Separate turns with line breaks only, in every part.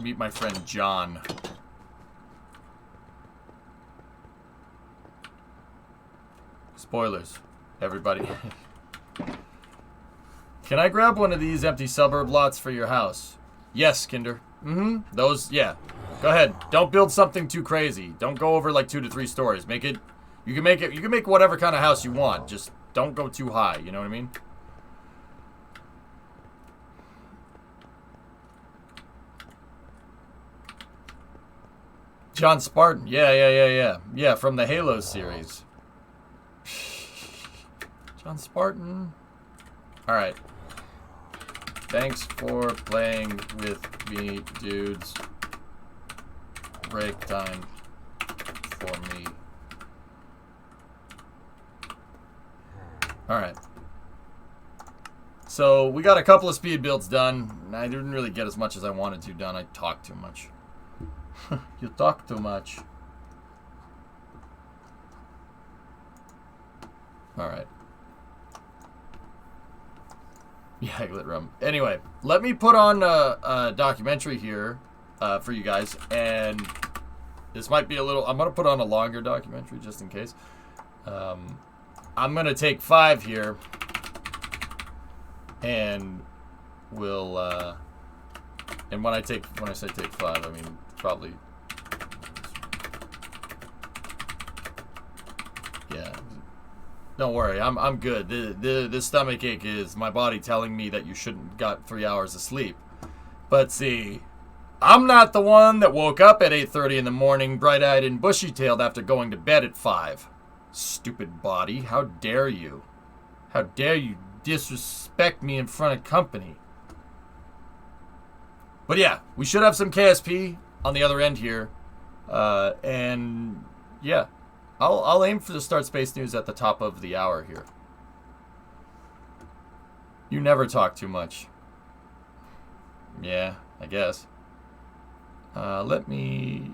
meet my friend John. Spoilers, everybody. Can I grab one of these empty suburb lots for your house? Yes, Kinder. Mm-hmm. Those, yeah. Go ahead. Don't build something too crazy. Don't go over like 2 to 3 stories. Make it. You can make whatever kind of house you want. Just don't go too high. You know what I mean? John Spartan. Yeah. Yeah, from the Halo series. John Spartan. All right. Thanks for playing with me, dudes. Break time for me. All right. So we got a couple of speed builds done. I didn't really get as much as I wanted to done. I talked too much. You talk too much. All right. Yeah, Glit Rum. Anyway, let me put on a documentary here for you guys, and this might be a little. I'm gonna put on a longer documentary just in case. I'm gonna take 5 here, and we'll. And when I say take 5, I mean probably. Yeah. Don't worry, I'm good. The stomach ache is my body telling me that you shouldn't got 3 hours of sleep. But see, I'm not the one that woke up at 8:30 in the morning, bright-eyed and bushy-tailed after going to bed at 5. Stupid body, how dare you? How dare you disrespect me in front of company? But yeah, we should have some KSP on the other end here. And yeah. I'll aim for the start Space News at the top of the hour here. You never talk too much. Yeah, I guess. Let me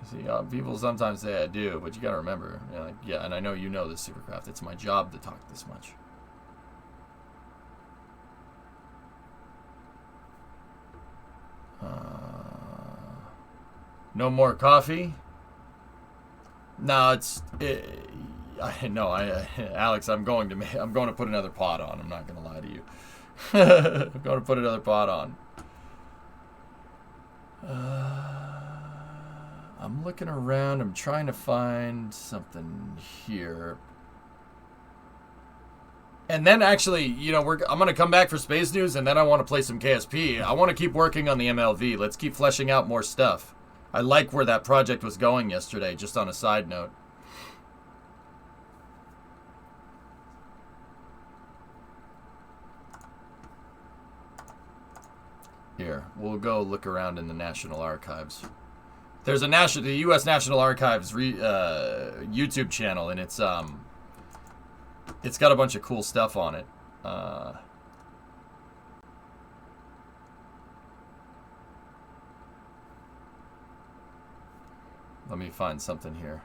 see. People sometimes say I do, but you gotta remember. You know, like, yeah, and I know you know this, Supercraft. It's my job to talk this much. No more coffee. No, Alex, I'm going to put another pod on. I'm not going to lie to you. I'm going to put another pod on. I'm looking around. I'm trying to find something here. And then actually, you know, I'm going to come back for Space News, and then I want to play some KSP. I want to keep working on the MLV. Let's keep fleshing out more stuff. I like where that project was going yesterday, just on a side note. Here, we'll go look around in the National Archives. There's the U.S. National Archives YouTube channel, and it's got a bunch of cool stuff on it. Let me find something here.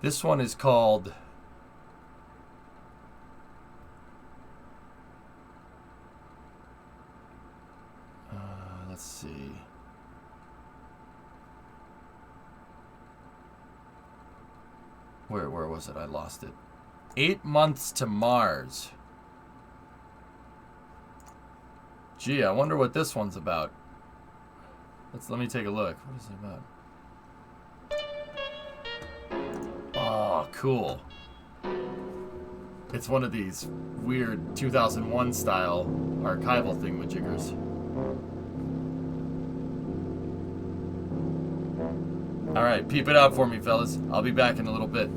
This one is called let's see. Where was it? I lost it. 8 months to Mars. Gee, I wonder what this one's about. Let me take a look. What is it about? Oh, cool. It's one of these weird 2001 style archival thingamajiggers. Alright, peep it out for me, fellas. I'll be back in a little bit.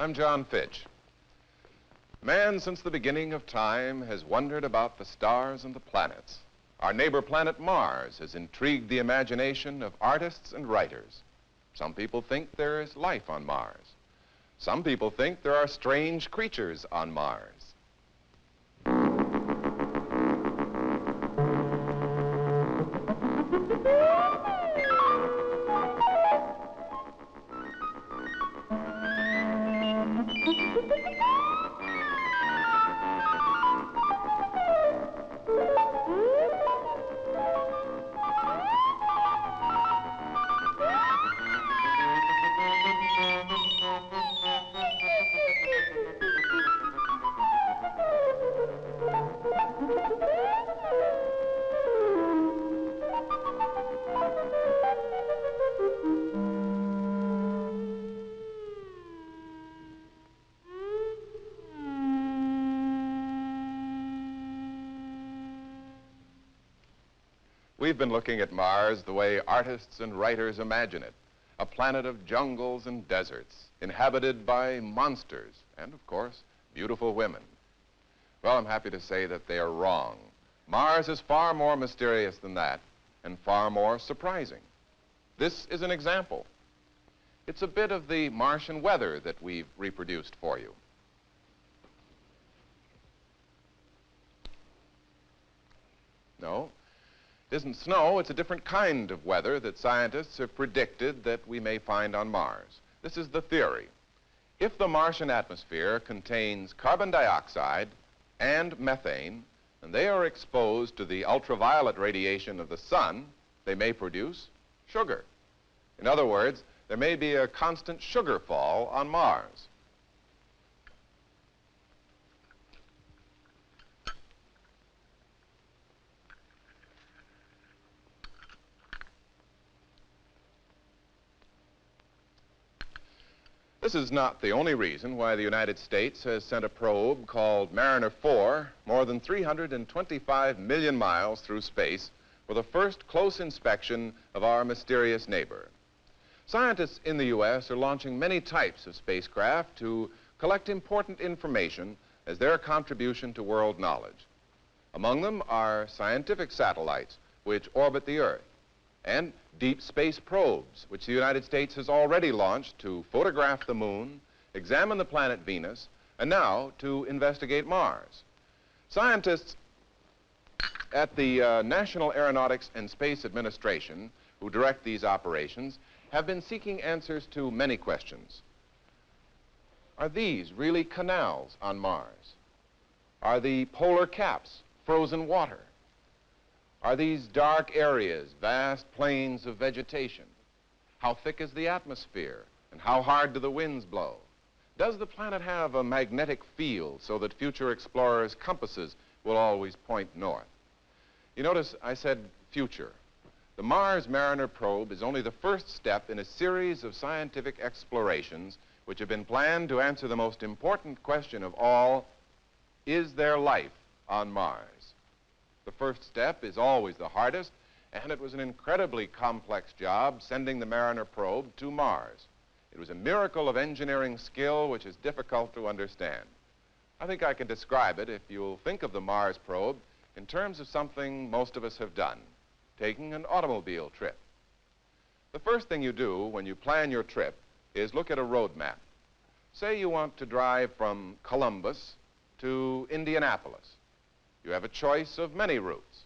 I'm John Fitch. Man, since the beginning of time, has wondered about the stars and the planets. Our neighbor planet Mars has intrigued the imagination of artists and writers. Some people think there is life on Mars. Some people think there are strange creatures on Mars. We've been looking at Mars the way artists and writers imagine it, a planet of jungles and deserts, inhabited by monsters and, of course, beautiful women. Well, I'm happy to say that they are wrong. Mars is far more mysterious than that, and far more surprising. This is an example. It's a bit of the Martian weather that we've reproduced for you. No, it isn't snow. It's a different kind of weather that scientists have predicted that we may find on Mars. This is the theory. If the Martian atmosphere contains carbon dioxide and methane, and they are exposed to the ultraviolet radiation of the sun, they may produce sugar. In other words, there may be a constant sugar fall on Mars. This is not the only reason why the United States has sent a probe called Mariner 4 more than 325 million miles through space for the first close inspection of our mysterious neighbor. Scientists in the U.S. are launching many types of spacecraft to collect important information as their contribution to world knowledge. Among them are scientific satellites which orbit the Earth, and deep space probes, which the United States has already launched to photograph the moon, examine the planet Venus, and now to investigate Mars. Scientists at the National Aeronautics and Space Administration, who direct these operations, have been seeking answers to many questions. Are these really canals on Mars? Are the polar caps frozen water? Are these dark areas vast plains of vegetation? How thick is the atmosphere, and how hard do the winds blow? Does the planet have a magnetic field so that future explorers' compasses will always point north? You notice I said future. The Mars Mariner probe is only the first step in a series of scientific explorations which have been planned to answer the most important question of all: is there life on Mars? The first step is always the hardest, and it was an incredibly complex job sending the Mariner probe to Mars. It was a miracle of engineering skill which is difficult to understand. I think I can describe it if you'll think of the Mars probe in terms of something most of us have done: taking an automobile trip. The first thing you do when you plan your trip is look at a road map. Say you want to drive from Columbus to Indianapolis. You have a choice of many routes,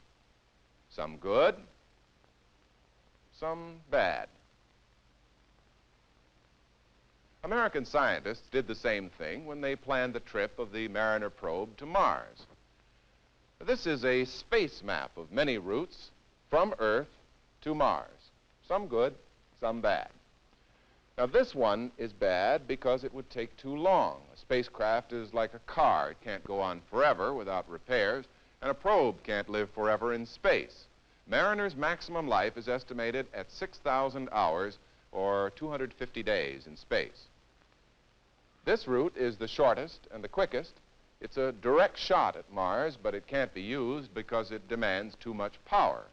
some good, some bad. American scientists did the same thing when they planned the trip of the Mariner probe to Mars. This is a space map of many routes from Earth to Mars, some good, some bad. Now, this one is bad because it would take too long. A spacecraft is like a car. It can't go on forever without repairs, and a probe can't live forever in space. Mariner's maximum life is estimated at 6,000 hours, or 250 days in space. This route is the shortest and the quickest. It's a direct shot at Mars, but it can't be used because it demands too much power.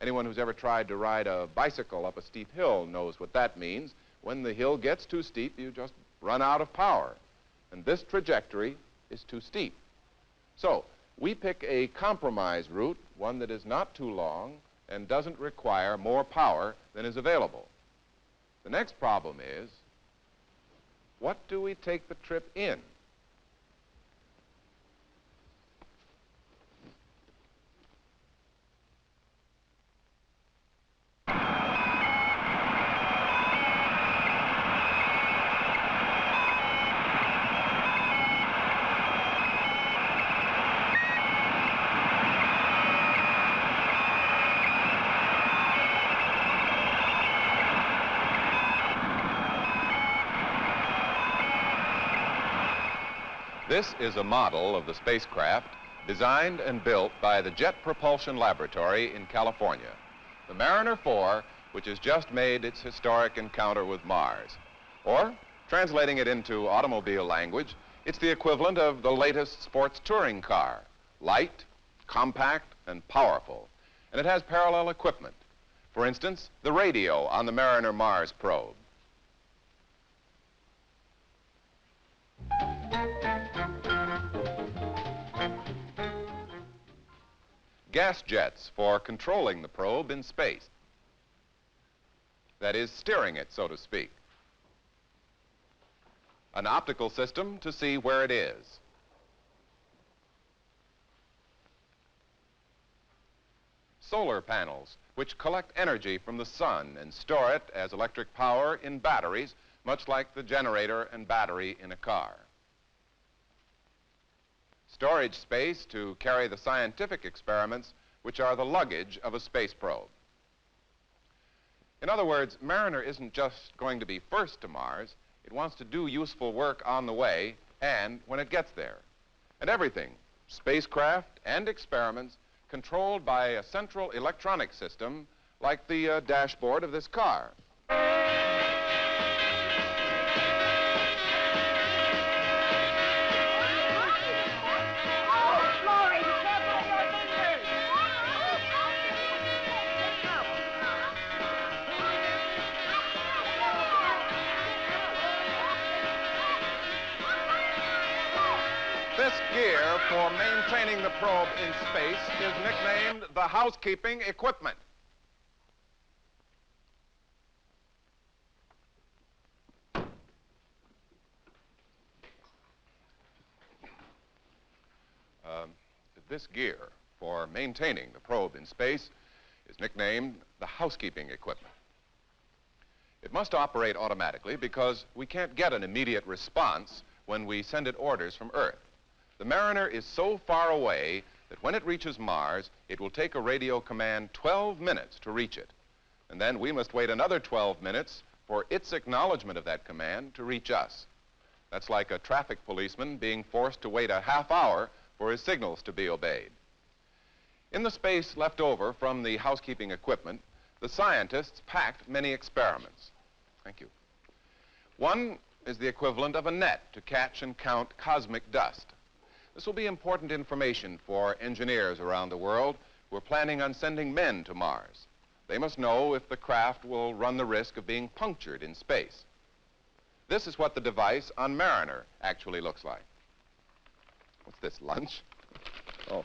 Anyone who's ever tried to ride a bicycle up a steep hill knows what that means. When the hill gets too steep, you just run out of power. and this trajectory is too steep. So we pick a compromise route, one that is not too long and doesn't require more power than is available. The next problem is, what do we take the trip in? This is a model of the spacecraft designed and built by the Jet Propulsion Laboratory in California, the Mariner 4, which has just made its historic encounter with Mars. Or, translating it into automobile language, it's the equivalent of the latest sports touring car, light, compact, and powerful. And it has parallel equipment. For instance, the radio on the Mariner Mars probe. Gas jets for controlling the probe in space. That is, steering it, so to speak. An optical system to see where it is. Solar panels, which collect energy from the sun and store it as electric power in batteries, much like the generator and battery in a car. Storage space to carry the scientific experiments which are the luggage of a space probe. In other words, Mariner isn't just going to be first to Mars. It wants to do useful work on the way and when it gets there. And everything, spacecraft and experiments, controlled by a central electronic system like the dashboard of this car. This gear for maintaining the probe in space is nicknamed the housekeeping equipment. This gear for maintaining the probe in space is nicknamed the housekeeping equipment. It must operate automatically because we can't get an immediate response when we send it orders from Earth. The Mariner is so far away that when it reaches Mars, it will take a radio command 12 minutes to reach it. And then we must wait another 12 minutes for its acknowledgement of that command to reach us. That's like a traffic policeman being forced to wait a half hour for his signals to be obeyed. In the space left over from the housekeeping equipment, the scientists packed many experiments. Thank you. One is the equivalent of a net to catch and count cosmic dust. This will be important information for engineers around the world who are planning on sending men to Mars. They must know if the craft will run the risk of being punctured in space. This is what the device on Mariner actually looks like. What's this, lunch? Oh.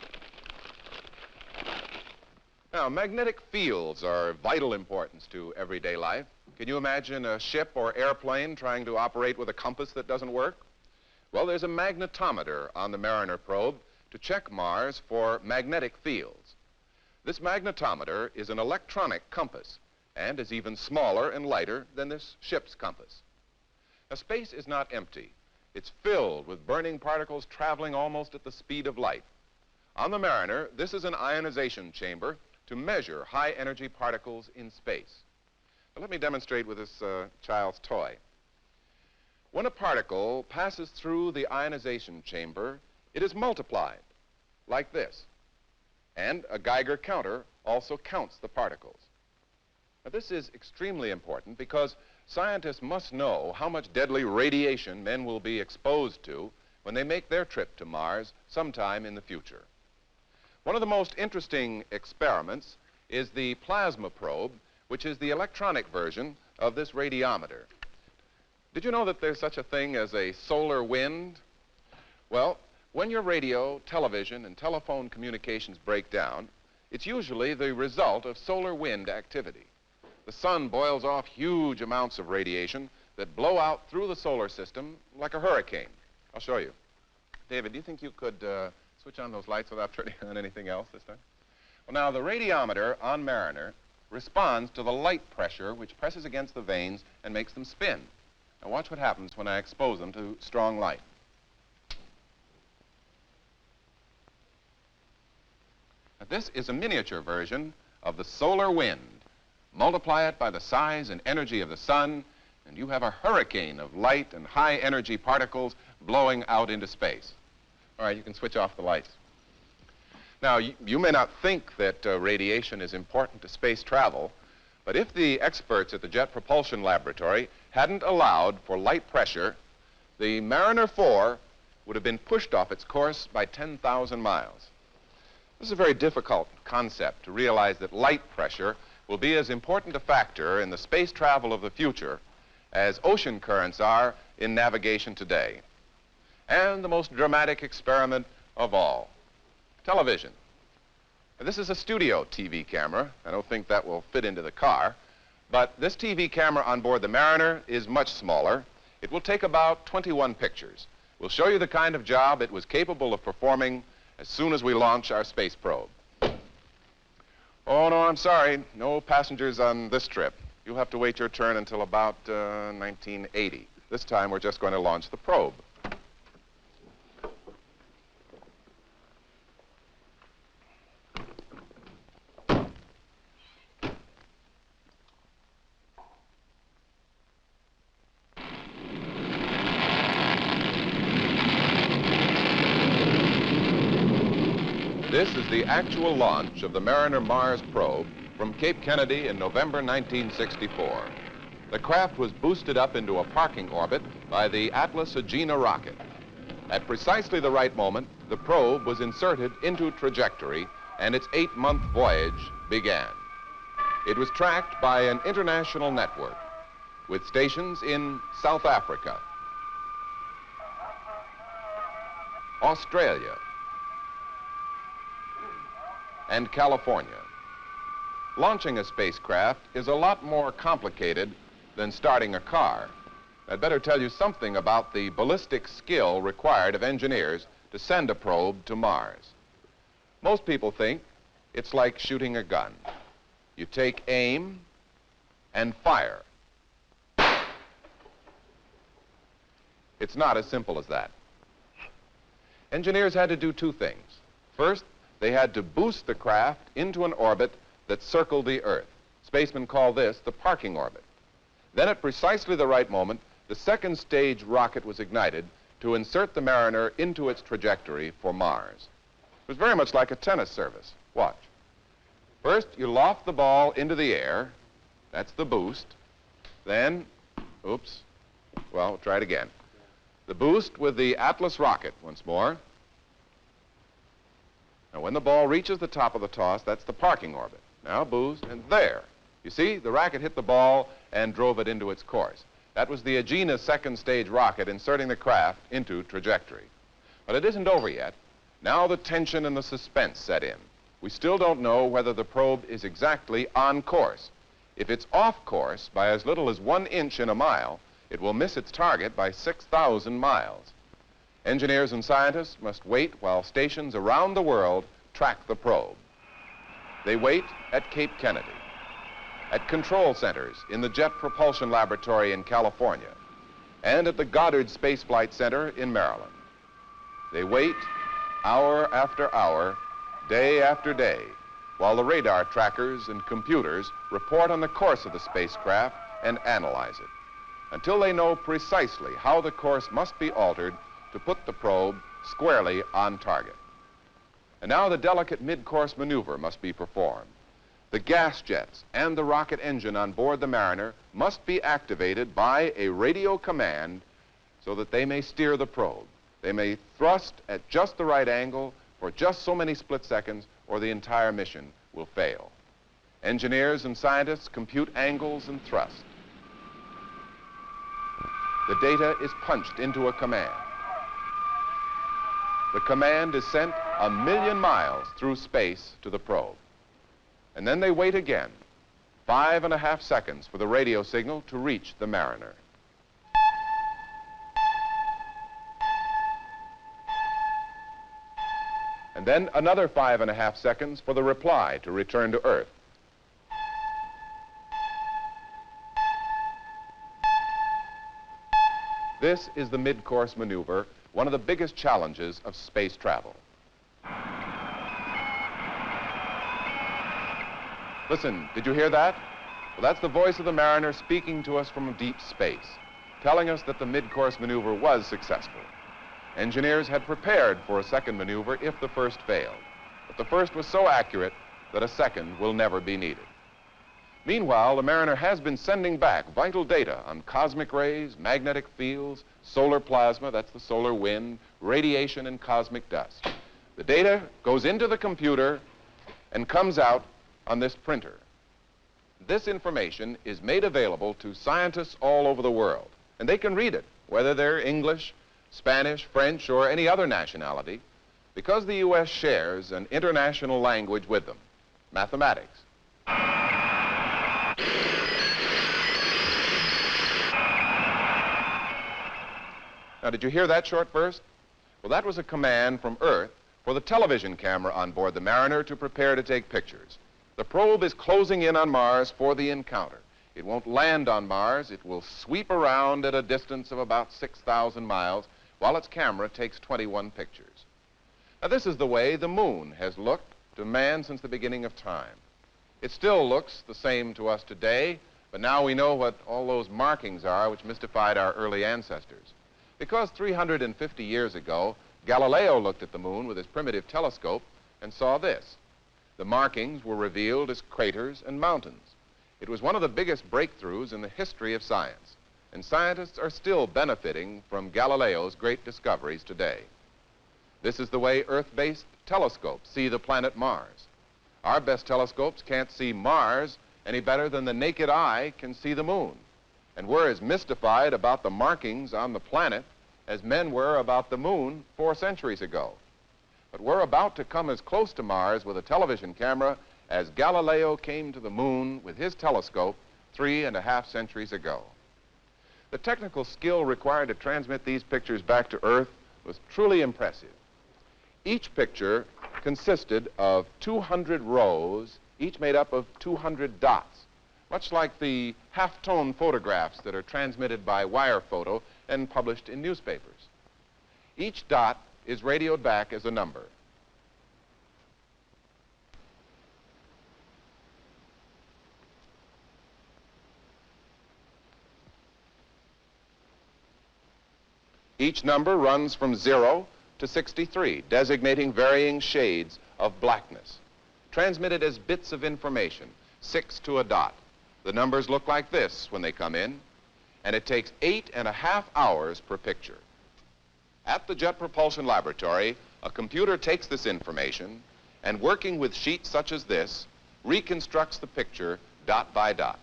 Now, magnetic fields are of vital importance to everyday life. Can you imagine a ship or airplane trying to operate with a compass that doesn't work? Well, there's a magnetometer on the Mariner probe to check Mars for magnetic fields. This magnetometer is an electronic compass and is even smaller and lighter than this ship's compass. Now, space is not empty. It's filled with burning particles traveling almost at the speed of light. On the Mariner, this is an ionization chamber to measure high-energy particles in space. Now, let me demonstrate with this child's toy. When a particle passes through the ionization chamber, it is multiplied, like this. And a Geiger counter also counts the particles. Now, this is extremely important because scientists must know how much deadly radiation men will be exposed to when they make their trip to Mars sometime in the future. One of the most interesting experiments is the plasma probe, which is the electronic version of this radiometer. Did you know that there's such a thing as a solar wind? Well, when your radio, television, and telephone communications break down, it's usually the result of solar wind activity. The sun boils off huge amounts of radiation that blow out through the solar system like a hurricane. I'll show you. David, do you think you could switch on those lights without turning on anything else this time? Well, now, the radiometer on Mariner responds to the light pressure which presses against the vanes and makes them spin. Now, watch what happens when I expose them to strong light. Now, this is a miniature version of the solar wind. Multiply it by the size and energy of the sun, and you have a hurricane of light and high-energy particles blowing out into space. All right, you can switch off the lights. Now, you may not think that radiation is important to space travel, but if the experts at the Jet Propulsion Laboratory hadn't allowed for light pressure, the Mariner 4 would have been pushed off its course by 10,000 miles. This is a very difficult concept to realize that light pressure will be as important a factor in the space travel of the future as ocean currents are in navigation today. And the most dramatic experiment of all, television. Now, this is a studio TV camera. I don't think that will fit into the car, but this TV camera on board the Mariner is much smaller. It will take about 21 pictures. We'll show you the kind of job it was capable of performing as soon as we launch our space probe. Oh, no, I'm sorry. No passengers on this trip. You'll have to wait your turn until about 1980. This time, we're just going to launch the probe. This is the actual launch of the Mariner Mars probe from Cape Kennedy in November 1964. The craft was boosted up into a parking orbit by the Atlas Agena rocket. At precisely the right moment, the probe was inserted into trajectory and its 8-month voyage began. It was tracked by an international network with stations in South Africa, Australia, and California. Launching a spacecraft is a lot more complicated than starting a car. I'd better tell you something about the ballistic skill required of engineers to send a probe to Mars. Most people think it's like shooting a gun. You take aim and fire. It's not as simple as that. Engineers had to do two things. First, they had to boost the craft into an orbit that circled the Earth. Spacemen call this the parking orbit. Then at precisely the right moment, the second stage rocket was ignited to insert the Mariner into its trajectory for Mars. It was very much like a tennis service. Watch. First, you loft the ball into the air. That's the boost. Then, oops, well, try it again. The boost with the Atlas rocket once more. Now, when the ball reaches the top of the toss, that's the parking orbit. Now, boost, and there. You see, the racket hit the ball and drove it into its course. That was the Agena second stage rocket inserting the craft into trajectory. But it isn't over yet. Now the tension and the suspense set in. We still don't know whether the probe is exactly on course. If it's off course by as little as 1 inch in a mile, it will miss its target by 6,000 miles. Engineers and scientists must wait while stations around the world track the probe. They wait at Cape Kennedy, at control centers in the Jet Propulsion Laboratory in California, and at the Goddard Space Flight Center in Maryland. They wait hour after hour, day after day, while the radar trackers and computers report on the course of the spacecraft and analyze it, until they know precisely how the course must be altered to put the probe squarely on target. And now the delicate mid-course maneuver must be performed. The gas jets and the rocket engine on board the Mariner must be activated by a radio command so that they may steer the probe. They may thrust at just the right angle for just so many split seconds, or the entire mission will fail. Engineers and scientists compute angles and thrust. The data is punched into a command. The command is sent 1,000,000 miles through space to the probe. And then they wait again, 5.5 seconds for the radio signal to reach the Mariner. And then another 5.5 seconds for the reply to return to Earth. This is the mid-course maneuver, one of the biggest challenges of space travel. Listen, did you hear that? Well, that's the voice of the Mariner speaking to us from deep space, telling us that the mid-course maneuver was successful. Engineers had prepared for a second maneuver if the first failed, but the first was so accurate that a second will never be needed. Meanwhile, the Mariner has been sending back vital data on cosmic rays, magnetic fields, solar plasma, that's the solar wind, radiation, and cosmic dust. The data goes into the computer and comes out on this printer. This information is made available to scientists all over the world, and they can read it, whether they're English, Spanish, French, or any other nationality, because the U.S. shares an international language with them, mathematics. Now, did you hear that short burst? Well, that was a command from Earth for the television camera on board the Mariner to prepare to take pictures. The probe is closing in on Mars for the encounter. It won't land on Mars. It will sweep around at a distance of about 6,000 miles while its camera takes 21 pictures. Now, this is the way the moon has looked to man since the beginning of time. It still looks the same to us today, but now we know what all those markings are which mystified our early ancestors. Because 350 years ago, Galileo looked at the moon with his primitive telescope and saw this. The markings were revealed as craters and mountains. It was one of the biggest breakthroughs in the history of science, and scientists are still benefiting from Galileo's great discoveries today. This is the way Earth-based telescopes see the planet Mars. Our best telescopes can't see Mars any better than the naked eye can see the moon. And we're as mystified about the markings on the planet as men were about the moon 4 centuries ago. But we're about to come as close to Mars with a television camera as Galileo came to the moon with his telescope 3.5 centuries ago. The technical skill required to transmit these pictures back to Earth was truly impressive. Each picture consisted of 200 rows, each made up of 200 dots, much like the half-tone photographs that are transmitted by wire photo and published in newspapers. Each dot is radioed back as a number. Each number runs from 0 to 63, designating varying shades of blackness, transmitted as bits of information, 6 to a dot. The numbers look like this when they come in, and it takes 8.5 hours per picture. At the Jet Propulsion Laboratory, a computer takes this information and, working with sheets such as this, reconstructs the picture dot by dot.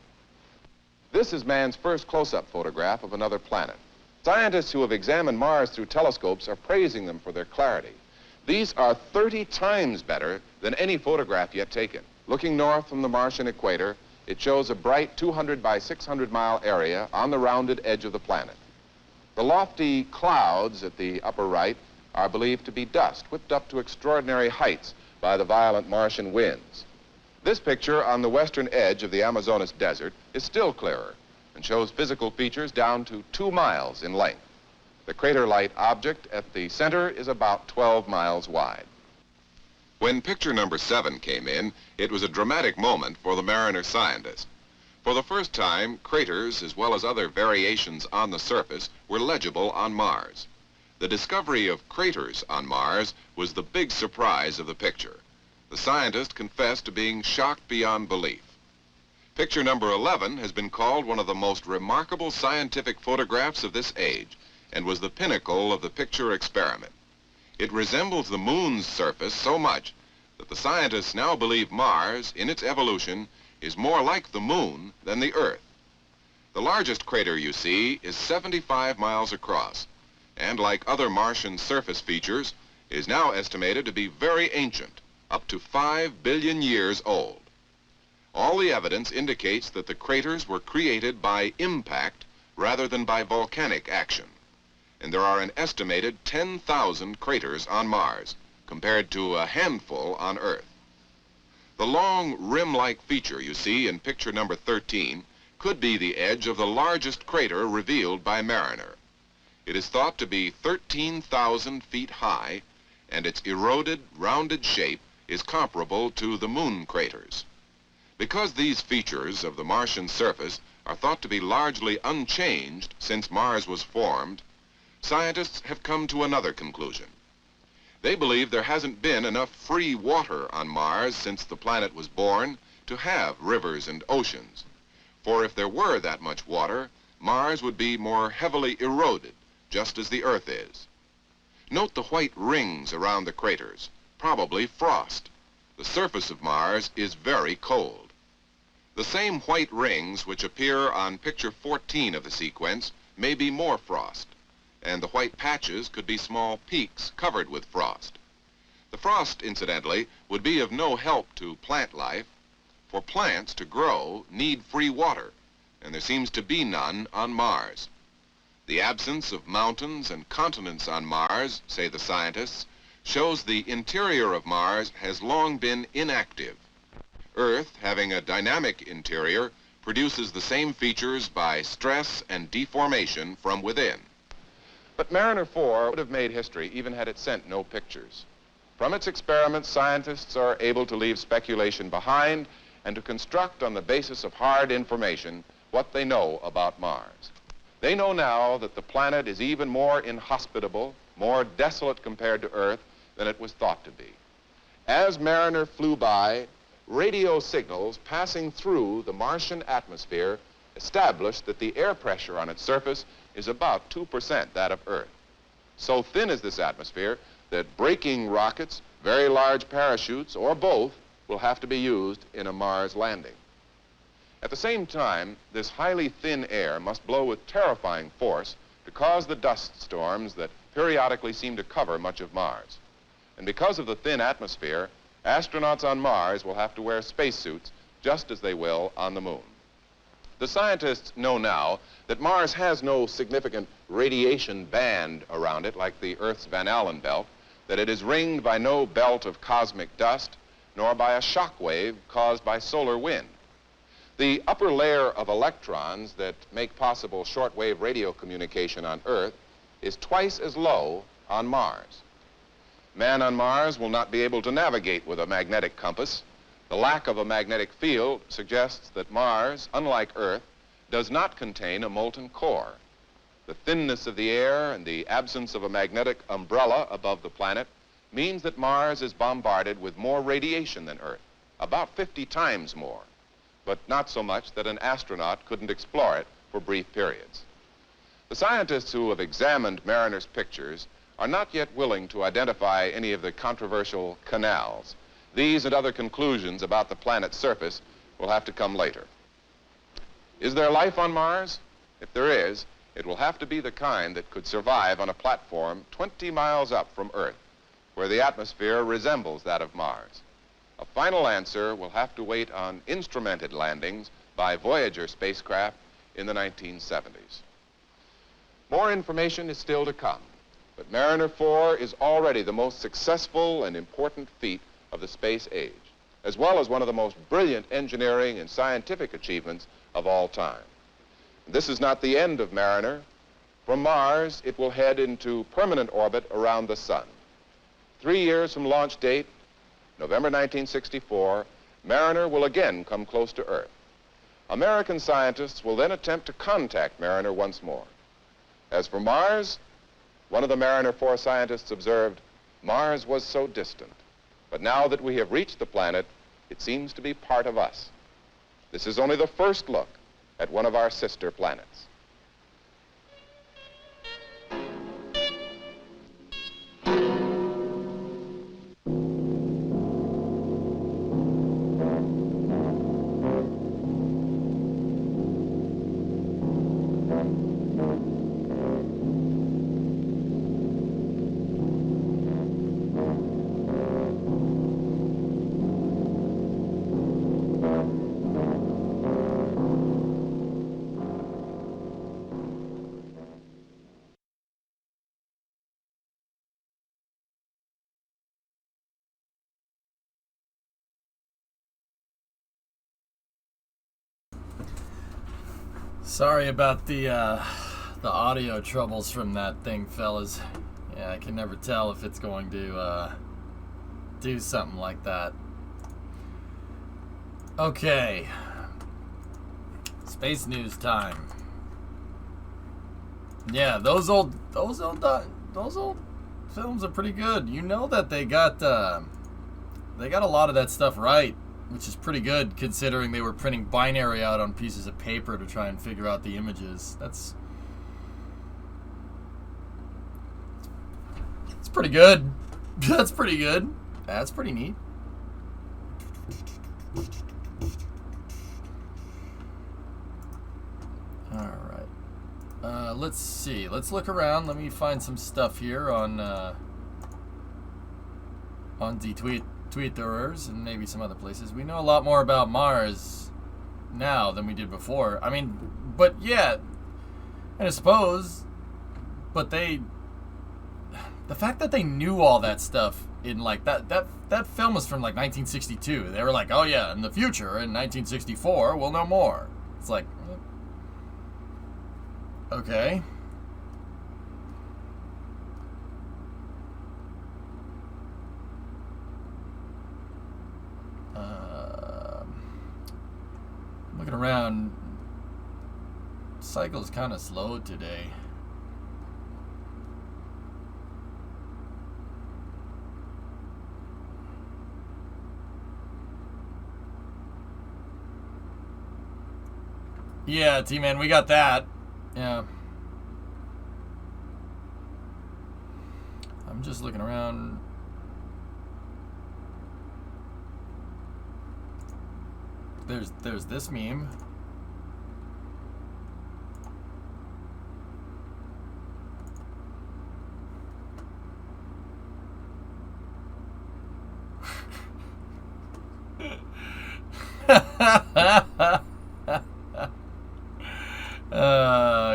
This is man's first close-up photograph of another planet. Scientists who have examined Mars through telescopes are praising them for their clarity. These are 30 times better than any photograph yet taken. Looking north from the Martian equator, it shows a bright 200 by 600 mile area on the rounded edge of the planet. The lofty clouds at the upper right are believed to be dust, whipped up to extraordinary heights by the violent Martian winds. This picture on the western edge of the Amazonas desert is still clearer and shows physical features down to 2 miles in length. The crater-like object at the center is about 12 miles wide. When picture number 7 came in, it was a dramatic moment for the Mariner scientist. For the first time, craters, as well as other variations on the surface, were legible on Mars. The discovery of craters on Mars was the big surprise of the picture. The scientist confessed to being shocked beyond belief. Picture number 11 has been called one of the most remarkable scientific photographs of this age and was the pinnacle of the picture experiment. It resembles the moon's surface so much that the scientists now believe Mars, in its evolution, is more like the moon than the Earth. The largest crater you see is 75 miles across, and like other Martian surface features, is now estimated to be very ancient, up to 5 billion years old. All the evidence indicates that the craters were created by impact rather than by volcanic action, and there are an estimated 10,000 craters on Mars, compared to a handful on Earth. The long rim-like feature you see in picture number 13 could be the edge of the largest crater revealed by Mariner. It is thought to be 13,000 feet high, and its eroded, rounded shape is comparable to the moon craters. Because these features of the Martian surface are thought to be largely unchanged since Mars was formed, scientists have come to another conclusion. They believe there hasn't been enough free water on Mars since the planet was born to have rivers and oceans. For if there were that much water, Mars would be more heavily eroded, just as the Earth is. Note the white rings around the craters, probably frost. The surface of Mars is very cold. The same white rings which appear on picture 14 of the sequence may be more frost, and the white patches could be small peaks covered with frost. The frost, incidentally, would be of no help to plant life. For plants to grow need free water, and there seems to be none on Mars. The absence of mountains and continents on Mars, say the scientists, shows the interior of Mars has long been inactive. Earth, having a dynamic interior, produces the same features by stress and deformation from within. But Mariner 4 would have made history even had it sent no pictures. From its experiments, scientists are able to leave speculation behind and to construct on the basis of hard information what they know about Mars. They know now that the planet is even more inhospitable, more desolate compared to Earth than it was thought to be. As Mariner flew by, radio signals passing through the Martian atmosphere established that the air pressure on its surface is about 2% that of Earth. So thin is this atmosphere that braking rockets, very large parachutes, or both, will have to be used in a Mars landing. At the same time, this highly thin air must blow with terrifying force to cause the dust storms that periodically seem to cover much of Mars. And because of the thin atmosphere, astronauts on Mars will have to wear spacesuits just as they will on the moon. The scientists know now that Mars has no significant radiation band around it like the Earth's Van Allen belt, that it is ringed by no belt of cosmic dust, nor by a shock wave caused by solar wind. The upper layer of electrons that make possible shortwave radio communication on Earth is twice as low on Mars. Man on Mars will not be able to navigate with a magnetic compass. The lack of a magnetic field suggests that Mars, unlike Earth, does not contain a molten core. The thinness of the air and the absence of a magnetic umbrella above the planet means that Mars is bombarded with more radiation than Earth, about 50 times more, but not so much that an astronaut couldn't explore it for brief periods. The scientists who have examined Mariner's pictures are not yet willing to identify any of the controversial canals. These and other conclusions about the planet's surface will have to come later. Is there life on Mars? If there is, it will have to be the kind that could survive on a platform 20 miles up from Earth, where the atmosphere resembles that of Mars. A final answer will have to wait on instrumented landings by Voyager spacecraft in the 1970s. More information is still to come, but Mariner 4 is already the most successful and important feat of the space age, as well as one of the most brilliant engineering and scientific achievements of all time. This is not the end of Mariner. From Mars, it will head into permanent orbit around the Sun. 3 years from launch date, November 1964, Mariner will again come close to Earth. American scientists will then attempt to contact Mariner once more. As for Mars, one of the Mariner 4 scientists observed, Mars was so distant, but now that we have reached the planet, it seems to be part of us. This is only the first look at one of our sister planets.
Sorry about the audio troubles from that thing, fellas. Yeah, I can never tell if it's going to do something like that. Okay. Space news time. Yeah, those old films are pretty good. You know that they got a lot of that stuff right, which is pretty good considering they were printing binary out on pieces of paper to try and figure out the images. It's pretty good. That's pretty good. That's pretty neat. Alright. Let's see. Let's look around. Let me find some stuff here on the Twitterers and maybe some other places. We know a lot more about Mars now than we did before. I mean, but yeah, and I suppose, but the fact that they knew all that stuff in like that film was from like 1962. They were like, oh yeah, in the future in 1964 we'll know more. It's like, okay. Looking around, cycle's kind of slow today. Yeah, T-Man, we got that. Yeah. I'm just looking around. There's this meme.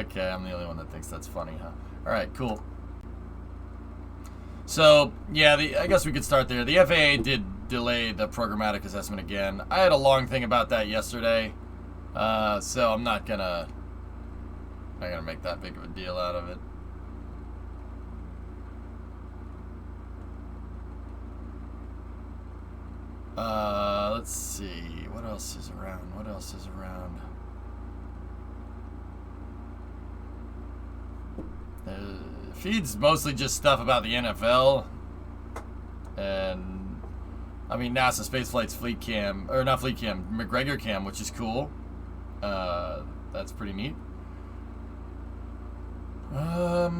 Okay, I'm the only one that thinks that's funny, huh? All right, cool. So, yeah, I guess we could start there. The FAA did delay the programmatic assessment again. I had a long thing about that yesterday, so I'm not gonna make that big of a deal out of it. Let's see. What else is around? What else is around? Feed's mostly just stuff about the NFL, and I mean NASA Spaceflight's fleet cam, or not fleet cam, McGregor cam, which is cool. That's pretty neat. Yeah,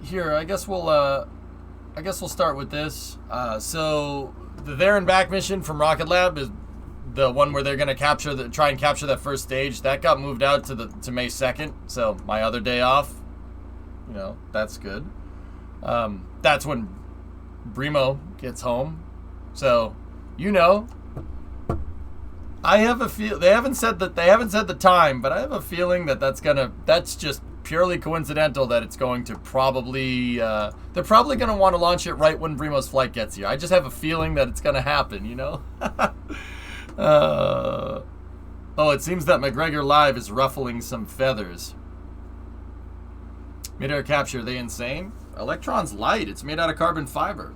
here I guess we'll start with this. So the there and back mission from Rocket Lab is the one where they're gonna try and capture that first stage. That got moved out to May 2nd, so my other day off. You know, that's good. That's when Brimo gets home. So, you know, I have a feel they haven't said the time, but I have a feeling that's just purely coincidental that it's going to probably they're probably going to want to launch it right when Brimo's flight gets here. I just have a feeling that it's going to happen, you know? Oh, it seems that McGregor Live is ruffling some feathers. Mid-air capture, are they insane? Electron's light. It's made out of carbon fiber.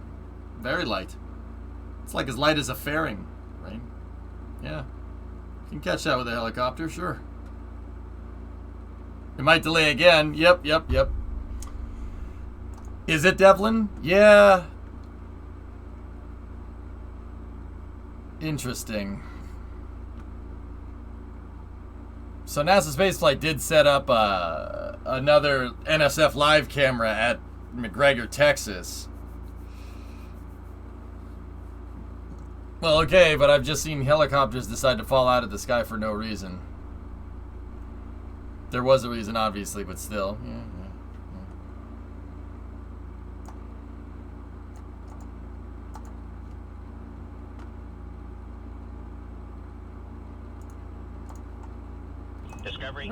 Very light. It's like as light as a fairing, right? Yeah. You can catch that with a helicopter, sure. It might delay again. Yep. Is it, Devlin? Yeah. Interesting. So NASA Spaceflight did set up another NSF live camera at McGregor, Texas. Well, okay, but I've just seen helicopters decide to fall out of the sky for no reason. There was a reason, obviously, but still. Yeah.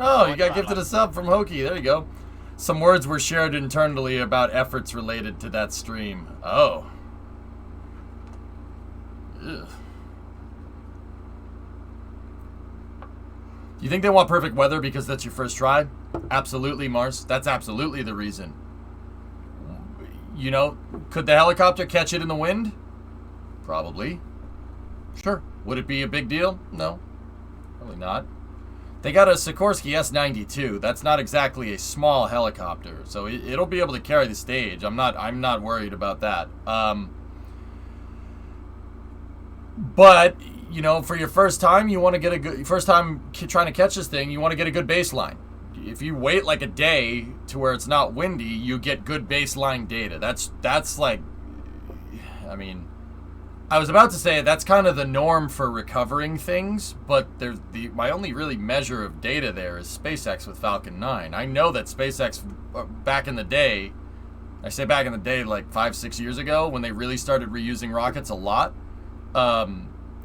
Oh, you got gifted a sub from Hokie. There you go. Some words were shared internally about efforts related to that stream. Oh. Ugh. You think they want perfect weather because that's your first try? Absolutely, Mars. That's absolutely the reason. You know, could the helicopter catch it in the wind? Probably. Sure. Would it be a big deal? No. Probably not. They got a Sikorsky S-92. That's not exactly a small helicopter, so it'll be able to carry the stage. I'm not worried about that. But you know, for your first time, you want to get a good first time trying to catch this thing. You want to get a good baseline. If you wait like a day to where it's not windy, you get good baseline data. That's like, I mean, I was about to say that's kind of the norm for recovering things, but my only really measure of data there is SpaceX with Falcon 9. I know that SpaceX back in the day, I say back in the day like 5-6 years ago when they really started reusing rockets a lot,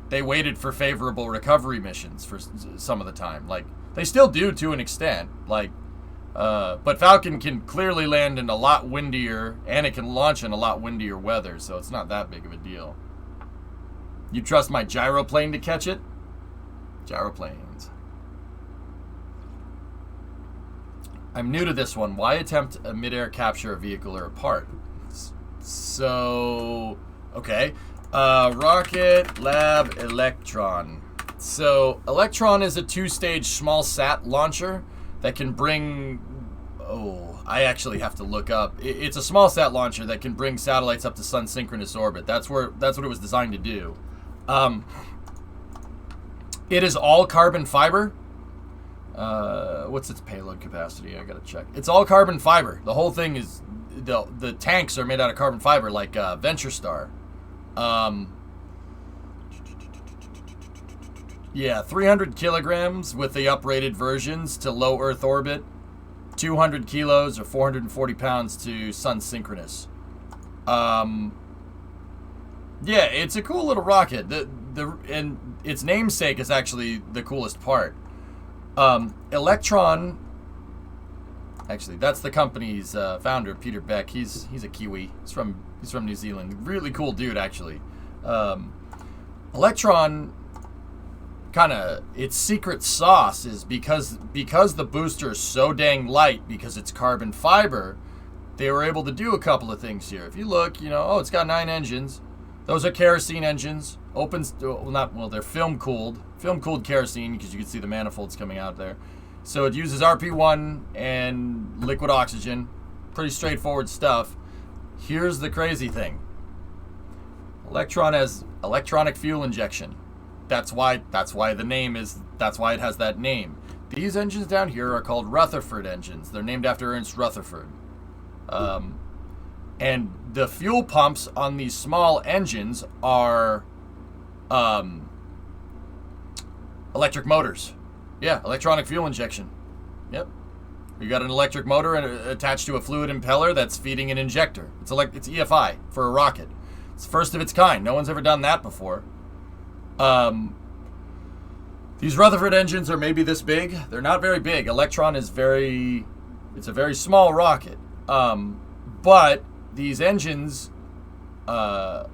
they waited for favorable recovery missions for some of the time. Like, they still do to an extent, like, but Falcon can clearly land in a lot windier, and it can launch in a lot windier weather, so it's not that big of a deal. You trust my gyroplane to catch it? Gyroplanes. I'm new to this one. Why attempt a mid-air capture a vehicle or a part? So, okay. Rocket Lab Electron. So, Electron is a 2-stage small sat launcher that can bring... Oh, I actually have to look up. It's a small sat launcher that can bring satellites up to sun-synchronous orbit. That's what it was designed to do. It is all carbon fiber. What's its payload capacity? I gotta check. It's all carbon fiber. The whole thing is... The tanks are made out of carbon fiber, like Venture Star. Yeah, 300 kilograms with the uprated versions to low Earth orbit, 200 kilos or 440 pounds to sun synchronous. Yeah, it's a cool little rocket. And its namesake is actually the coolest part. Electron. Actually, that's the company's founder, Peter Beck. He's a Kiwi. He's from New Zealand. Really cool dude, actually. Electron, kind of its secret sauce is because the booster is so dang light, because it's carbon fiber, they were able to do a couple of things here. If you look, you know, oh, it's got 9 engines. Those are kerosene engines. They're film cooled kerosene, because you can see the manifolds coming out there. So it uses RP1 and liquid oxygen. Pretty straightforward stuff. Here's the crazy thing. Electron has electronic fuel injection. That's why it has that name. These engines down here are called Rutherford engines. They're named after Ernst Rutherford. And the fuel pumps on these small engines are electric motors. Yeah, electronic fuel injection. Yep. You got an electric motor attached to a fluid impeller that's feeding an injector. It's EFI for a rocket. It's first of its kind. No one's ever done that before. These Rutherford engines are maybe this big. They're not very big. Electron is it's a very small rocket. But these engines, you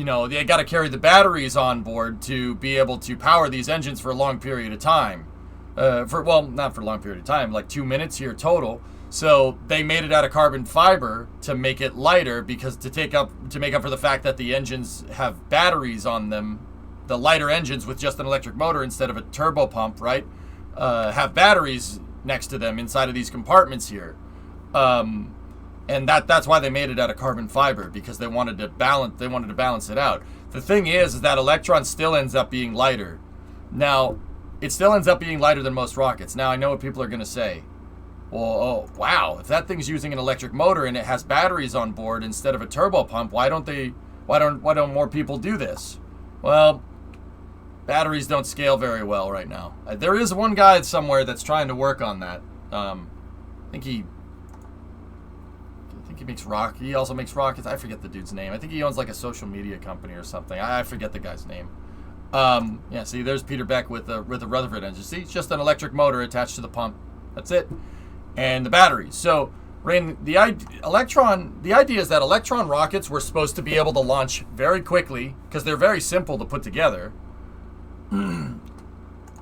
know, they got to carry the batteries on board to be able to power these engines for a long period of time. Not for a long period of time, like 2 minutes here total. So they made it out of carbon fiber to make it lighter, because to make up for the fact that the engines have batteries on them. The lighter engines with just an electric motor instead of a turbo pump, right? Have batteries next to them inside of these compartments here. And that's why they made it out of carbon fiber, because they wanted to balance it out. The thing is that Electron still ends up being lighter. Now, it still ends up being lighter than most rockets. Now, I know what people are going to say. Well, oh, wow, if that thing's using an electric motor and it has batteries on board instead of a turbo pump, why don't more people do this? Well, batteries don't scale very well right now. There is one guy somewhere that's trying to work on that. I think he makes rockets. He also makes rockets. I forget the dude's name. I think he owns like a social media company or something. I forget the guy's name. Yeah, see, there's Peter Beck with the Rutherford engine. See, it's just an electric motor attached to the pump. That's it. And the batteries. So, Rain, the idea is that Electron rockets were supposed to be able to launch very quickly, because they're very simple to put together.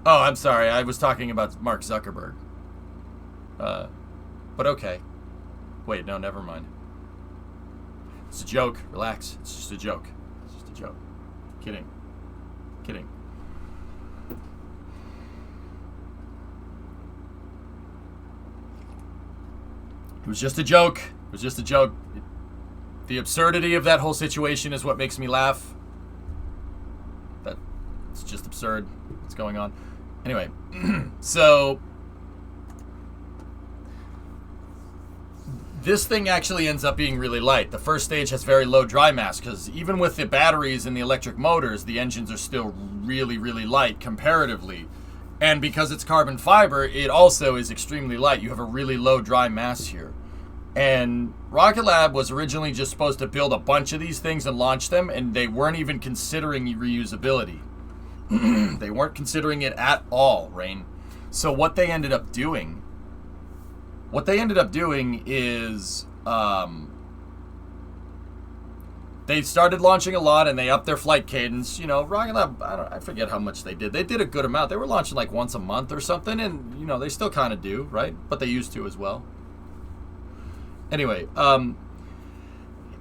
Oh, I'm sorry. I was talking about Mark Zuckerberg. But okay. Wait, no, never mind. It's a joke. Relax. It's just a joke. It's just a joke. Kidding. Kidding. It was just a joke. It was just a joke. The absurdity of that whole situation is what makes me laugh. It's just absurd. What's going on? Anyway, so this thing actually ends up being really light. The first stage has very low dry mass because even with the batteries and the electric motors, the engines are still really, really light comparatively. And because it's carbon fiber, it also is extremely light. You have a really low dry mass here. And Rocket Lab was originally just supposed to build a bunch of these things and launch them, and they weren't even considering reusability. They weren't considering it at all, Rain. So what they ended up doing is they started launching a lot, and they upped their flight cadence. You know, Rocket Lab, I forget how much they did. They did a good amount. They were launching like once a month or something, and, you know, they still kind of do, right? But they used to as well. Anyway, and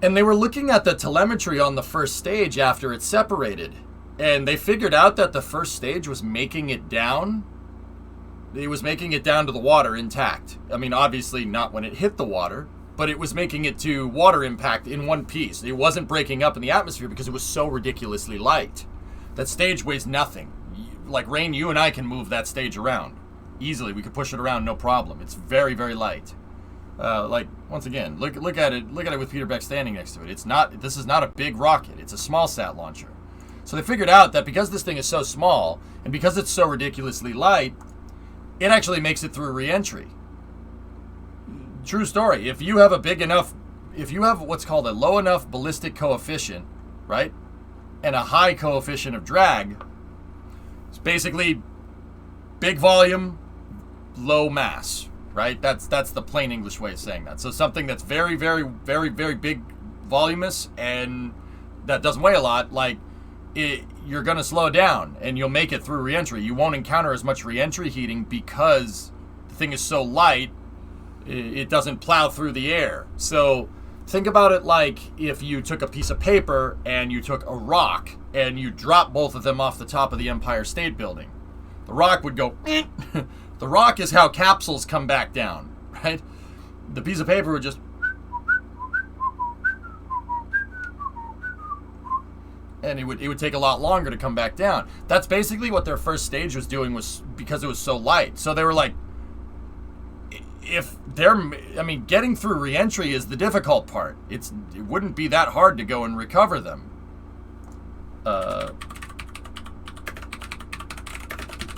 they were looking at the telemetry on the first stage after it separated, and they figured out that the first stage was making it down. It was making it down to the water intact. I mean, obviously not when it hit the water, but it was making it to water impact in one piece. It wasn't breaking up in the atmosphere because it was so ridiculously light. That stage weighs nothing. Like, Rain, you and I can move that stage around easily. We could push it around, no problem. It's very, very light. Like, once again, look at it with Peter Beck standing next to it. This is not a big rocket. It's a small sat launcher. So they figured out that because this thing is so small and because it's so ridiculously light, it actually makes it through re-entry. True story. If you have what's called a low enough ballistic coefficient, right, and a high coefficient of drag, it's basically big volume, low mass. Right? That's the plain English way of saying that. So something that's very, very, very, very big voluminous and that doesn't weigh a lot, like, you're going to slow down and you'll make it through reentry. You won't encounter as much reentry heating because the thing is so light, it doesn't plow through the air. So think about it like if you took a piece of paper and you took a rock and you dropped both of them off the top of the Empire State Building. The rock would go... The rock is how capsules come back down, right? The piece of paper would just... And it would take a lot longer to come back down. That's basically what their first stage was doing, was because it was so light. So they were like, getting through re-entry is the difficult part. It wouldn't be that hard to go and recover them.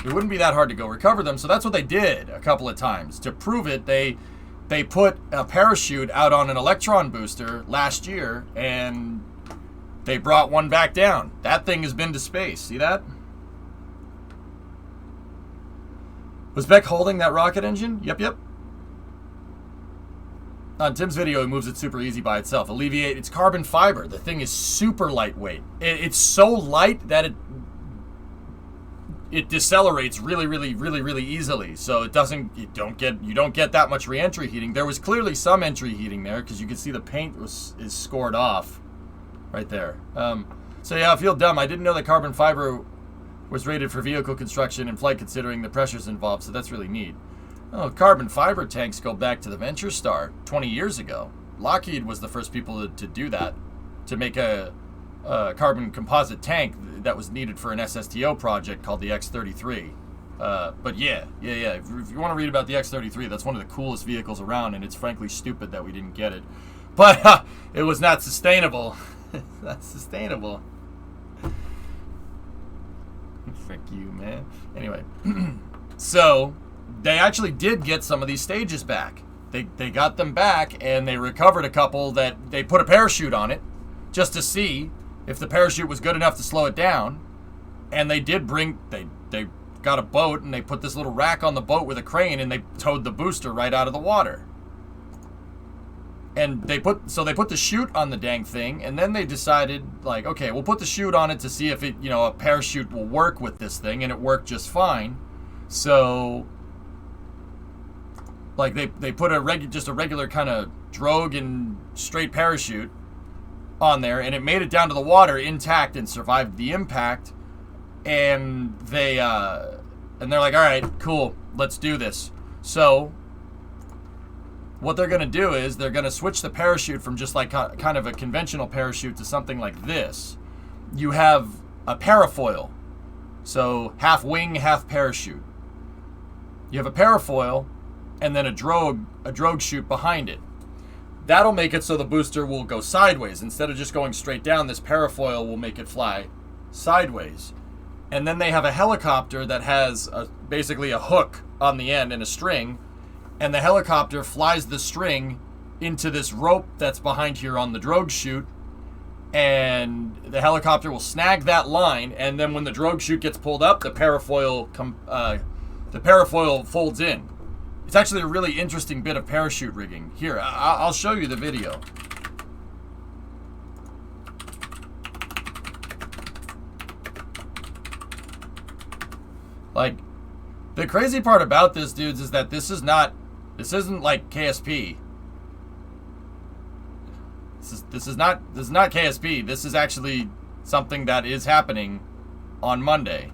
It wouldn't be that hard to go recover them, so that's what they did a couple of times. To prove it, they put a parachute out on an Electron booster last year, and they brought one back down. That thing has been to space. See that? Was Beck holding that rocket engine? Yep. On Tim's video, he moves it super easy by itself. It's carbon fiber. The thing is super lightweight. It's so light that it decelerates really, really, really, really easily. So you don't get that much re-entry heating. There was clearly some entry heating there because you can see the paint is scored off right there. So yeah, I feel dumb. I didn't know that carbon fiber was rated for vehicle construction and flight considering the pressures involved. So that's really neat. Oh, carbon fiber tanks go back to the Venture Star 20 years ago. Lockheed was the first people to do that, to make a carbon composite tank that was needed for an SSTO project called the X-33. But yeah. If you want to read about the X-33, that's one of the coolest vehicles around, and it's frankly stupid that we didn't get it. But it was not sustainable. Not sustainable. Frick you, man. Anyway, so they actually did get some of these stages back. They got them back, and they recovered a couple that they put a parachute on it just to see if the parachute was good enough to slow it down. And they did they got a boat, and they put this little rack on the boat with a crane, and they towed the booster right out of the water. And they put the chute on the dang thing, and then they decided, like, okay, we'll put the chute on it to see if it, you know, a parachute will work with this thing, and it worked just fine. So, like, they put just a regular kind of drogue and straight parachute on there, and it made it down to the water intact and survived the impact. And they're like, all right, cool, let's do this. So what they're going to do is they're going to switch the parachute from just like kind of a conventional parachute to something like this. You have a parafoil, so half wing, half parachute. You have a parafoil and then a drogue chute behind it. That'll make it so the booster will go sideways. Instead of just going straight down, this parafoil will make it fly sideways. And then they have a helicopter that has basically a hook on the end and a string. And the helicopter flies the string into this rope that's behind here on the drogue chute. And the helicopter will snag that line. And then when the drogue chute gets pulled up, the parafoil folds in. It's actually a really interesting bit of parachute rigging. Here, I'll show you the video. Like, the crazy part about this, dudes, is that this isn't like KSP. This is not KSP. This is actually something that is happening on Monday.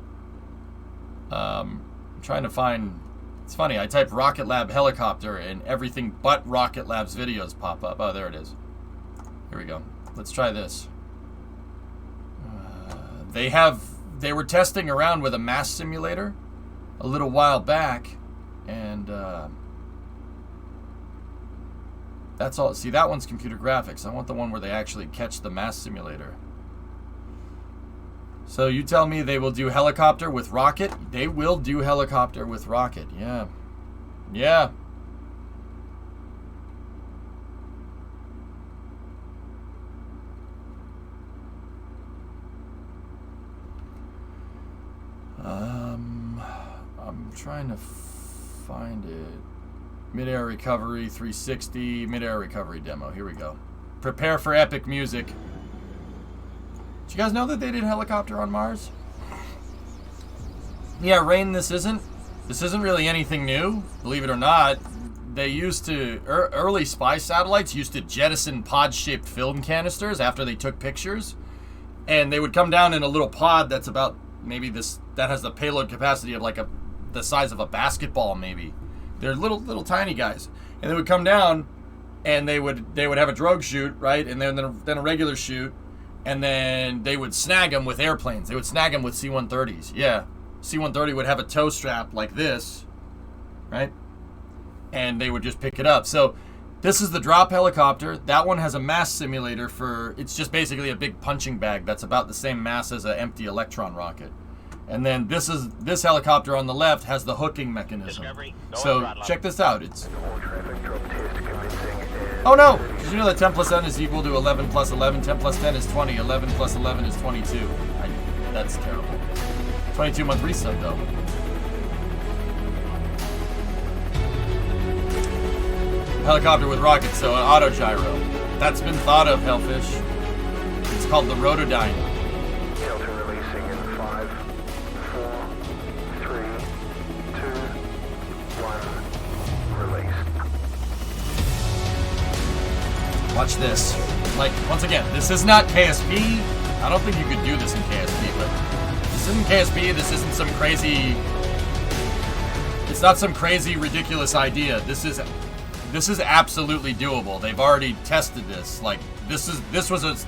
I'm trying to find. It's funny. I type Rocket Lab helicopter and everything but Rocket Lab's videos pop up. Oh, there it is. Here we go. Let's try this. They were testing around with a mass simulator a little while back, and that's all. See, that one's computer graphics. I want the one where they actually catch the mass simulator. So you tell me they will do helicopter with rocket? They will do helicopter with rocket. Yeah. Yeah. I'm trying to find it. Mid-air recovery 360, mid-air recovery demo. Here we go. Prepare for epic music. Did you guys know that they did helicopter on Mars? Yeah, Rain, this isn't really anything new, believe it or not. They used to, early spy satellites used to jettison pod-shaped film canisters after they took pictures. And they would come down in a little pod that's about, maybe that has the payload capacity of like the size of a basketball, maybe. They're little tiny guys. And they would come down, and they would have a drogue chute, right? And then a regular chute. And then they would snag them with airplanes. They would snag them with C-130s. Yeah. C-130 would have a tow strap like this, right? And they would just pick it up. So this is the drop helicopter. That one has a mass simulator it's just basically a big punching bag that's about the same mass as an empty Electron rocket. And then this helicopter on the left has the hooking mechanism. So check this out. Oh no! Did you know that 10 plus n is equal to 11 plus 11? 10 plus 10 is 20. 11 plus 11 is 22. That's terrible. 22-month reset, though. Helicopter with rockets, so an auto gyro. That's been thought of, Hellfish. It's called the Rotodyne.
Delta releasing in 5, 4, 3, 2, 1. Release.
Watch this. Like, once again, this is not KSP. I don't think you could do this in KSP, but this isn't KSP. This isn't some crazy... It's not some crazy, ridiculous idea. This is absolutely doable. They've already tested this. Like, this was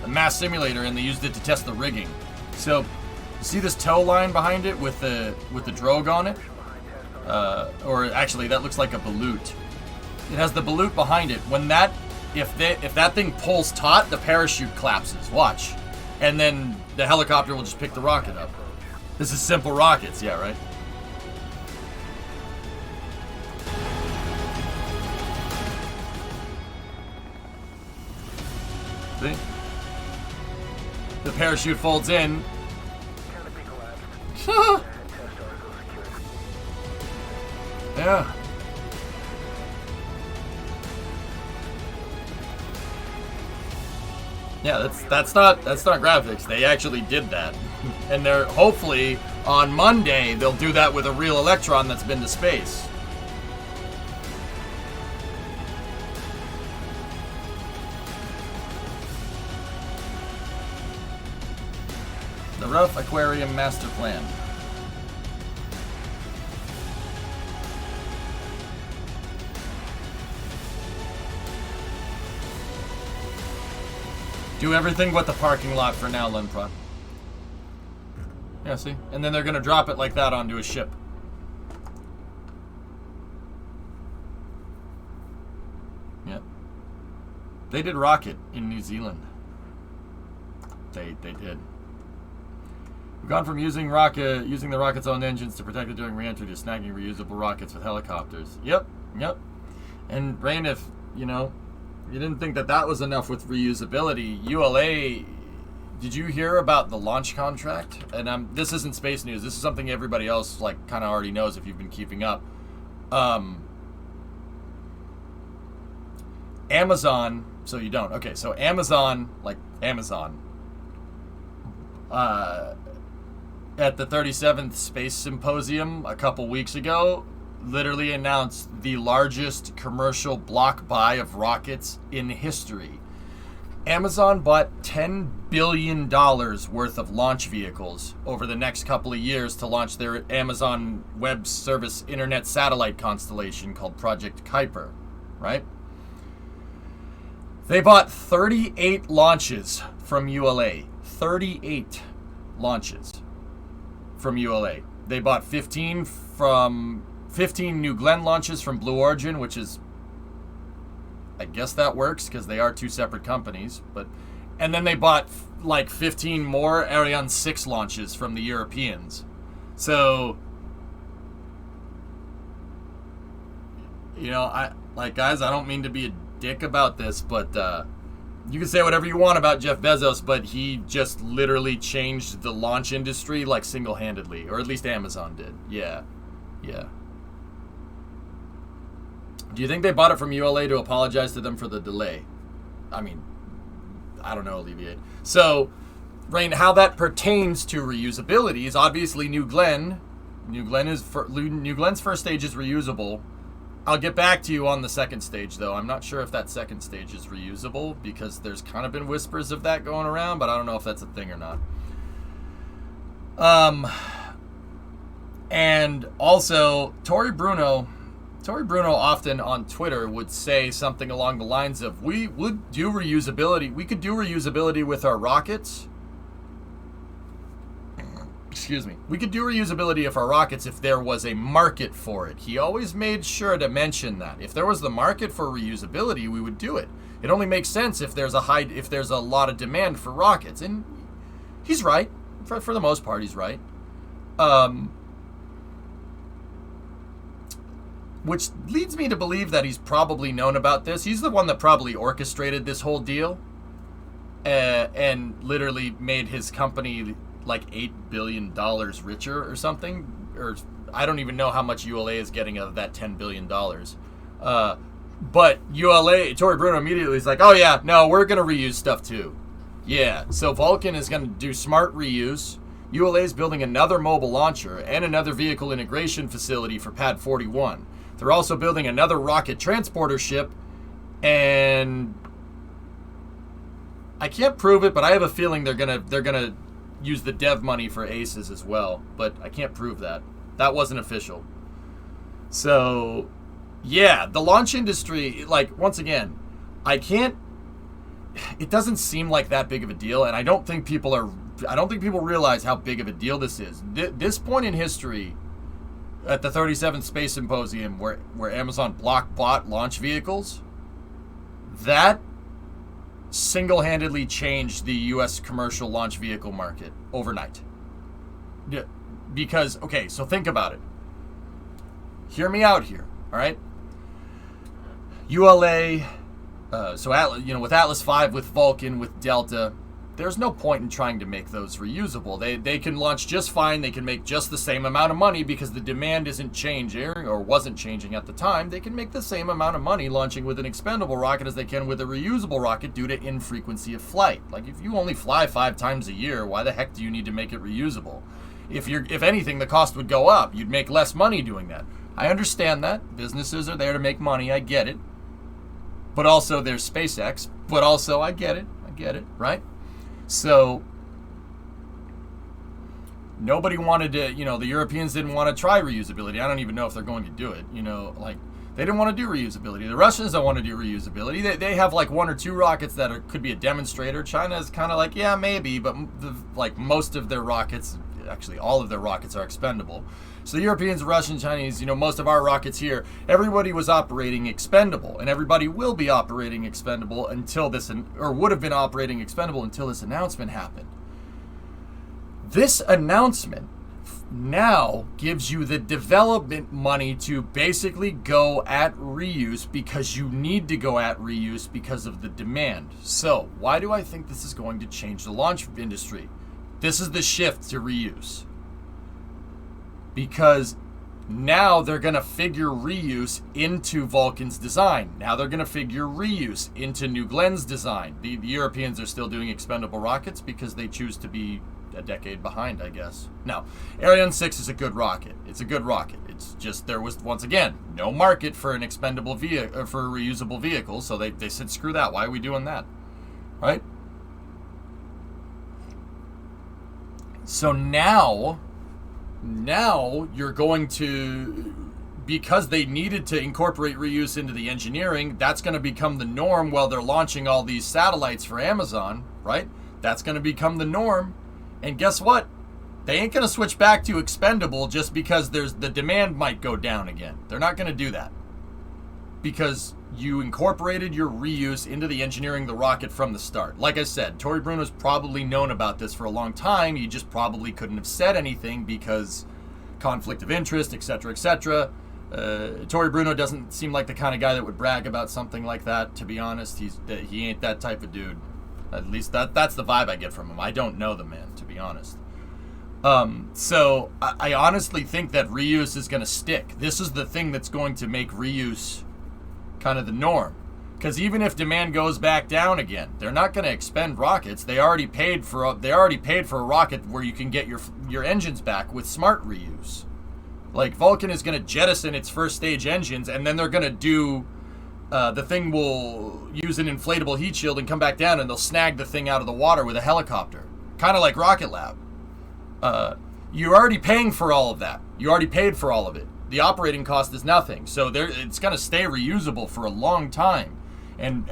a mass simulator, and they used it to test the rigging. So, you see this tow line behind it with the drogue on it? Or actually, that looks like a balut. It has the balut behind it. When that... If that thing pulls taut, the parachute collapses. Watch. And then the helicopter will just pick the rocket up. This is simple rockets, yeah, right? See? The parachute folds in. Yeah. Yeah, that's not graphics. They actually did that, and they're hopefully on Monday they'll do that with a real Electron that's been to space. The rough aquarium master plan. Do everything but the parking lot for now, Lenprod. Yeah, see? And then they're gonna drop it like that onto a ship. Yep. They did rocket in New Zealand. They did. We've gone from using the rocket's own engines to protect it during re-entry to snagging reusable rockets with helicopters. Yep. And Rain, if, you didn't think that was enough with reusability, ULA, did you hear about the launch contract? And this isn't space news. This is something everybody else, kind of already knows if you've been keeping up. Amazon, so you don't. Okay, so Amazon, at the 37th Space Symposium a couple weeks ago, literally announced the largest commercial block buy of rockets in history. Amazon bought $10 billion worth of launch vehicles over the next couple of years to launch their Amazon Web Service Internet satellite constellation called Project Kuiper, right? They bought 38 launches from ULA. 38 launches from ULA. They bought 15 New Glenn launches from Blue Origin, which is, I guess that works because they are two separate companies. And then they bought 15 more Ariane 6 launches from the Europeans. So, guys, I don't mean to be a dick about this, but you can say whatever you want about Jeff Bezos, but he just literally changed the launch industry single-handedly, or at least Amazon did. Yeah. Do you think they bought it from ULA to apologize to them for the delay? I mean, I don't know, Alleviate. So, Rain, how that pertains to reusability is obviously New Glenn. New Glenn's first stage is reusable. I'll get back to you on the second stage, though. I'm not sure if that second stage is reusable because there's kind of been whispers of that going around, but I don't know if that's a thing or not. And also, Tori Bruno often on Twitter would say something along the lines of, we could do reusability with our rockets. Excuse me. We could do reusability of our rockets if there was a market for it. He always made sure to mention that. If there was the market for reusability, we would do it. It only makes sense if there's a lot of demand for rockets. And he's right. For the most part, he's right. Which leads me to believe that he's probably known about this. He's the one that probably orchestrated this whole deal and literally made his company $8 billion richer or something. Or I don't even know how much ULA is getting of that $10 billion. But ULA, Tori Bruno immediately is like, oh yeah, no, we're going to reuse stuff too. Yeah, so Vulcan is going to do smart reuse. ULA is building another mobile launcher and another vehicle integration facility for Pad 41. They're also building another rocket transporter ship, and I can't prove it, but I have a feeling they're gonna use the dev money for Aces as well, but I can't prove that. That wasn't official. So, yeah, the launch industry, once again, it doesn't seem like that big of a deal, and I don't think people realize how big of a deal this is. This point in history, at the 37th Space Symposium, where Amazon bought launch vehicles, that single-handedly changed the U.S. commercial launch vehicle market overnight. Because, okay, so think about it. Hear me out here, all right? ULA, with Atlas V, with Vulcan, with Delta, there's no point in trying to make those reusable. They can launch just fine. They can make just the same amount of money because the demand isn't changing or wasn't changing at the time. They can make the same amount of money launching with an expendable rocket as they can with a reusable rocket due to infrequency of flight. Like, if you only fly 5 times a year, why the heck do you need to make it reusable? If anything, the cost would go up. You'd make less money doing that. I understand that. Businesses are there to make money. I get it. But also there's SpaceX. But also I get it, right? So nobody wanted to, the Europeans didn't want to try reusability. I don't even know if they're going to do it. They didn't want to do reusability. The Russians don't want to do reusability. They have like 1 or 2 rockets that could be a demonstrator. China is kind of like, yeah, maybe, but most of their rockets, actually all of their rockets are expendable. So the Europeans, Russians, Chinese, most of our rockets here, everybody was operating expendable, and everybody will be operating expendable until would have been operating expendable until this announcement happened. This announcement now gives you the development money to basically go at reuse because you need to go at reuse because of the demand. So why do I think this is going to change the launch industry? This is the shift to reuse. Because now they're going to figure reuse into Vulcan's design. Now they're going to figure reuse into New Glenn's design. The Europeans are still doing expendable rockets because they choose to be a decade behind, I guess. Now, Ariane 6 is a good rocket. It's a good rocket. It's just there was, once again, no market for an expendable vehicle, for a reusable vehicle, so they said, screw that. Why are we doing that? Right? So now you're going to, because they needed to incorporate reuse into the engineering, that's going to become the norm while they're launching all these satellites for Amazon, right? That's going to become the norm. And guess what? They ain't going to switch back to expendable just because the demand might go down again. They're not going to do that. Because you incorporated your reuse into the engineering of the rocket from the start. Like I said, Tory Bruno's probably known about this for a long time. He just probably couldn't have said anything because conflict of interest, etc., etc. Tory Bruno doesn't seem like the kind of guy that would brag about something like that, to be honest. He ain't that type of dude. At least that's the vibe I get from him. I don't know the man, to be honest. So I honestly think that reuse is going to stick. This is the thing that's going to make reuse kind of the norm. Because even if demand goes back down again, they're not going to expend rockets. They already paid for a rocket where you can get your engines back with smart reuse. Like, Vulcan is going to jettison its first stage engines, and then they're going to do the thing will use an inflatable heat shield and come back down, and they'll snag the thing out of the water with a helicopter, kind of like Rocket Lab. You're already paying for all of that. You already paid for all of it. The operating cost is nothing, so it's going to stay reusable for a long time. And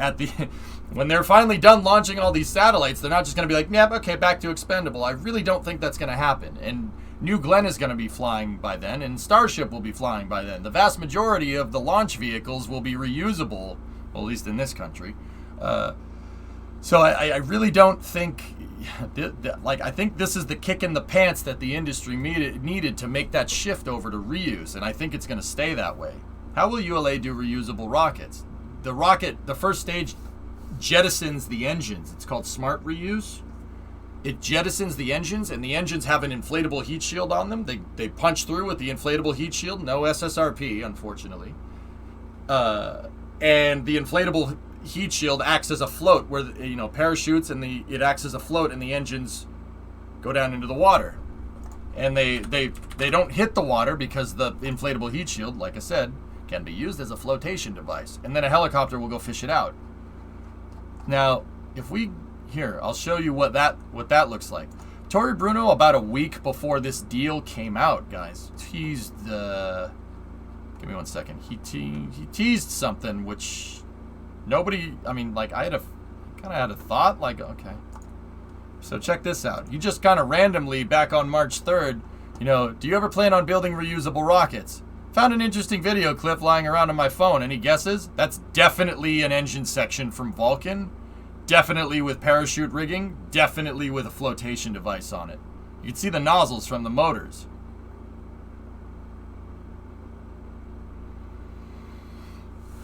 when they're finally done launching all these satellites, they're not just going to be like, yep, okay, back to expendable. I really don't think that's going to happen. And New Glenn is going to be flying by then, and Starship will be flying by then. The vast majority of the launch vehicles will be reusable, well, at least in this country. So I really don't think, I think this is the kick in the pants that the industry needed to make that shift over to reuse, and I think it's going to stay that way. How will ULA do reusable rockets? The first stage jettisons the engines. It's called smart reuse. It jettisons the engines, and the engines have an inflatable heat shield on them. They punch through with the inflatable heat shield. No SSRP, unfortunately. And the inflatable heat shield acts as a float where, parachutes, and it acts as a float, and the engines go down into the water. And they don't hit the water because the inflatable heat shield, like I said, can be used as a flotation device. And then a helicopter will go fish it out. Now, I'll show you what that looks like. Tory Bruno, about a week before this deal came out, guys, teased give me one second. He teased something which nobody, I kind of had a thought, okay. So check this out. He just kind of randomly, back on March 3rd, do you ever plan on building reusable rockets? Found an interesting video clip lying around on my phone. Any guesses? That's definitely an engine section from Vulcan. Definitely with parachute rigging. Definitely with a flotation device on it. You can see the nozzles from the motors.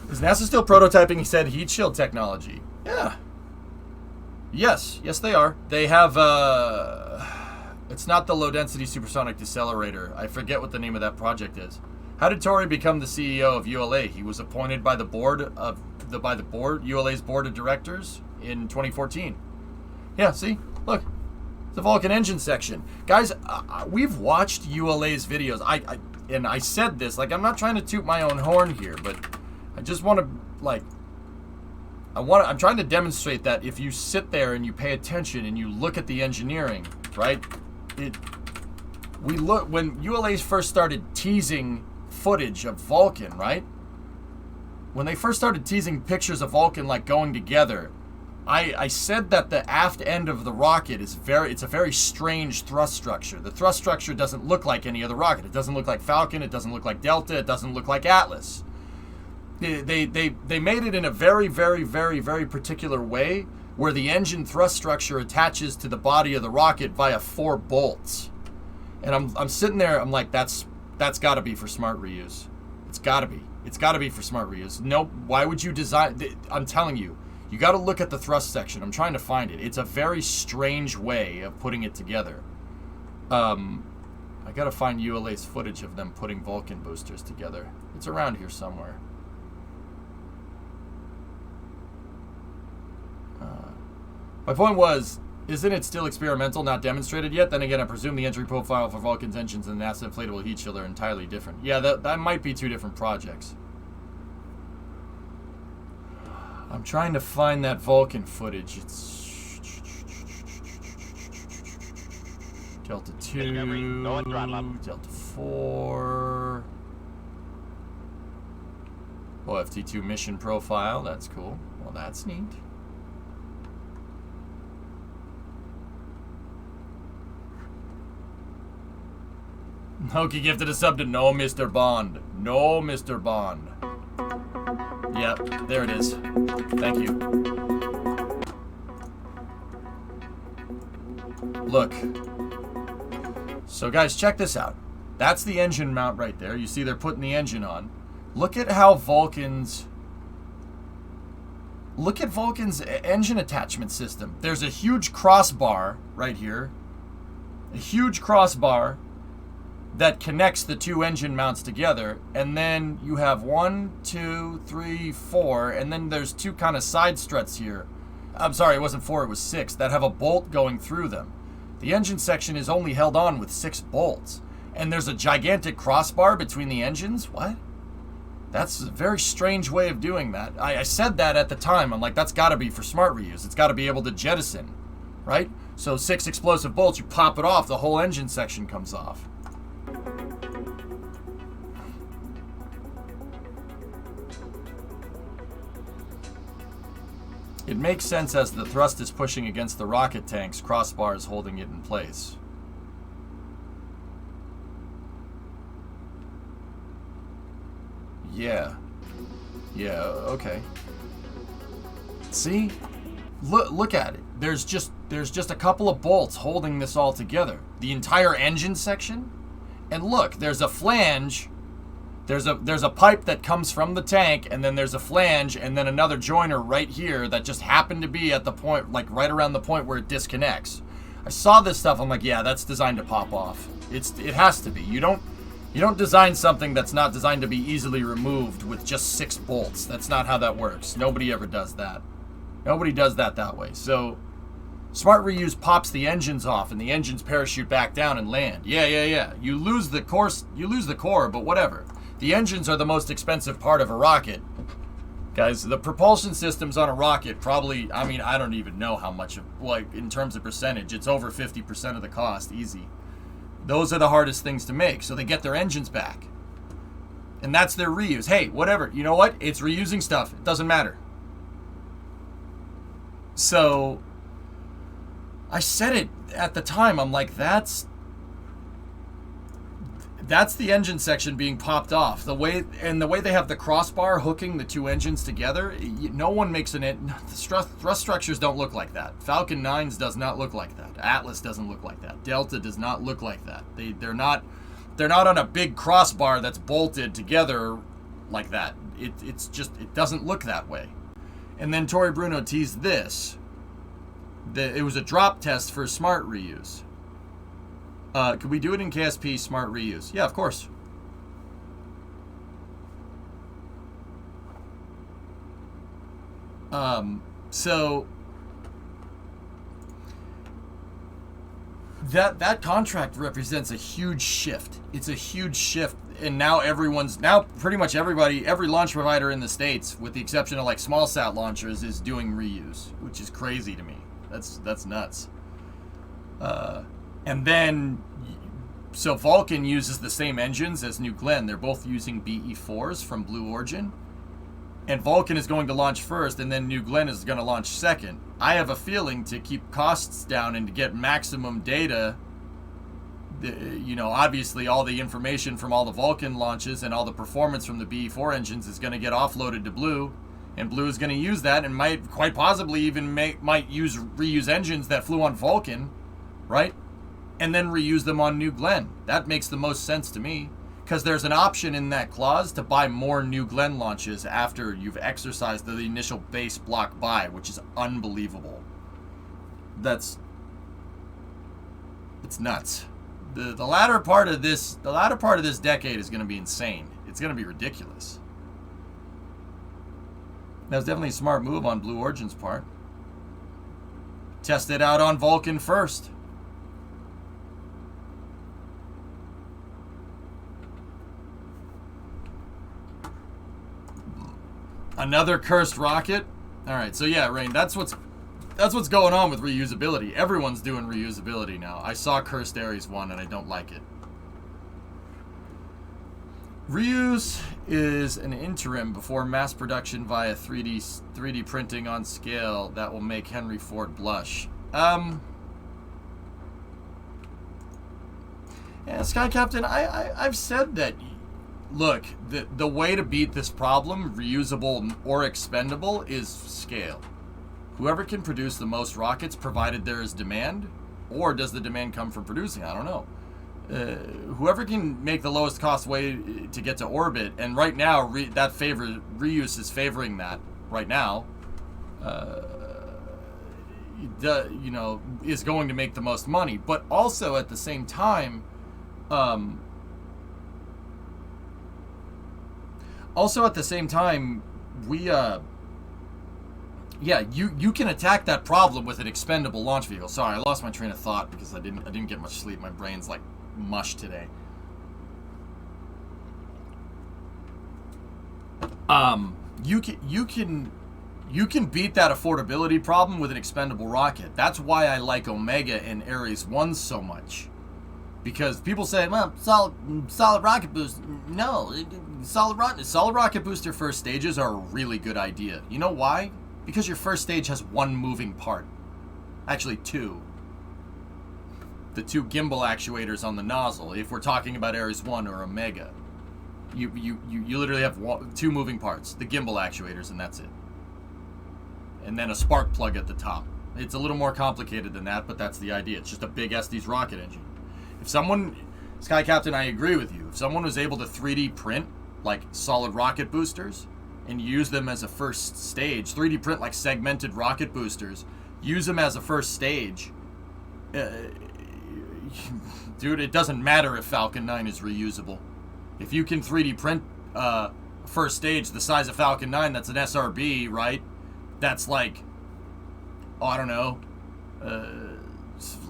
Is NASA still prototyping, he said, heat shield technology? Yeah. Yes, they are. They have, it's not the low-density supersonic decelerator. I forget what the name of that project is. How did Tory become the CEO of ULA? He was appointed by the ULA's board of directors in 2014. Yeah, see? Look. The Vulcan engine section. Guys, we've watched ULA's videos. I said this, like, I'm not trying to toot my own horn here, but I just want to, like, I'm trying to demonstrate that if you sit there and you pay attention and you look at the engineering, right? When ULA first started teasing footage of Vulcan, right? When they first started teasing pictures of Vulcan, like, going together, I said that the aft end of the rocket it's a very strange thrust structure. The thrust structure doesn't look like any other rocket. It doesn't look like Falcon. It doesn't look like Delta. It doesn't look like Atlas. They made it in a very, very, very, very particular way where the engine thrust structure attaches to the body of the rocket via 4 bolts. And I'm sitting there, I'm like, that's got to be for smart reuse. It's got to be. It's got to be for smart reuse. No, why would you design... I'm telling you, you got to look at the thrust section. I'm trying to find it. It's a very strange way of putting it together. I got to find ULA's footage of them putting Vulcan boosters together. It's around here somewhere. My point was, isn't it still experimental, not demonstrated yet? Then again, I presume the entry profile for Vulcan's engines and the NASA inflatable heat shield are entirely different. Yeah, that might be 2 different projects. I'm trying to find that Vulcan footage. It's Delta 2, Delta 4. OFT2 mission profile. That's cool. Well, that's neat. Hokie gifted a sub to No Mr. Bond. No Mr. Bond. Yep, there it is. Thank you. Look. So guys, check this out. That's the engine mount right there. You see they're putting the engine on. Look at how Vulcan's... Look at Vulcan's engine attachment system. There's a huge crossbar right here. A huge crossbar that connects the 2 engine mounts together, and then you have 1, 2, 3, 4, and then there's 2 kind of side struts here. I'm sorry, it wasn't 4, it was 6, that have a bolt going through them. The engine section is only held on with 6 bolts, and there's a gigantic crossbar between the engines? What? That's a very strange way of doing that. I said that at the time. I'm like, that's got to be for smart reuse. It's got to be able to jettison, right? So 6 explosive bolts, you pop it off, the whole engine section comes off. It makes sense as the thrust is pushing against the rocket tanks, crossbars holding it in place. Yeah. Yeah, okay. See? Look at it. There's just a couple of bolts holding this all together. The entire engine section. And look, there's a flange. There's a pipe that comes from the tank, and then there's a flange, and then another joiner right here that just happened to be at the point, like right around the point where it disconnects. I saw this stuff. I'm like, yeah, that's designed to pop off. It has to be. You don't design something that's not designed to be easily removed with just 6 bolts. That's not how that works. Nobody ever does that. Nobody does that way. So smart reuse pops the engines off, and the engines parachute back down and land. Yeah. You lose the core, but whatever. The engines are the most expensive part of a rocket. Guys, the propulsion systems on a rocket probably, I mean, I don't even know how much, like, in terms of percentage, it's over 50% of the cost, easy. Those are the hardest things to make, so they get their engines back. And that's their reuse. Hey, whatever, you know what? It's reusing stuff. It doesn't matter. So, I said it at the time. I'm like, that's the engine section being popped off. The way they have the crossbar hooking the 2 engines together, no one makes the thrust structures don't look like that. Falcon 9s does not look like that. Atlas doesn't look like that. Delta does not look like that. They're not on a big crossbar that's bolted together like that. It doesn't look that way. And then Tory Bruno teased this. It was a drop test for smart reuse. Could we do it in KSP smart reuse? Yeah, of course. So that contract represents a huge shift. It's a huge shift, and now pretty much everybody, every launch provider in the States, with the exception of like small sat launchers, is doing reuse, which is crazy to me. That's nuts. And then, so Vulcan uses the same engines as New Glenn. They're both using BE4s from Blue Origin. And Vulcan is going to launch first, and then New Glenn is going to launch second. I have a feeling, to keep costs down and to get maximum data, obviously all the information from all the Vulcan launches and all the performance from the BE4 engines is going to get offloaded to Blue. And Blue is going to use that and might quite possibly even reuse engines that flew on Vulcan, right? And then reuse them on New Glenn. That makes the most sense to me. Because there's an option in that clause to buy more New Glenn launches after you've exercised the initial base block buy, which is unbelievable. It's nuts. The latter part of this decade is going to be insane. It's going to be ridiculous. That was definitely a smart move on Blue Origin's part. Test it out on Vulcan first. Another cursed rocket. All right, so yeah, Rain, that's what's going on with reusability. Everyone's doing reusability now. I saw Cursed Ares 1 and I don't like it. Reuse is an interim before mass production via 3D printing on scale that will make Henry Ford blush. Yeah, Sky Captain, I've said that. Look, the way to beat this problem, reusable or expendable, is scale. Whoever can produce the most rockets, provided there is demand, or does the demand come from producing? I don't know. Whoever can make the lowest cost way to get to orbit, and right now reuse is favoring that right now. Is going to make the most money, but also at the same time, you can attack that problem with an expendable launch vehicle. Sorry, I lost my train of thought because I didn't get much sleep. My brain's like mush today. You can beat that affordability problem with an expendable rocket. That's why I like Omega and Ares 1 so much. Because people say, well, solid rocket booster. No, solid rocket booster first stages are a really good idea. You know why? Because your first stage has one moving part. Actually, two. The two gimbal actuators on the nozzle, if we're talking about Ares 1 or Omega. You literally have two moving parts. The gimbal actuators, and that's it. And then a spark plug at the top. It's a little more complicated than that, but that's the idea. It's just a big Estes rocket engine. If someone, Sky Captain, I agree with you. If someone was able to 3D print like solid rocket boosters and use them as a first stage, 3D print like segmented rocket boosters, use them as a first stage, dude, it doesn't matter if Falcon 9 is reusable. If you can 3D print first stage the size of Falcon 9, that's an SRB, right? That's like, I don't know,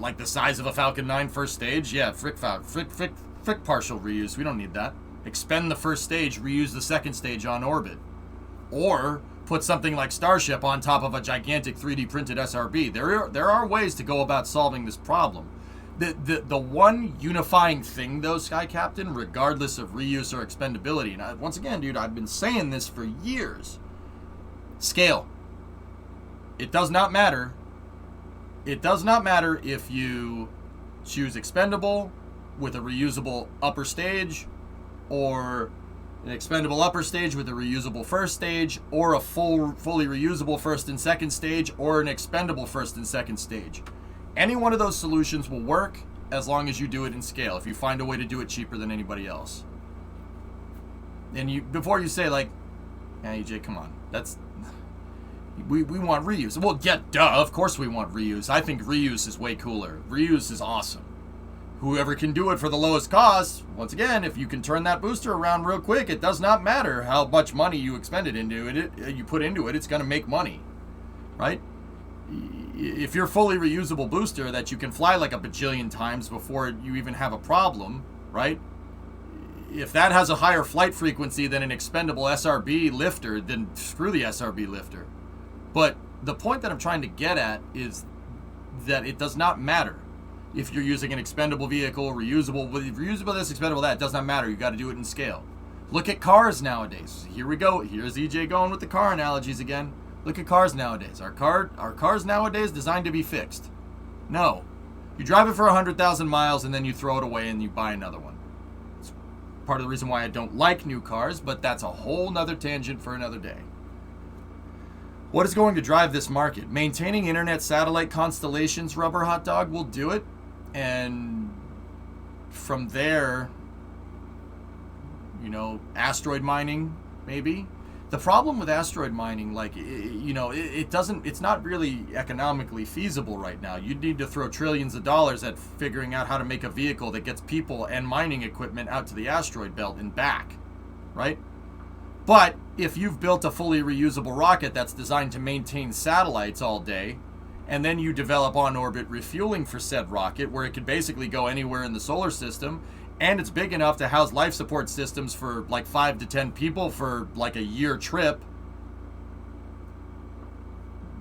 like the size of a Falcon 9 first stage. Yeah, frick partial reuse. We don't need that. Expend the first stage, reuse the second stage on orbit. Or put something like Starship on top of a gigantic 3D printed SRB. There are ways to go about solving this problem. The one unifying thing, though, Sky Captain, regardless of reuse or expendability, and once again, dude, I've been saying this for years, scale. It does not matter. It does not matter if you choose expendable with a reusable upper stage, or an expendable upper stage with a reusable first stage, or a fully reusable first and second stage, or an expendable first and second stage. Any one of those solutions will work as long as you do it in scale, if you find a way to do it cheaper than anybody else. And before you say like, EJ, come on, We want reuse. Well, yeah, duh, of course we want reuse. I think reuse is way cooler. Reuse is awesome. Whoever can do it for the lowest cost, once again, if you can turn that booster around real quick, it does not matter how much money you expended into it, you put into it, it's going to make money, right? If you're fully reusable booster that you can fly like a bajillion times before you even have a problem, right? If that has a higher flight frequency than an expendable SRB lifter, then screw the SRB lifter. But the point that I'm trying to get at is that it does not matter if you're using an expendable vehicle, reusable this, expendable that. It does not matter. You got to do it in scale. Look at cars nowadays. Here we go. Here's EJ going with the car analogies again. Look at cars nowadays. Are cars nowadays designed to be fixed? No. You drive it for 100,000 miles and then you throw it away and you buy another one. It's part of the reason why I don't like new cars, but that's a whole nother tangent for another day. What is going to drive this market? Maintaining internet satellite constellations, Rubber Hot Dog, will do it. And from there, asteroid mining, maybe. The problem with asteroid mining, it's not really economically feasible right now. You'd need to throw trillions of dollars at figuring out how to make a vehicle that gets people and mining equipment out to the asteroid belt and back, right? But if you've built a fully reusable rocket that's designed to maintain satellites all day, and then you develop on-orbit refueling for said rocket, where it can basically go anywhere in the solar system, and it's big enough to house life support systems for like 5 to 10 people for like a year trip,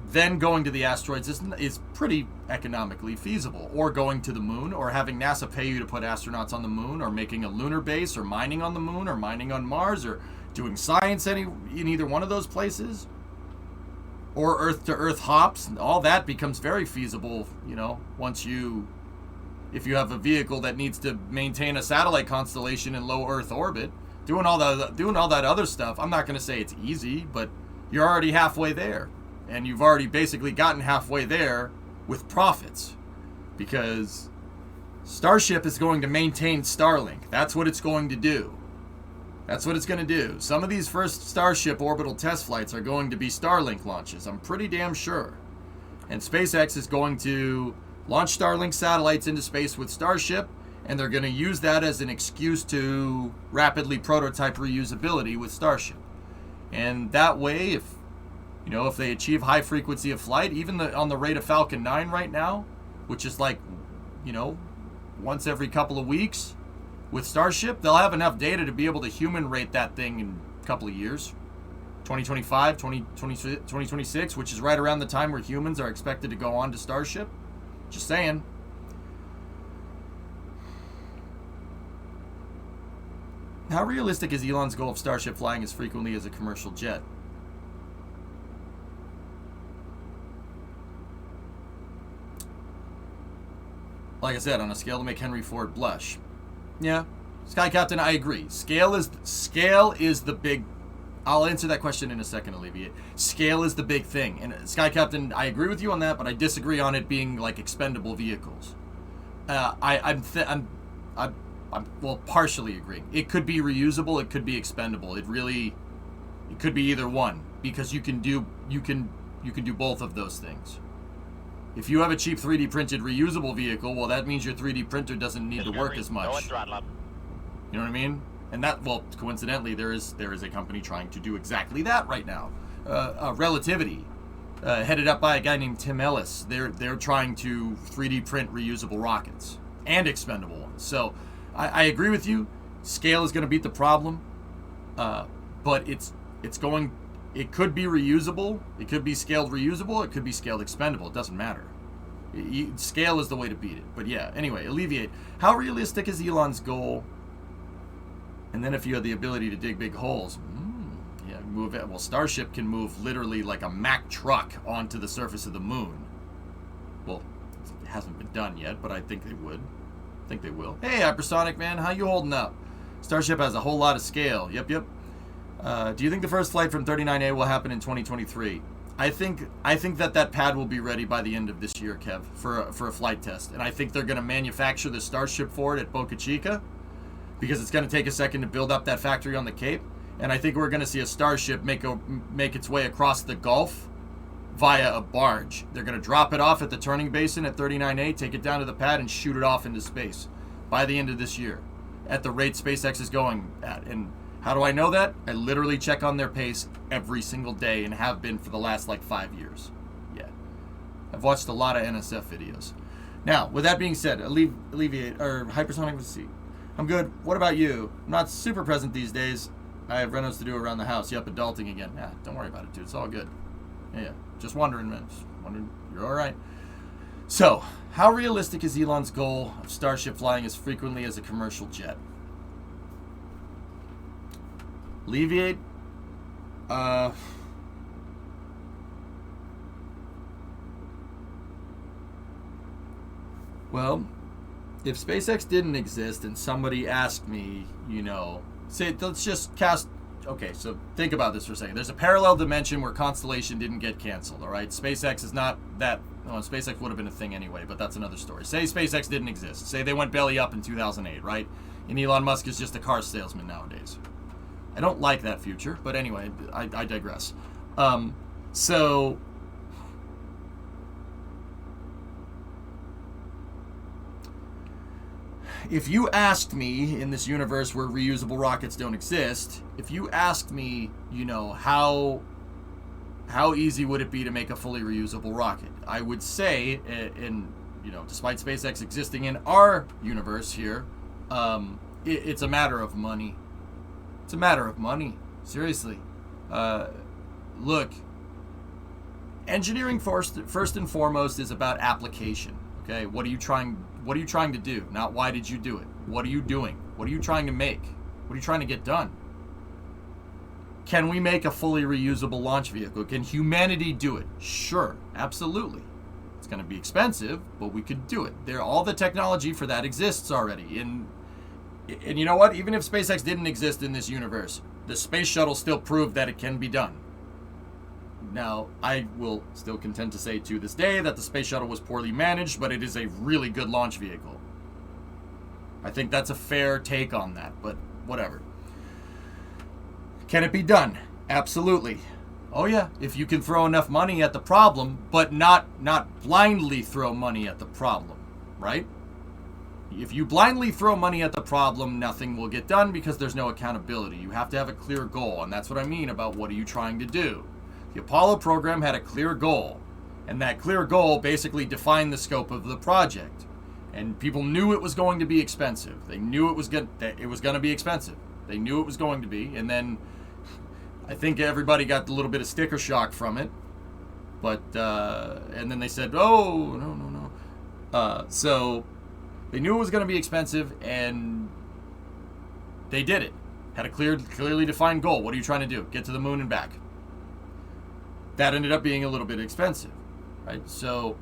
then going to the asteroids is pretty economically feasible. Or going to the moon, or having NASA pay you to put astronauts on the moon, or making a lunar base, or mining on the moon, or mining on Mars, or doing science in either one of those places. Or Earth-to-Earth hops, all that becomes very feasible, if you have a vehicle that needs to maintain a satellite constellation in low Earth orbit, doing all that other stuff. I'm not going to say it's easy, but you're already halfway there, and you've already basically gotten halfway there with profits, because Starship is going to maintain Starlink. That's what it's going to do. That's what it's going to do. Some of these first Starship orbital test flights are going to be Starlink launches. I'm pretty damn sure. And SpaceX is going to launch Starlink satellites into space with Starship, and they're going to use that as an excuse to rapidly prototype reusability with Starship. And that way, if they achieve high frequency of flight, even on the rate of Falcon 9 right now, which is like, once every couple of weeks, with Starship, they'll have enough data to be able to human rate that thing in a couple of years. 2025, 2026, which is right around the time where humans are expected to go on to Starship. Just saying. How realistic is Elon's goal of Starship flying as frequently as a commercial jet? Like I said, on a scale to make Henry Ford blush. Yeah, Sky Captain, I agree. Scale is the big. I'll answer that question in a second, Olivier. Scale is the big thing, and Sky Captain, I agree with you on that, but I disagree on it being like expendable vehicles. I'm partially agreeing. It could be reusable, it could be expendable. It could be either one, because you can do both of those things. If you have a cheap 3D printed reusable vehicle, well, that means your 3D printer doesn't need to work as much. You know what I mean? And that, well, coincidentally, there is a company trying to do exactly that right now. Relativity, headed up by a guy named Tim Ellis. They're trying to 3D print reusable rockets and expendable ones. So I agree with you. Scale is going to beat the problem, but it could be reusable. It could be scaled reusable. It could be scaled expendable. It doesn't matter. Scale is the way to beat it. But yeah, anyway, alleviate. How realistic is Elon's goal? And then if you have the ability to dig big holes, move it. Well, Starship can move literally like a Mack truck onto the surface of the moon. Well, it hasn't been done yet, but I think they would. I think they will. Hey, Hypersonic Man, how you holding up? Starship has a whole lot of scale. Yep. Do you think the first flight from 39A will happen in 2023? I think that pad will be ready by the end of this year, Kev, for a flight test. And I think they're going to manufacture the Starship for it at Boca Chica, because it's going to take a second to build up that factory on the Cape. And I think we're going to see a Starship make its way across the Gulf via a barge. They're going to drop it off at the turning basin at 39A, take it down to the pad, and shoot it off into space by the end of this year at the rate SpaceX is going at. And how do I know that? I literally check on their pace every single day and have been for the last 5 years. Yeah. I've watched a lot of NSF videos. Now, with that being said, alleviate or hypersonic with C. I'm good. What about you? I'm not super present these days. I have renos to do around the house. Yep, adulting again. Yeah, don't worry about it, dude. It's all good. Yeah, just wondering, man. Just wondering. You're all right. So, how realistic is Elon's goal of Starship flying as frequently as a commercial jet? Alleviate? Well, if SpaceX didn't exist and somebody asked me, say, let's just cast... Okay, so think about this for a second. There's a parallel dimension where Constellation didn't get canceled, all right? SpaceX is not that... Well, SpaceX would have been a thing anyway, but that's another story. Say SpaceX didn't exist. Say they went belly up in 2008, right? And Elon Musk is just a car salesman nowadays. I don't like that future, but anyway, I digress. So... If you asked me, in this universe where reusable rockets don't exist, if you asked me, how easy would it be to make a fully reusable rocket, I would say, despite SpaceX existing in our universe here, it's a matter of money. It's a matter of money. Seriously. Look, engineering first and foremost is about application. Okay, what are you trying to do? Not why did you do it? What are you doing? What are you trying to make? What are you trying to get done? Can we make a fully reusable launch vehicle? Can humanity do it? Sure, absolutely. It's going to be expensive, but we could do it. All the technology for that exists already. And you know what? Even if SpaceX didn't exist in this universe, the space shuttle still proved that it can be done. Now, I will still contend to say to this day that the space shuttle was poorly managed, but it is a really good launch vehicle. I think that's a fair take on that, but whatever. Can it be done? Absolutely. Oh yeah, if you can throw enough money at the problem, but not blindly throw money at the problem, right? If you blindly throw money at the problem, nothing will get done because there's no accountability. You have to have a clear goal, and that's what I mean about what are you trying to do. The Apollo program had a clear goal, and that clear goal basically defined the scope of the project. And people knew it was going to be expensive. They knew it was going to be expensive. They knew it was going to be, and then I think everybody got a little bit of sticker shock from it. But and then they said, "Oh, no." So they knew it was going to be expensive, and they did it. Had a clearly defined goal. What are you trying to do? Get to the moon and back. That ended up being a little bit expensive, right? So,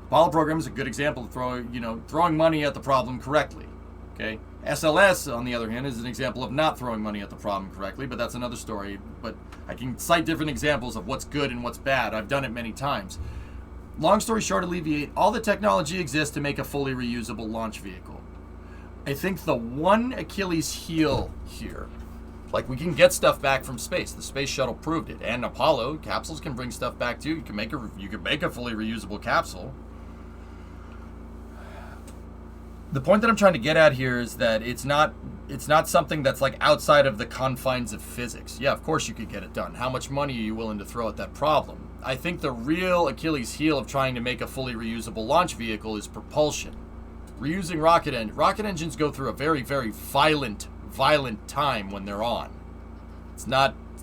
Apollo program is a good example of throwing money at the problem correctly. Okay, SLS on the other hand is an example of not throwing money at the problem correctly, but that's another story. But I can cite different examples of what's good and what's bad. I've done it many times. Long story short, alleviate, all the technology exists to make a fully reusable launch vehicle. I think the one Achilles heel here. We can get stuff back from space. The space shuttle proved it. And Apollo capsules can bring stuff back too. You can make a fully reusable capsule. The point that I'm trying to get at here is that it's not something that's outside of the confines of physics. Yeah, of course you could get it done. How much money are you willing to throw at that problem? I think the real Achilles heel of trying to make a fully reusable launch vehicle is propulsion. Reusing rocket engines go through a very, very violent time when they're on.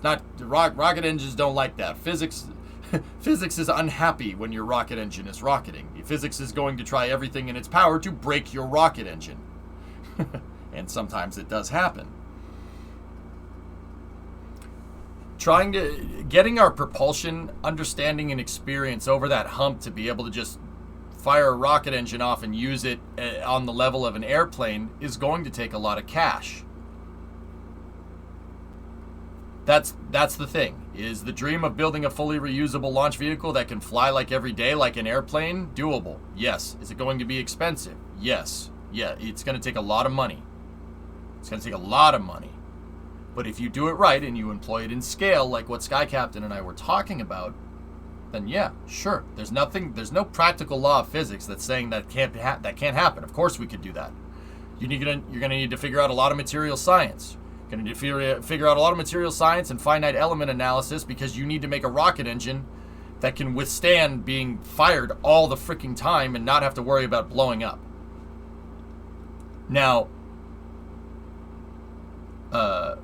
Rocket engines don't like that. Physics is unhappy when your rocket engine is rocketing. Physics is going to try everything in its power to break your rocket engine. And sometimes it does happen. Getting our propulsion understanding and experience over that hump to be able to just fire a rocket engine off and use it on the level of an airplane is going to take a lot of cash. That's the thing. Is the dream of building a fully reusable launch vehicle that can fly every day like an airplane doable? Yes. Is it going to be expensive? Yes. Yeah, it's going to take a lot of money. But if you do it right and you employ it in scale, like what Sky Captain and I were talking about, then yeah, sure. There's no practical law of physics that's saying that can't happen. Of course we could do that. You're gonna need to figure out a lot of material science. You're gonna need to figure out a lot of material science and finite element analysis, because you need to make a rocket engine that can withstand being fired all the freaking time and not have to worry about blowing up. Now, I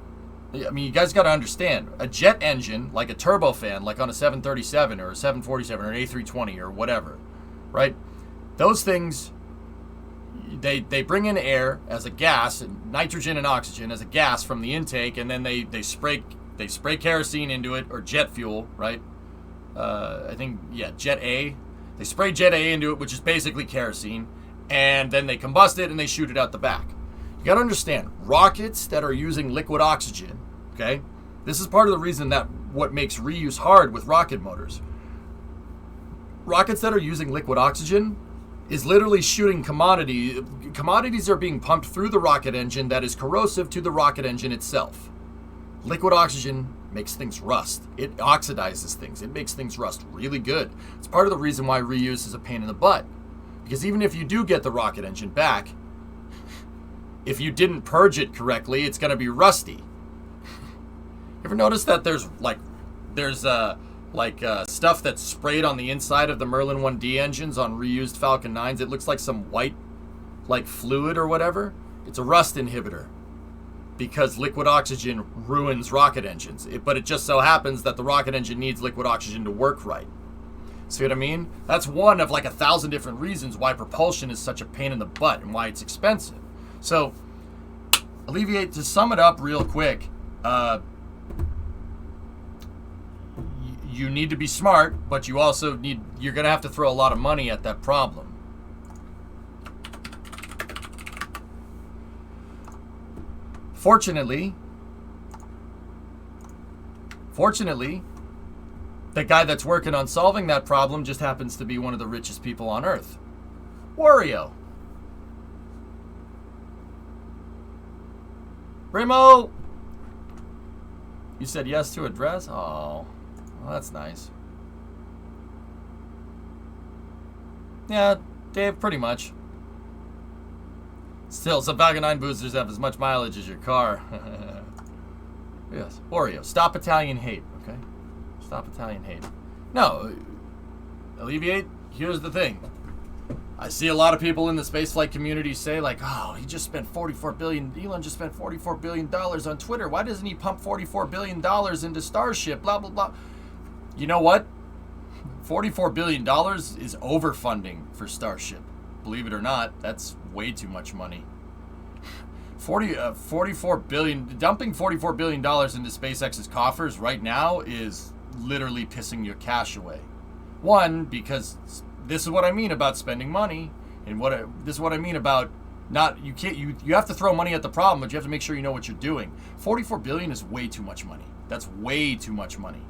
mean, you guys got to understand, a jet engine, like a turbofan, like on a 737 or a 747 or an A320 or whatever, right? Those things, they bring in air as a gas, and nitrogen and oxygen as a gas from the intake, and then they spray kerosene into it, or jet fuel, right? I think, yeah, Jet A. They spray Jet A into it, which is basically kerosene, and then they combust it and they shoot it out the back. You gotta understand, rockets that are using liquid oxygen, okay? This is part of the reason that what makes reuse hard with rocket motors. Rockets that are using liquid oxygen is literally shooting commodity. Commodities are being pumped through the rocket engine that is corrosive to the rocket engine itself. Liquid oxygen makes things rust. It oxidizes things. It makes things rust really good. It's part of the reason why reuse is a pain in the butt. Because even if you do get the rocket engine back, if you didn't purge it correctly, it's going to be rusty. Ever notice that there's stuff that's sprayed on the inside of the Merlin 1D engines on reused Falcon 9s? It looks like some white, like fluid or whatever. It's a rust inhibitor, because liquid oxygen ruins rocket engines. But it just so happens that the rocket engine needs liquid oxygen to work right. See what I mean? That's one of like 1,000 different reasons why propulsion is such a pain in the butt and why it's expensive. So, to sum it up real quick, you need to be smart, but you're going to have to throw a lot of money at that problem. Fortunately, the guy that's working on solving that problem just happens to be one of the richest people on Earth. Wario. Remo! You said yes to a dress? Oh, well, that's nice. Yeah, Dave, pretty much. Still, some Falcon 9 boosters have as much mileage as your car. Yes. Oreo, stop Italian hate, okay? Stop Italian hate. No, Alleviate, here's the thing. I see a lot of people in the spaceflight community say, like, oh, Elon just spent $44 billion on Twitter. Why doesn't he pump $44 billion into Starship? Blah, blah, blah. You know what? $44 billion is overfunding for Starship. Believe it or not, that's way too much money. Dumping $44 billion into SpaceX's coffers right now is literally pissing your cash away. One, because this is what I mean about spending money, and this is what I mean about you have to throw money at the problem, but you have to make sure you know what you're doing. $44 billion is way too much money. That's way too much money.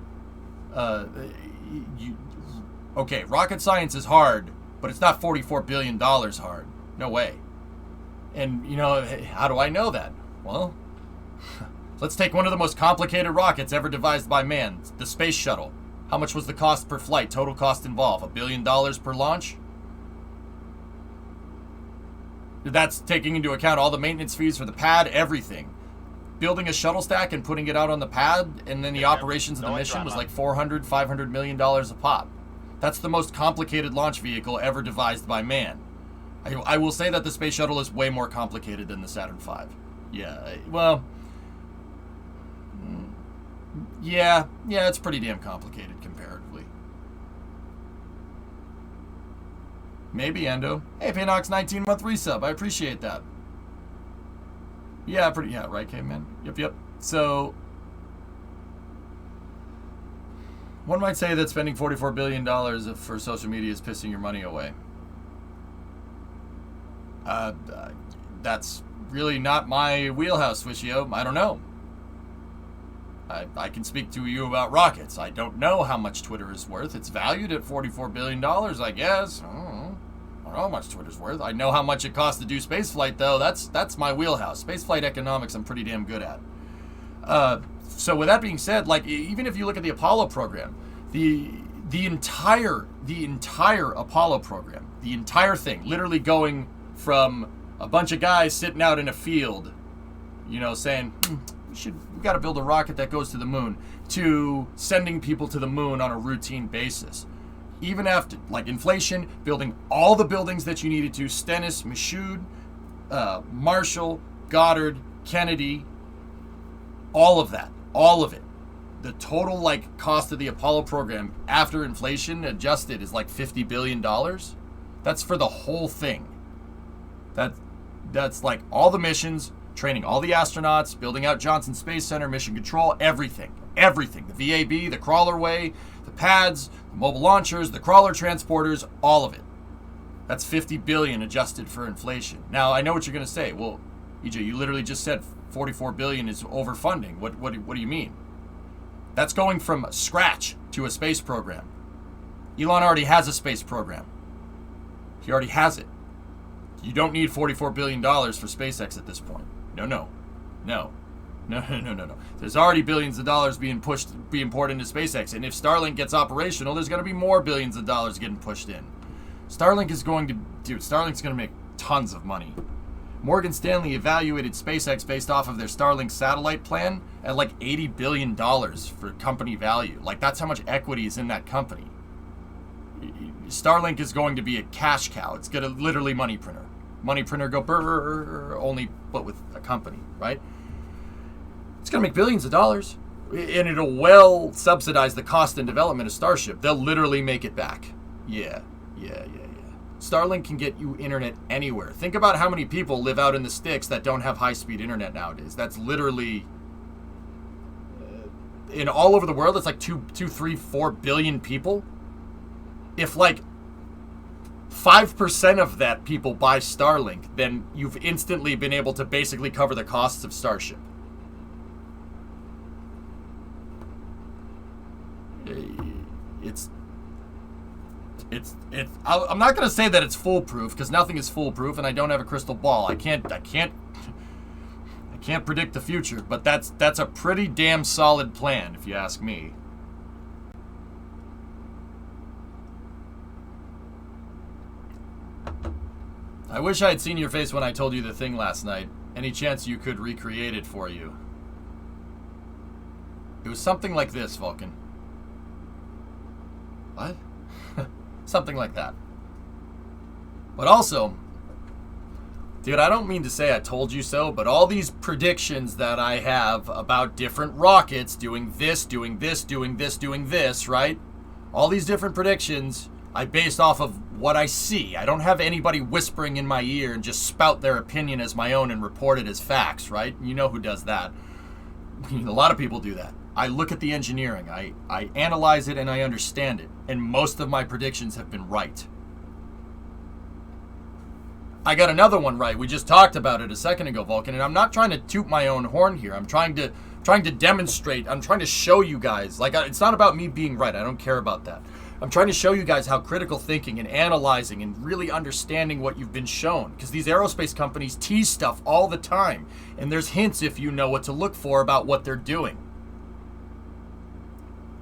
Okay, rocket science is hard, but it's not $44 billion hard. No way. And, how do I know that? Well, let's take one of the most complicated rockets ever devised by man, the space shuttle. How much was the cost per flight, total cost involved? $1 billion per launch? That's taking into account all the maintenance fees for the pad, everything. Building a shuttle stack and putting it out on the pad, and then the operations of the mission was like $400-500 million a pop. That's the most complicated launch vehicle ever devised by man. I will say that the space shuttle is way more complicated than the Saturn V. Yeah, well, yeah, it's pretty damn complicated comparatively. Maybe, Endo. Hey, Panox, 19-month resub. I appreciate that. Yeah, right, caveman? Yep. So, one might say that spending $44 billion for social media is pissing your money away. That's really not my wheelhouse, Swishio. I don't know. I can speak to you about rockets. I don't know how much Twitter is worth. It's valued at $44 billion, I guess. I don't know how much Twitter's worth. I know how much it costs to do spaceflight, though. That's my wheelhouse. Spaceflight economics I'm pretty damn good at. So with that being said, like, even if you look at the Apollo program, the the entire Apollo program, the entire thing, literally going from a bunch of guys sitting out in a field, saying, we got to build a rocket that goes to the moon, to sending people to the moon on a routine basis. Even after, like, inflation, building all the buildings that you needed to, Stennis, Michoud, Marshall, Goddard, Kennedy, all of it. The total, like, cost of the Apollo program after inflation adjusted is like $50 billion. That's for the whole thing. That's like all the missions, training all the astronauts, building out Johnson Space Center, mission control, everything. The VAB, the crawler way, the pads, the mobile launchers, the crawler transporters, all of it. That's $50 billion adjusted for inflation. Now, I know what you're going to say. Well, EJ, you literally just said $44 billion is overfunding. What do you mean? That's going from scratch to a space program. Elon already has a space program. He already has it. You don't need $44 billion for SpaceX at this point. No. There's already billions of dollars being poured into SpaceX. And if Starlink gets operational, there's going to be more billions of dollars getting pushed in. Starlink's going to make tons of money. Morgan Stanley evaluated SpaceX based off of their Starlink satellite plan at like $80 billion for company value. Like, that's how much equity is in that company. Starlink is going to be a cash cow. It's going to literally money printer. Money printer go brrr, only but with a company, right? It's going to make billions of dollars. And it'll well subsidize the cost and development of Starship. They'll literally make it back. Yeah. Starlink can get you internet anywhere. Think about how many people live out in the sticks that don't have high-speed internet nowadays. That's literally in all over the world. It's like 2, 3, 4 billion people. If like 5% of that people buy Starlink, then you've instantly been able to basically cover the costs of Starship. I'm not going to say that it's foolproof, because nothing is foolproof, and I don't have a crystal ball. I can't predict the future, but that's a pretty damn solid plan, if you ask me. I wish I had seen your face when I told you the thing last night. Any chance you could recreate it for you? It was something like this, Vulcan. What? Something like that. But also, dude, I don't mean to say I told you so, but all these predictions that I have about different rockets doing this, right? All these different predictions I based off of what I see. I don't have anybody whispering in my ear and just spout their opinion as my own and report it as facts, right? You know who does that. A lot of people do that. I look at the engineering, I analyze it, and I understand it. And most of my predictions have been right. I got another one right. We just talked about it a second ago, Vulcan, and I'm not trying to toot my own horn here. I'm trying to demonstrate. I'm trying to show you guys. Like, it's not about me being right. I don't care about that. I'm trying to show you guys how critical thinking and analyzing and really understanding what you've been shown. Because these aerospace companies tease stuff all the time. And there's hints if you know what to look for about what they're doing.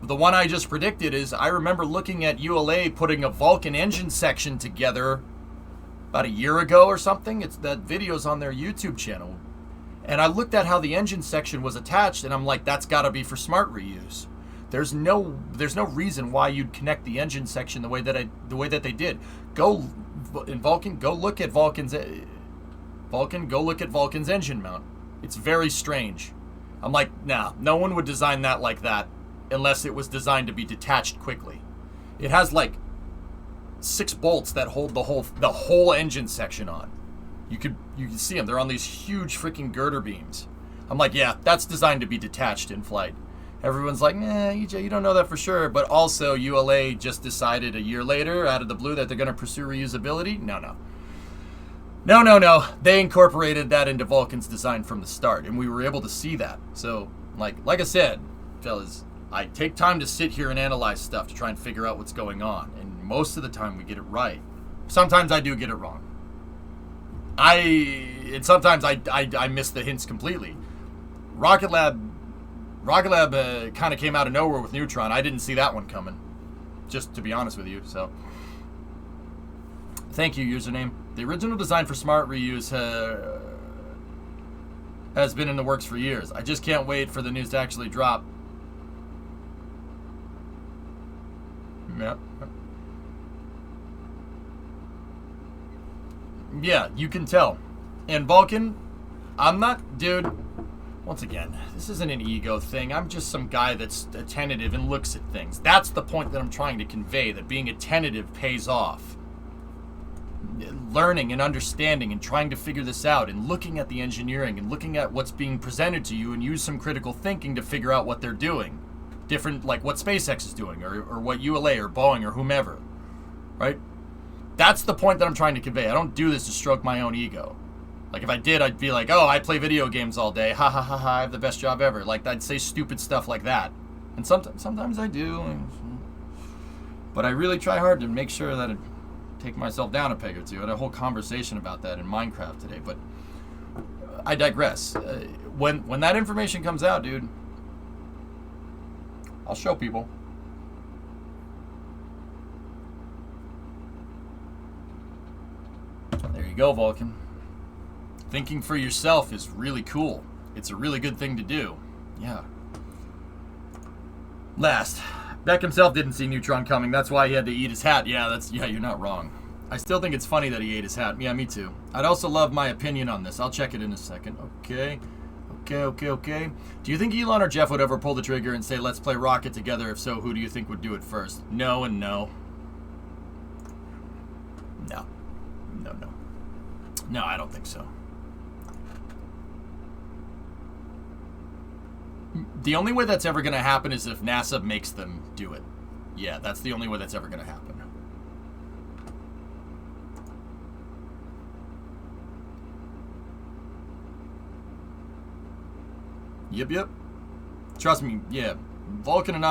The one I just predicted is, I remember looking at ULA putting a Vulcan engine section together about a year ago or something. That video's on their YouTube channel. And I looked at how the engine section was attached, and I'm like, that's got to be for smart reuse. There's no reason why you'd connect the engine section the way that they did. Go look at Vulcan's engine mount. It's very strange. I'm like, nah, no one would design that like that unless it was designed to be detached quickly. It has like 6 bolts that hold the whole engine section on. You can see them. They're on these huge freaking girder beams. I'm like, yeah, that's designed to be detached in flight. Everyone's like, EJ, you don't know that for sure. But also, ULA just decided a year later, out of the blue, that they're going to pursue reusability. No. They incorporated that into Vulcan's design from the start, and we were able to see that. So, like I said, fellas, I take time to sit here and analyze stuff to try and figure out what's going on. And most of the time, we get it right. Sometimes I do get it wrong. And sometimes I miss the hints completely. Rocket Lab kind of came out of nowhere with Neutron. I didn't see that one coming. just to be honest with you. So, thank you, username. The original design for smart reuse has been in the works for years. I just can't wait for the news to actually drop. Yep. Yeah, you can tell. And Vulcan, I'm not, dude, once again, this isn't an ego thing. I'm just some guy that's attentive and looks at things. That's the point that I'm trying to convey, that being attentive pays off. Learning and understanding and trying to figure this out and looking at the engineering and looking at what's being presented to you and use some critical thinking to figure out what they're doing. Different, like what SpaceX is doing or what ULA or Boeing or whomever, right? That's the point that I'm trying to convey. I don't do this to stroke my own ego. Like if I did, I'd be like, oh, I play video games all day. Ha ha ha ha, I have the best job ever. Like I'd say stupid stuff like that. And sometimes I do. But I really try hard to make sure that I take myself down a peg or two. I had a whole conversation about that in Minecraft today. But I digress. When that information comes out, dude, I'll show people. There you go, Vulcan. Thinking for yourself is really cool. It's a really good thing to do. Yeah. Last, Beck himself didn't see Neutron coming. That's why he had to eat his hat. Yeah, you're not wrong. I still think it's funny that he ate his hat. Yeah, me too. I'd also love my opinion on this. I'll check it in a second. Okay. Do you think Elon or Jeff would ever pull the trigger and say, let's play Rocket together? If so, who do you think would do it first? No and no. No, I don't think so. The only way that's ever going to happen is if NASA makes them do it. Yeah, that's the only way that's ever going to happen. Yep. Trust me, yeah. Vulcan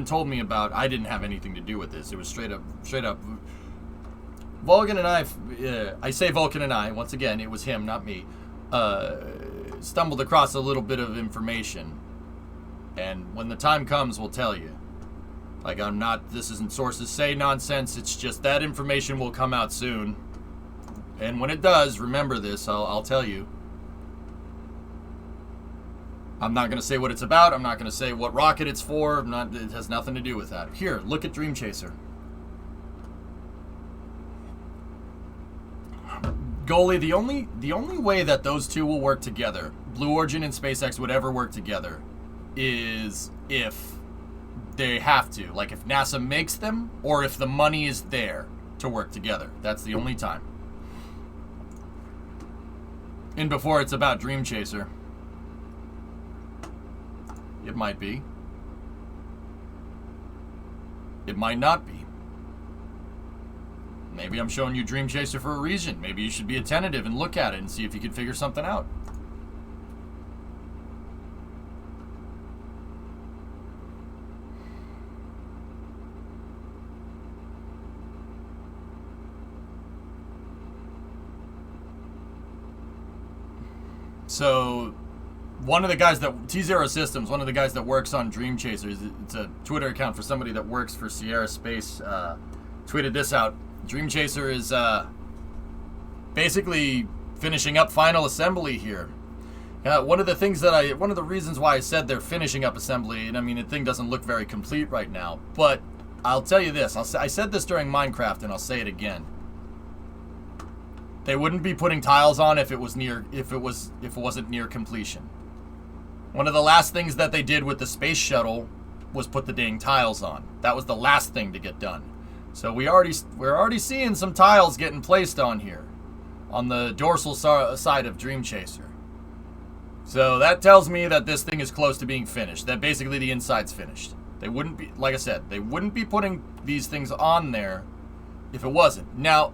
told me about, I didn't have anything to do with this. It was straight up. Vulcan and I say Vulcan and I, once again, it was him, not me, stumbled across a little bit of information. And when the time comes, we'll tell you. Like, this isn't sources say nonsense, it's just that information will come out soon. And when it does, remember this, I'll tell you. I'm not going to say what it's about, I'm not going to say what rocket it's for, it has nothing to do with that. Here, look at Dream Chaser. Goalie, the only way that those two will work together, Blue Origin and SpaceX would ever work together, is if they have to. Like if NASA makes them, or if the money is there to work together. That's the only time. And before it's about Dream Chaser. It might be. It might not be. Maybe I'm showing you Dream Chaser for a reason. Maybe you should be attentive and look at it and see if you can figure something out. So, one of the guys that, T0 Systems, one of the guys that works on Dream Chaser, it's a Twitter account for somebody that works for Sierra Space, tweeted this out. Dream Chaser is basically finishing up final assembly here. One of the reasons why I said they're finishing up assembly, and I mean the thing doesn't look very complete right now, but I'll tell you this. I said this during Minecraft, and I'll say it again. They wouldn't be putting tiles on if it wasn't near completion. One of the last things that they did with the space shuttle was put the dang tiles on. That was the last thing to get done. So we're already seeing some tiles getting placed on here, on the dorsal side of Dream Chaser. So that tells me that this thing is close to being finished. That basically the inside's finished. They wouldn't be, like I said, they wouldn't be putting these things on there if it wasn't. Now,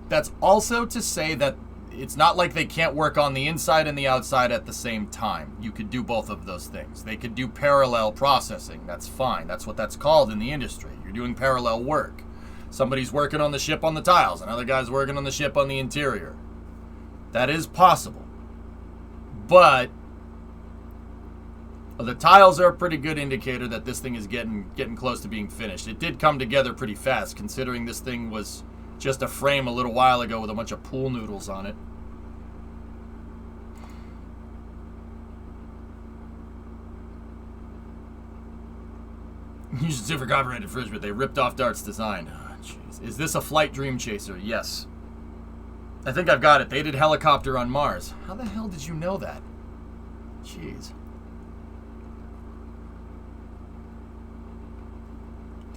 that's also to say that it's not like they can't work on the inside and the outside at the same time. You could do both of those things. They could do parallel processing. That's fine. That's what that's called in the industry. You're doing parallel work. Somebody's working on the ship on the tiles. Another guy's working on the ship on the interior. That is possible. But The tiles are a pretty good indicator that this thing is getting close to being finished. It did come together pretty fast, considering this thing was just a frame a little while ago with a bunch of pool noodles on it. You should sue for copyright infringement. They ripped off Dart's design. Oh, jeez. Is this a flight dream chaser? Yes. I think I've got it. They did helicopter on Mars. How the hell did you know that? Jeez.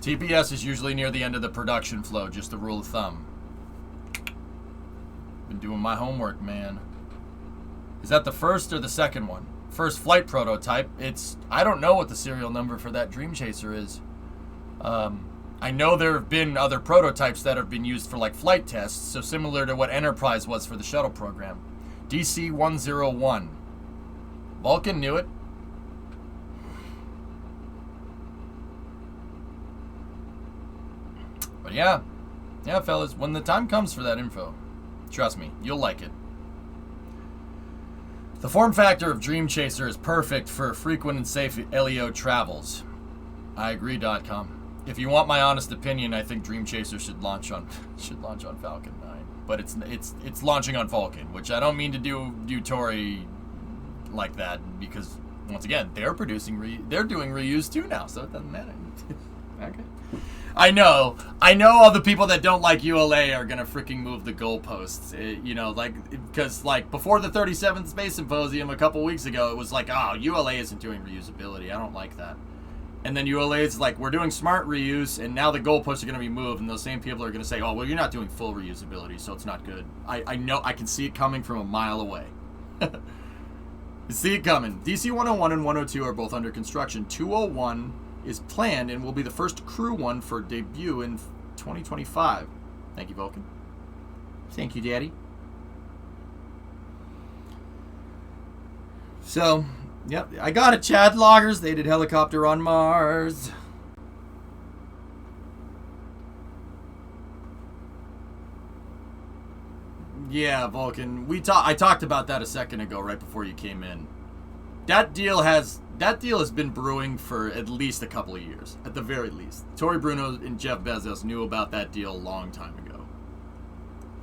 TPS is usually near the end of the production flow, just a rule of thumb. Been doing my homework, man. Is that the first or the second one? First flight prototype. I don't know what the serial number for that Dream Chaser is. I know there have been other prototypes that have been used for like flight tests, so similar to what Enterprise was for the shuttle program. DC-101. Vulcan knew it. But yeah, fellas, when the time comes for that info, trust me, you'll like it. The form factor of Dream Chaser is perfect for frequent and safe LEO travels. I agree.com. If you want my honest opinion, I think Dream Chaser should launch on Falcon 9, but it's launching on Vulcan, which I don't mean to do Tory like that, because once again, they're doing reuse too now, so it doesn't matter. Okay. I know all the people that don't like ULA are gonna freaking move the goalposts. Because before the 37th Space Symposium a couple weeks ago, it was like, oh, ULA isn't doing reusability. I don't like that. And then ULA is like, we're doing smart reuse, and now the goalposts are gonna be moved, and those same people are gonna say, oh, well, you're not doing full reusability, so it's not good. I know, I can see it coming from a mile away. You see it coming. DC 101 and 102 are both under construction. 201 is planned and will be the first crew one for debut in 2025. Thank you, Vulcan. Thank you, Daddy. So, yep, I got it, Chad Loggers. They did helicopter on Mars. Yeah, Vulcan. I talked about that a second ago, right before you came in. That deal has been brewing for at least a couple of years, at the very least. Tory Bruno and Jeff Bezos knew about that deal a long time ago.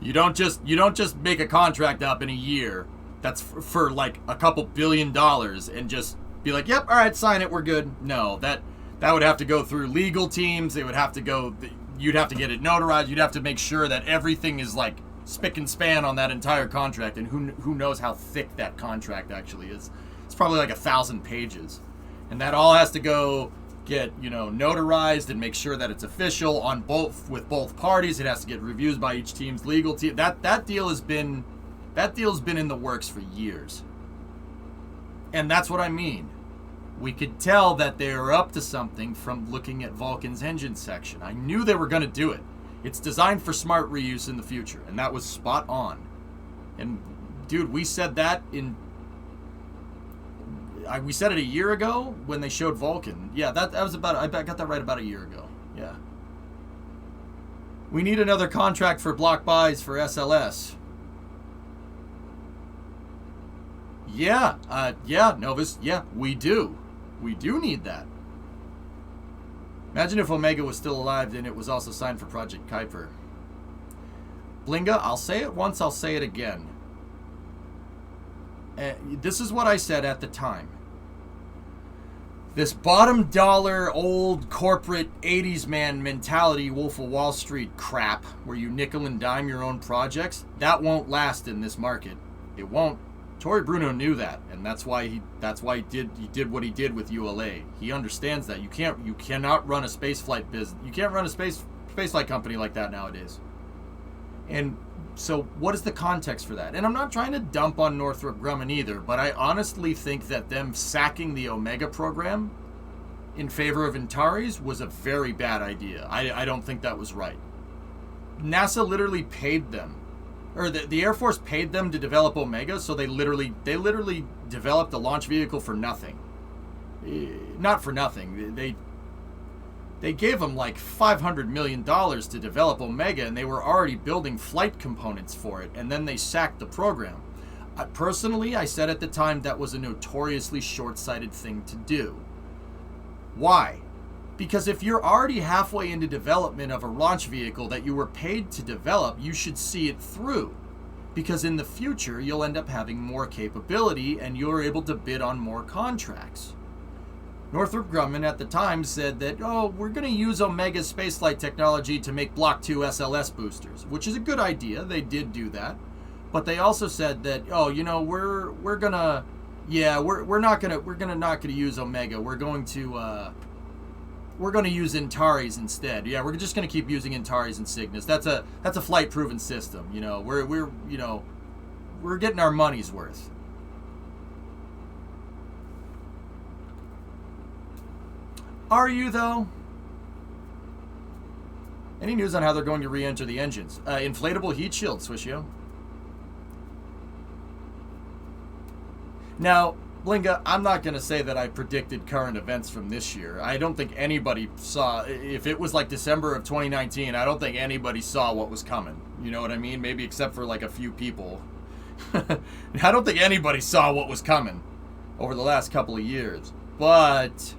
You don't just make a contract up in a year that's for like a couple $1 billion and just be like, yep, all right, sign it, we're good. No, that would have to go through legal teams. You'd have to get it notarized. You'd have to make sure that everything is like spick and span on that entire contract, and who knows how thick that contract actually is. It's probably like 1,000 pages, and that all has to go get notarized and make sure that it's official with both parties. It has to get reviews by each team's legal team. That deal's been in the works for years, and that's what I mean. We could tell that they were up to something from looking at Vulcan's engine section. I knew they were going to do it. It's designed for smart reuse in the future, and that was spot on. And dude, we said that we said it a year ago when they showed Vulcan. Yeah, that was I got that right about a year ago. Yeah. We need another contract for block buys for SLS. Yeah, Novus. Yeah, we do. We do need that. Imagine if Omega was still alive and it was also signed for Project Kuiper. Blinga, I'll say it once, I'll say it again. This is what I said at the time. This bottom dollar, old corporate 80s man mentality, Wolf of Wall Street crap, where you nickel and dime your own projects, that won't last in this market. It won't. Tory Bruno knew that, and that's why he did what he did with ULA. He understands that you cannot run a spaceflight business. You can't run a spaceflight company like that nowadays. And so, what is the context for that? And I'm not trying to dump on Northrop Grumman either, but I honestly think that them sacking the Omega program in favor of Antares was a very bad idea. I don't think that was right. NASA literally paid them. Or the Air Force paid them to develop Omega, so they literally developed a launch vehicle for nothing. Not for nothing. They gave them like $500 million to develop Omega, and they were already building flight components for it, and then they sacked the program. Personally, I said at the time that was a notoriously short-sighted thing to do. Why? Because if you're already halfway into development of a launch vehicle that you were paid to develop, you should see it through. Because in the future, you'll end up having more capability and you're able to bid on more contracts. Northrop Grumman at the time said that, we're going to use Omega's spaceflight technology to make Block 2 SLS boosters, which is a good idea. They did do that. But they also said that, we're not gonna use Omega. We're going to use Antares instead. Yeah, we're just gonna keep using Antares and Cygnus. That's a flight proven system. We're getting our money's worth. Are you though? Any news on how they're going to re-enter the engines? Inflatable heat shield, Swishio. Now, Blinga, I'm not going to say that I predicted current events from this year. I don't think anybody saw, if it was like December of 2019, I don't think anybody saw what was coming. You know what I mean? Maybe except for like a few people. I don't think anybody saw what was coming over the last couple of years. But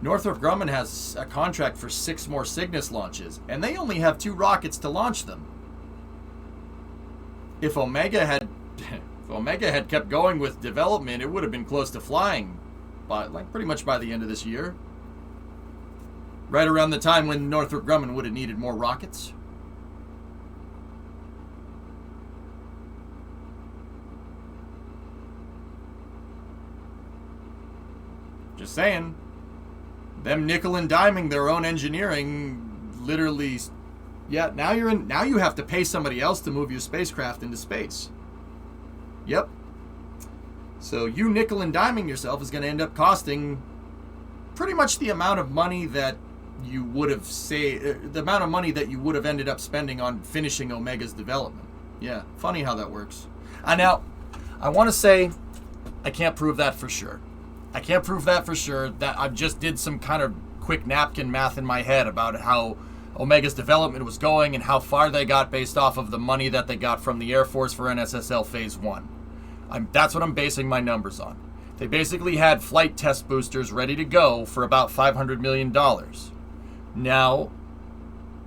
Northrop Grumman has a contract for 6 more Cygnus launches, and they only have 2 rockets to launch them. If Omega had kept going with development, it would have been close to flying pretty much by the end of this year. Right around the time when Northrop Grumman would have needed more rockets. Just saying. Them nickel and diming their own engineering literally. Yeah, now you have to pay somebody else to move your spacecraft into space. Yep. So you nickel and diming yourself is going to end up costing pretty much the amount of money that you would have ended up spending on finishing Omega's development. Yeah, funny how that works. Now, I want to say I can't prove that for sure. That I just did some kind of quick napkin math in my head about how Omega's development was going and how far they got based off of the money that they got from the Air Force for NSSL Phase 1. That's what I'm basing my numbers on. They basically had flight test boosters ready to go for about $500 million. Now,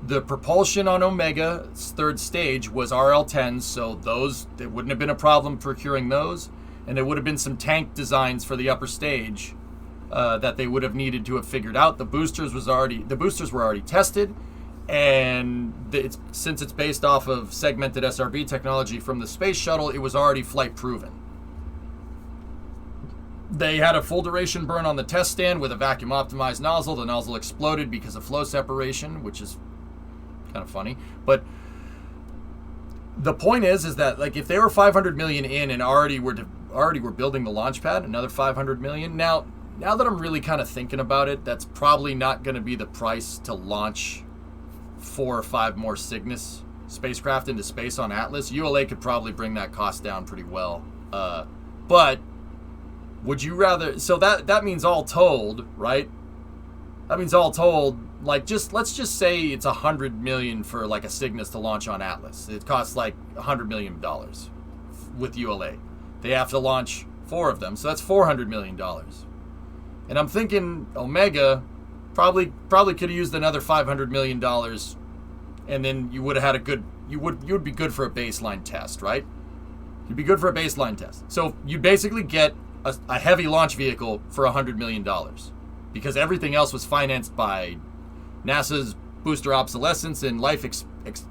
the propulsion on Omega's 3rd stage was RL-10s, so it wouldn't have been a problem procuring those, and there would have been some tank designs for the upper stage that they would have needed to have figured out. The boosters were already tested, and since it's based off of segmented SRB technology from the space shuttle, it was already flight proven. They had a full duration burn on the test stand with a vacuum optimized nozzle. The nozzle exploded because of flow separation, which is kind of funny. But the point is that like if they were 500 million in and already were building the launch pad, another 500 million. Now that I'm really kind of thinking about it, that's probably not going to be the price to launch 4 or 5 more Cygnus spacecraft into space on Atlas. ULA could probably bring that cost down pretty well. But would you rather? So that means all told, right? That means all told, like let's just say it's $100 million for like a Cygnus to launch on Atlas. It costs like $100 million with ULA. They have to launch 4 of them, so that's $400 million. And I'm thinking Omega probably could have used another $500 million, and then you would have had you would be good for a baseline test, right? You'd be good for a baseline test. So you basically get a heavy launch vehicle for $100 million because everything else was financed by NASA's booster obsolescence and life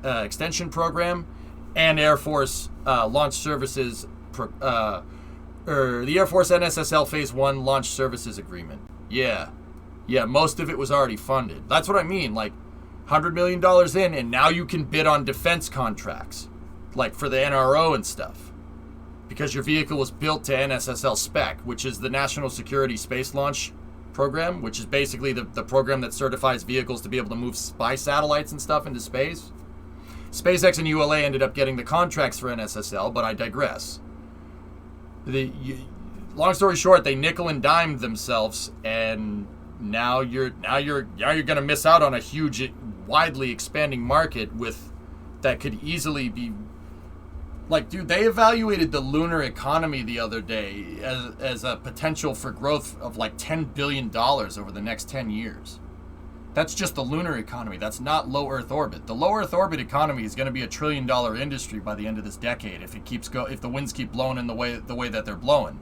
extension program and Air Force launch services, or the Air Force NSSL Phase 1 launch services agreement. Yeah, most of it was already funded. That's what I mean, like $100 million in, and now you can bid on defense contracts, like for the NRO and stuff, because your vehicle was built to NSSL spec, which is the National Security Space Launch Program, which is basically the program that certifies vehicles to be able to move spy satellites and stuff into space. SpaceX and ULA ended up getting the contracts for NSSL, but I digress. Long story short, they nickel and dimed themselves, and now you're going to miss out on a huge, widely expanding market that could easily be Like, dude, they evaluated the lunar economy the other day as a potential for growth of like $10 billion over the next 10 years. That's just the lunar economy. That's not low Earth orbit. The low Earth orbit economy is going to be $1 trillion industry by the end of this decade if if the winds keep blowing in the way that they're blowing.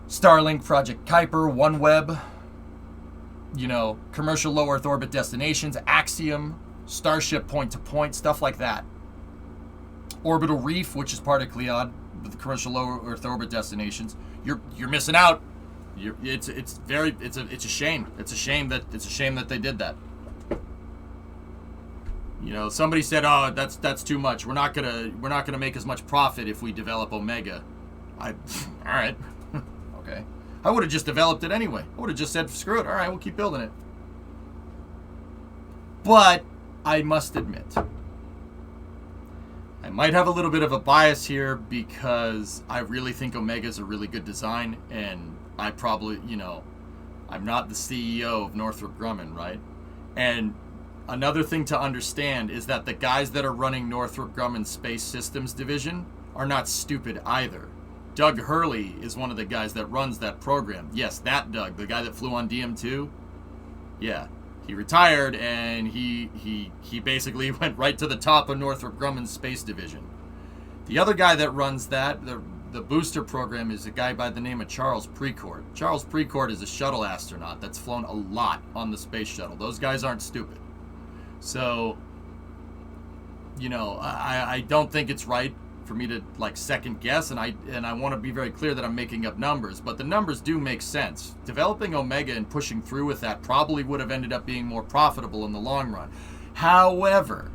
Starlink, Project Kuiper, OneWeb, commercial low Earth orbit destinations, Axiom, Starship point-to-point, stuff like that. Orbital Reef, which is part of Cleod, with the commercial low Earth orbit destinations. You're missing out. It's a shame. It's a shame that they did that. Somebody said, "Oh, that's too much. We're not gonna make as much profit if we develop Omega." All right, okay. I would have just developed it anyway. I would have just said, "Screw it. All right, we'll keep building it." But I must admit, I might have a little bit of a bias here because I really think Omega is a really good design, and I probably, I'm not the CEO of Northrop Grumman, right? And another thing to understand is that the guys that are running Northrop Grumman's Space Systems division are not stupid either. Doug Hurley is one of the guys that runs that program. Yes, that Doug, the guy that flew on DM2. Yeah. He retired, and he basically went right to the top of Northrop Grumman's space division. The other guy that runs that, the booster program, is a guy by the name of Charles Precourt. Charles Precourt is a shuttle astronaut that's flown a lot on the space shuttle. Those guys aren't stupid. So, I don't think it's right for me to second guess, and I want to be very clear that I'm making up numbers, but the numbers do make sense. Developing Omega and pushing through with that probably would have ended up being more profitable in the long run. However,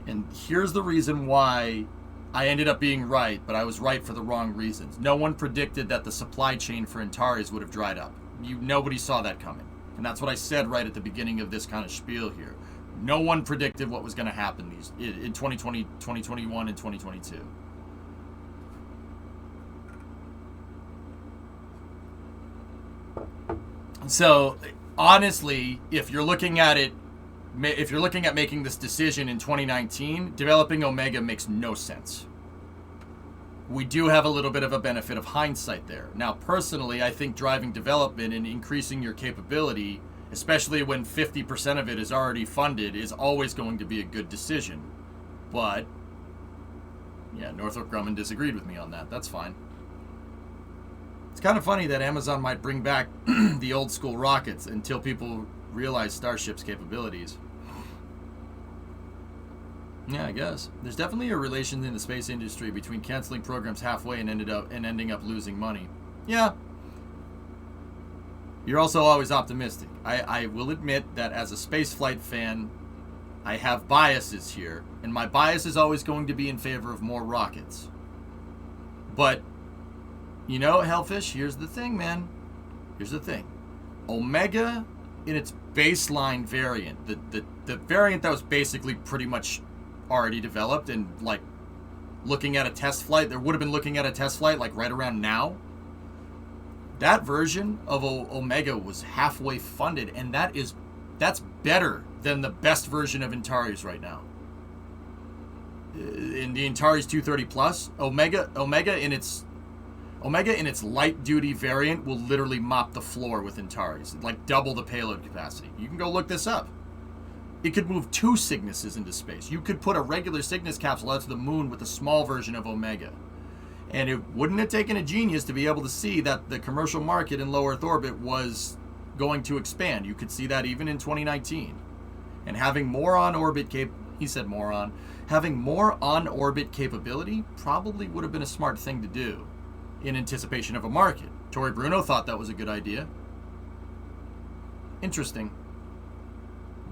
and here's the reason why I ended up being right, but I was right for the wrong reasons. No one predicted that the supply chain for Antares would have dried up. Nobody saw that coming. And that's what I said right at the beginning of this kind of spiel here. No one predicted what was going to happen in 2020, 2021, and 2022. So, honestly, if you're looking at making this decision in 2019, developing Omega makes no sense. We do have a little bit of a benefit of hindsight there. Now, personally, I think driving development and increasing your capability, especially when 50% of it is already funded, is always going to be a good decision. But, yeah, Northrop Grumman disagreed with me on that. That's fine. It's kind of funny that Amazon might bring back the old school rockets until people realize Starship's capabilities. Yeah, I guess. There's definitely a relation in the space industry between canceling programs halfway and ending up losing money. Yeah. You're also always optimistic. I will admit that as a spaceflight fan, I have biases here, and my bias is always going to be in favor of more rockets. But, Hellfish, here's the thing, man. Here's the thing. Omega, in its baseline variant, the variant that was basically pretty much already developed and, looking at a test flight, there would have been looking at a test flight, right around now. That version of Omega was halfway funded, and that's better than the best version of Antares right now. In the Antares 230 Plus, Omega in its light duty variant will literally mop the floor with Antares, double the payload capacity. You can go look this up. It could move 2 Cygnuses into space. You could put a regular Cygnus capsule out to the moon with a small version of Omega. And it wouldn't have taken a genius to be able to see that the commercial market in low Earth orbit was going to expand. You could see that even in 2019. And having more on-orbit having more on-orbit capability probably would have been a smart thing to do in anticipation of a market. Tory Bruno thought that was a good idea. Interesting.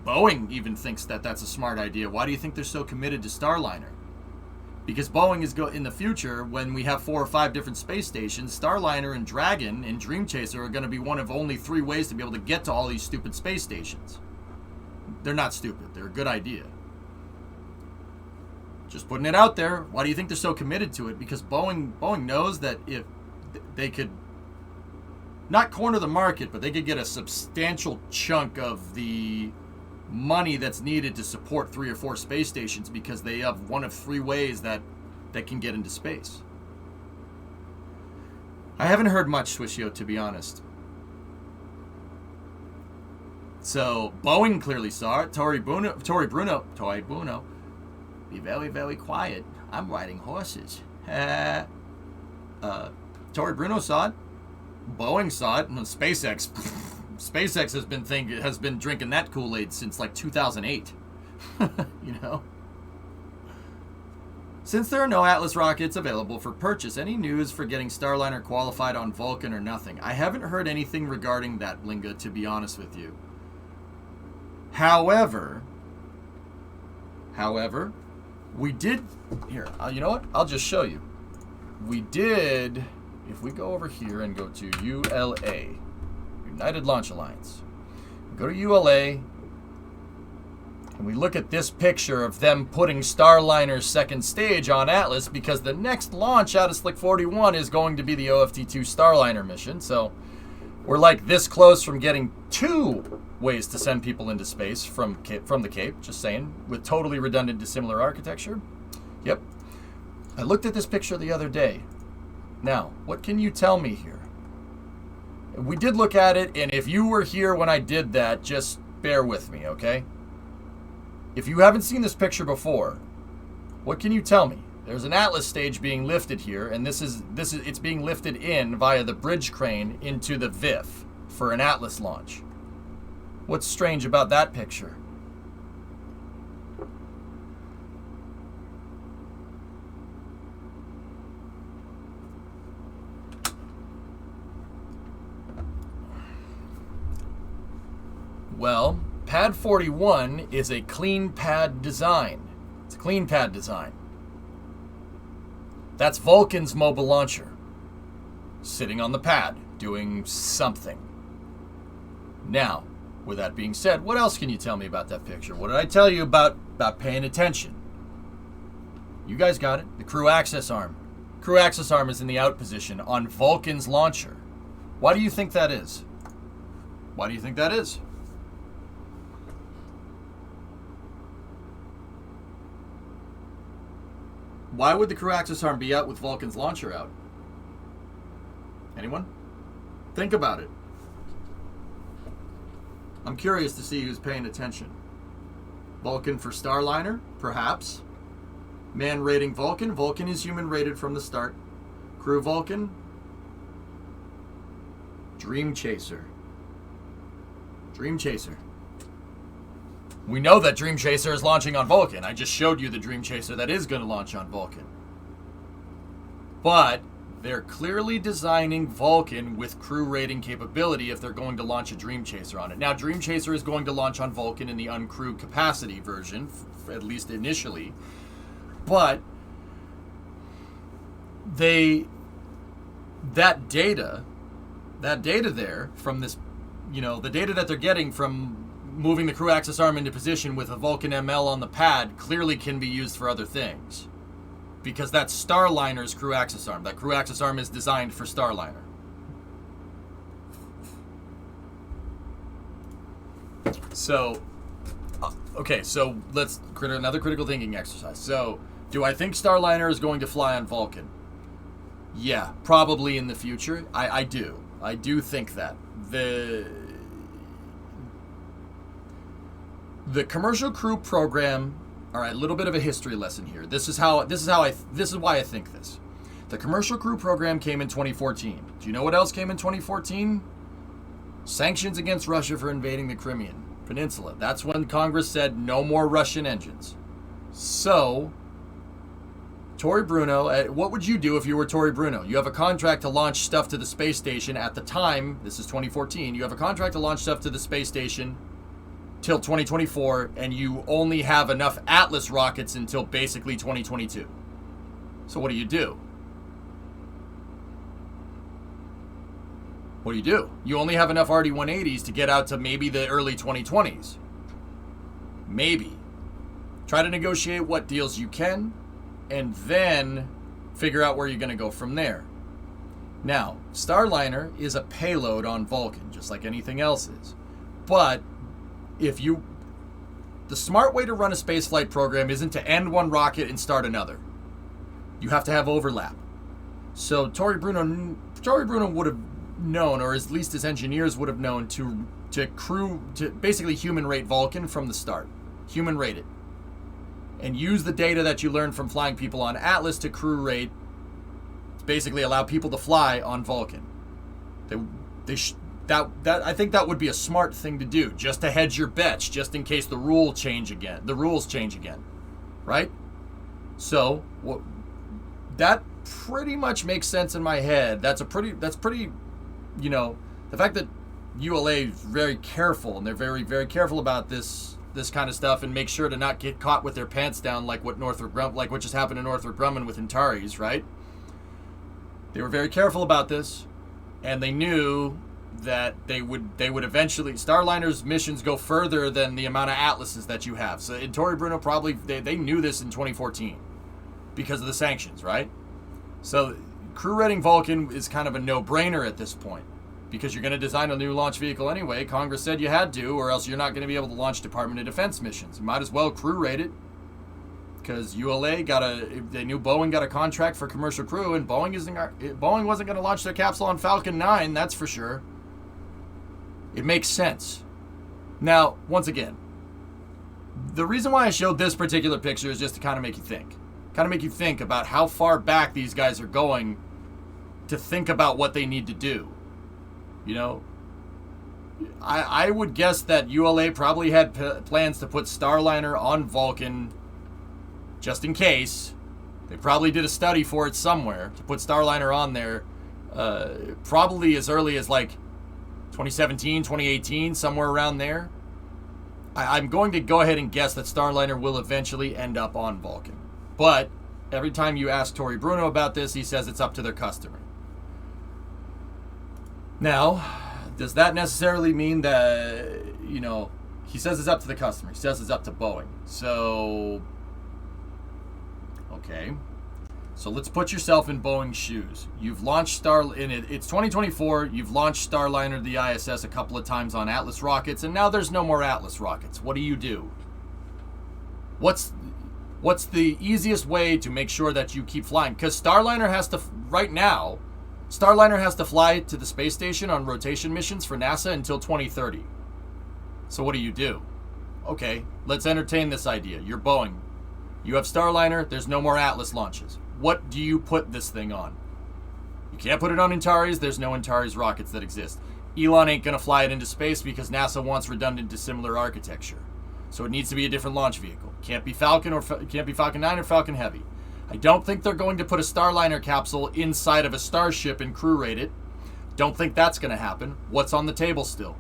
Boeing even thinks that that's a smart idea. Why do you think they're so committed to Starliner? Because Boeing is in the future, when we have 4 or 5 different space stations, Starliner and Dragon and Dream Chaser are going to be one of only 3 ways to be able to get to all these stupid space stations. They're not stupid. They're a good idea. Just putting it out there. Why do you think they're so committed to it? Because Boeing knows that if they could not corner the market, but they could get a substantial chunk of the money that's needed to support 3 or 4 space stations, because they have one of 3 ways that that can get into space. I haven't heard much, Swishio, to be honest. So, Boeing clearly saw it. Tory Bruno, be very, very quiet. I'm riding horses. Tory Bruno saw it. Boeing saw it. And SpaceX has been drinking that Kool-Aid since like 2008. You know? Since there are no Atlas rockets available for purchase, any news for getting Starliner qualified on Vulcan or nothing? I haven't heard anything regarding that, Blinga, to be honest with you. However, we did... Here, you know what? I'll just show you. We did... If we go over here and go to ULA, United Launch Alliance, go to ULA, and we look at this picture of them putting Starliner's second stage on Atlas, because the next launch out of Slick 41 is going to be the OFT-2 Starliner mission. So we're like this close from getting 2 ways to send people into space from the Cape, just saying, with totally redundant dissimilar architecture. Yep. I looked at this picture the other day. Now, what can you tell me here? We did look at it, and if you were here when I did that, just bear with me, okay? If you haven't seen this picture before, what can you tell me? There's an Atlas stage being lifted here, and it's being lifted in via the bridge crane into the VIF for an Atlas launch. What's strange about that picture? Well, Pad 41 is a clean pad design. It's a clean pad design. That's Vulcan's mobile launcher, sitting on the pad, doing something. Now, with that being said, what else can you tell me about that picture? What did I tell you about paying attention? You guys got it. The crew access arm. Crew access arm is in the out position on Vulcan's launcher. Why do you think that is? Why do you think that is? Why would the crew access arm be out with Vulcan's launcher out? Anyone? Think about it. I'm curious to see who's paying attention. Vulcan for Starliner? Perhaps. Man rating Vulcan? Vulcan is human rated from the start. Crew Vulcan? Dream Chaser. Dream Chaser. We know that Dream Chaser is launching on Vulcan. I just showed you the Dream Chaser that is going to launch on Vulcan. But they're clearly designing Vulcan with crew rating capability if they're going to launch a Dream Chaser on it. Now, Dream Chaser is going to launch on Vulcan in the uncrewed capacity version, at least initially. But that data there from this, the data that they're getting from moving the crew access arm into position with a Vulcan ML on the pad clearly can be used for other things. Because that's Starliner's crew access arm. That crew access arm is designed for Starliner. So, okay, so let's create another critical thinking exercise. So, do I think Starliner is going to fly on Vulcan? Yeah, probably in the future. I do. I do think that. The commercial crew program, all right, a little bit of a history lesson here. This is why I think this. The commercial crew program came in 2014. Do you know what else came in 2014? Sanctions against Russia for invading the Crimean Peninsula. That's when Congress said no more Russian engines. So, Tory Bruno, what would you do if you were Tory Bruno? You have a contract to launch stuff to the space station at the time. This is 2014. You have a contract to launch stuff to the space station till 2024, and you only have enough Atlas rockets until basically 2022. So what do you do? What do? You only have enough RD-180s to get out to maybe the early 2020s. Maybe. Try to negotiate what deals you can, and then figure out where you're going to go from there. Now, Starliner is a payload on Vulcan, just like anything else is. But the smart way to run a spaceflight program isn't to end one rocket and start another. You have to have overlap. So Tory Bruno would have known, or at least his engineers would have known, to basically human rate Vulcan from the start. Human rate it. And use the data that you learned from flying people on Atlas to crew rate, to basically allow people to fly on Vulcan. I think that would be a smart thing to do, just to hedge your bets, just in case the rules change again, right? So that pretty much makes sense in my head. That's pretty, the fact that ULA is very careful, and they're very, very careful about this kind of stuff, and make sure to not get caught with their pants down like what just happened to Northrop Grumman with Antares, right? They were very careful about this, and they knew that they would eventually, Starliner's missions go further than the amount of Atlases that you have. So Tory Bruno probably, they knew this in 2014 because of the sanctions, right? So crew rating Vulcan is kind of a no-brainer at this point, because you're going to design a new launch vehicle anyway. Congress said you had to, or else you're not going to be able to launch Department of Defense missions. You might as well crew rate it, because ULA they knew Boeing got a contract for commercial crew, and Boeing wasn't going to launch their capsule on Falcon 9, that's for sure. It makes sense. Now, once again, the reason why I showed this particular picture is just to kind of make you think. Kind of make you think about how far back these guys are going to think about what they need to do. You know, I would guess that ULA probably had plans to put Starliner on Vulcan just in case. They probably did a study for it somewhere to put Starliner on there, probably as early as like 2017, 2018, somewhere around there. I'm going to go ahead and guess that Starliner will eventually end up on Vulcan. But every time you ask Tory Bruno about this, he says it's up to their customer. Now, does that necessarily mean that, he says it's up to the customer. He says it's up to Boeing. So, okay. So let's put yourself in Boeing's shoes. You've launched it's 2024. You've launched Starliner, the ISS, a couple of times on Atlas rockets, and now there's no more Atlas rockets. What do? What's the easiest way to make sure that you keep flying? Because Starliner has to fly to the space station on rotation missions for NASA until 2030. So what do? Okay, let's entertain this idea. You're Boeing. You have Starliner. There's no more Atlas launches. What do you put this thing on? You can't put it on Antares. There's no Antares rockets that exist. Elon ain't going to fly it into space because NASA wants redundant dissimilar architecture. So it needs to be a different launch vehicle. Can't be Falcon 9 or Falcon Heavy. I don't think they're going to put a Starliner capsule inside of a Starship and crew rate it. Don't think that's going to happen. What's on the table still?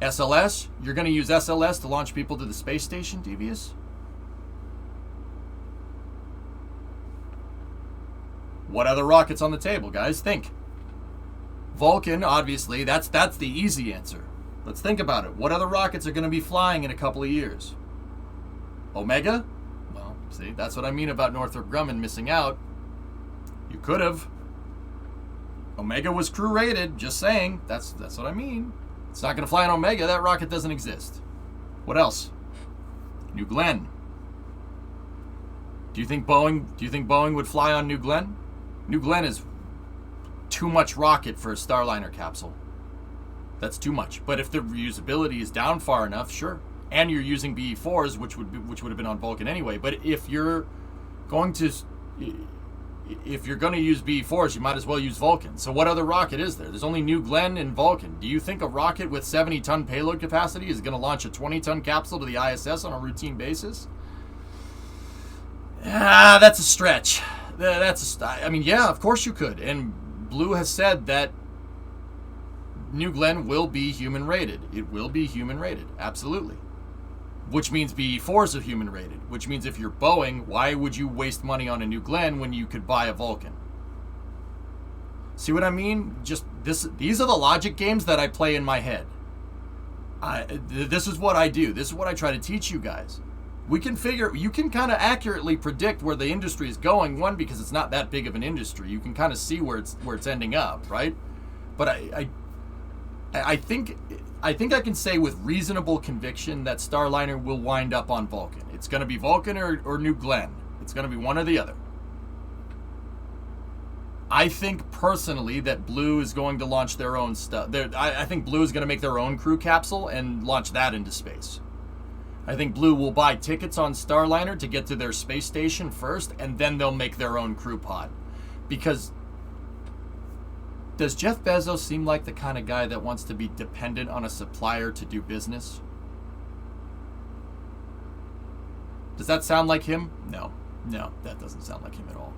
SLS? You're going to use SLS to launch people to the space station, Devious? What other rockets on the table, guys? Think. Vulcan, obviously, that's the easy answer. Let's think about it. What other rockets are going to be flying in a couple of years? Omega? Well, see, that's what I mean about Northrop Grumman missing out. You could have. Omega was crew rated, just saying. That's what I mean. It's not going to fly on Omega. That rocket doesn't exist. What else? New Glenn. Do you think Boeing would fly on New Glenn? New Glenn is too much rocket for a Starliner capsule. That's too much. But if the reusability is down far enough, sure. And you're using BE-4s, which would have been on Vulcan anyway. But if you're going to use BE-4s, you might as well use Vulcan. So what other rocket is there? There's only New Glenn and Vulcan. Do you think a rocket with 70-ton payload capacity is going to launch a 20-ton capsule to the ISS on a routine basis? That's a stretch. Yeah, of course you could. And Blue has said that New Glenn will be human rated. It will be human rated, absolutely. Which means BE-4s are human rated. Which means if you're Boeing, why would you waste money on a New Glenn when you could buy a Vulcan? See what I mean? These are the logic games that I play in my head. This is what I do. This is what I try to teach you guys. You can kind of accurately predict where the industry is going. One, because it's not that big of an industry. You can kind of see where it's ending up, right? But I think I can say with reasonable conviction that Starliner will wind up on Vulcan. It's going to be Vulcan or New Glenn. It's going to be one or the other. I think personally that Blue is going to launch their own stuff. I think Blue is going to make their own crew capsule and launch that into space. I think Blue will buy tickets on Starliner to get to their space station first, and then they'll make their own crew pod. Because does Jeff Bezos seem like the kind of guy that wants to be dependent on a supplier to do business? Does that sound like him? No, that doesn't sound like him at all.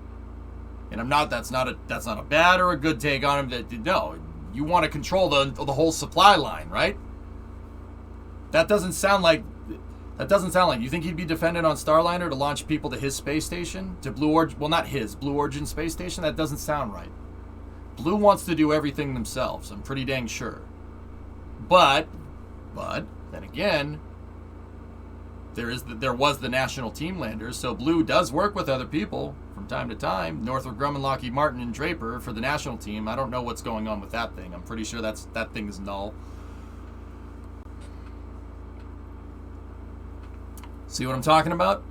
And that's not a bad or a good take on him. No, you want to control the whole supply line, right? That doesn't sound like you think he'd be dependent on Starliner to launch people to his space station, to Blue Origin? Well, not his, Blue Origin space station. That doesn't sound right. Blue wants to do everything themselves. I'm pretty dang sure. But then again, there was the national team landers, so Blue does work with other people from time to time. Northrop Grumman, Lockheed Martin, and Draper for the national team. I don't know what's going on with that thing. I'm pretty sure that thing is null. See what I'm talking about?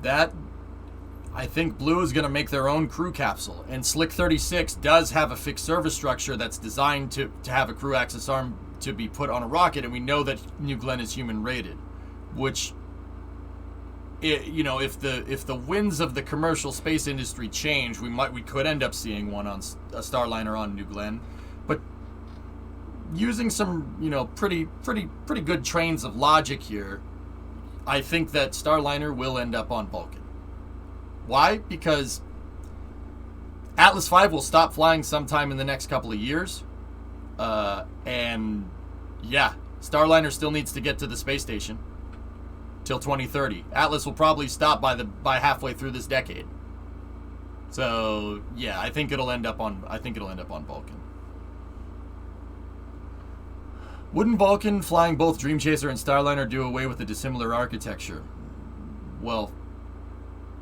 I think Blue is going to make their own crew capsule, and Slick 36 does have a fixed service structure that's designed to have a crew access arm to be put on a rocket, and we know that New Glenn is human rated, which, if the winds of the commercial space industry change, we could end up seeing one on a Starliner on New Glenn. But using some pretty good trains of logic here, I think that Starliner will end up on Vulcan. Why? Because Atlas V will stop flying sometime in the next couple of years. And yeah, Starliner still needs to get to the space station till 2030. Atlas will probably stop by halfway through this decade. So yeah, I think it'll end up on Vulcan. Wouldn't Vulcan flying both Dream Chaser and Starliner do away with the dissimilar architecture? Well,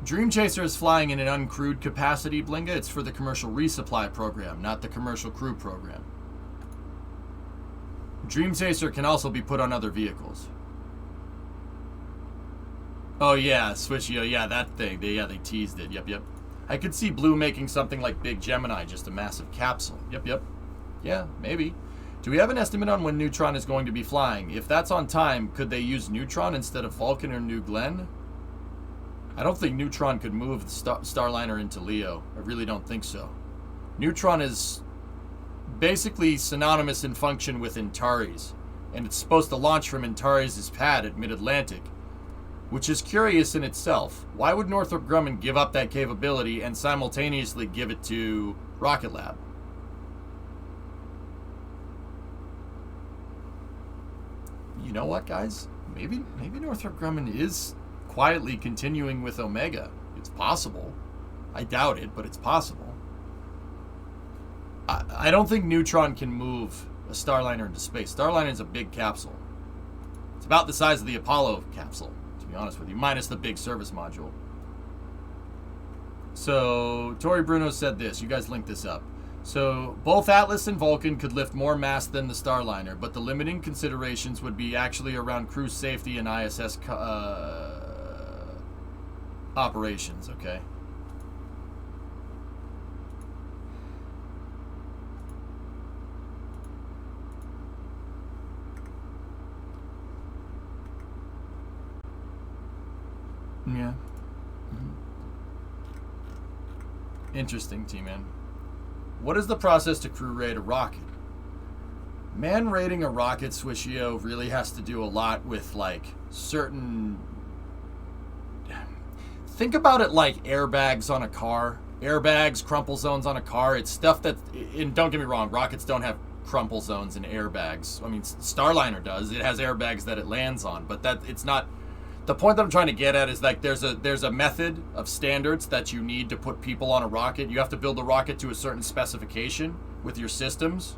Dream Chaser is flying in an uncrewed capacity, Blinga. It's for the commercial resupply program, not the commercial crew program. Dream Chaser can also be put on other vehicles. Oh yeah, Switchio, yeah, that thing. They teased it. Yep. I could see Blue making something like Big Gemini, just a massive capsule. Yep. Yeah, maybe. Do we have an estimate on when Neutron is going to be flying? If that's on time, could they use Neutron instead of Vulcan or New Glenn? I don't think Neutron could move the Starliner into Leo. I really don't think so. Neutron is basically synonymous in function with Antares, and it's supposed to launch from Antares' pad at Mid-Atlantic, which is curious in itself. Why would Northrop Grumman give up that capability and simultaneously give it to Rocket Lab? You know what, guys? Maybe Northrop Grumman is quietly continuing with Omega. It's possible. I doubt it, but it's possible. I don't think Neutron can move a Starliner into space. Starliner is a big capsule. It's about the size of the Apollo capsule, to be honest with you, minus the big service module. So, Tori Bruno said this. You guys linked this up. So, both Atlas and Vulcan could lift more mass than the Starliner, but the limiting considerations would be actually around crew safety and ISS operations, okay? Yeah. Interesting, T-Man. What is the process to crew rate a rocket? Man rating a rocket, Swishio, really has to do a lot with, like, certain... Think about it like airbags on a car. Airbags, crumple zones on a car. It's stuff that... And don't get me wrong, rockets don't have crumple zones and airbags. I mean, Starliner does. It has airbags that it lands on. But it's not... The point that I'm trying to get at is, like, there's a method of standards that you need to put people on a rocket. You have to build a rocket to a certain specification with your systems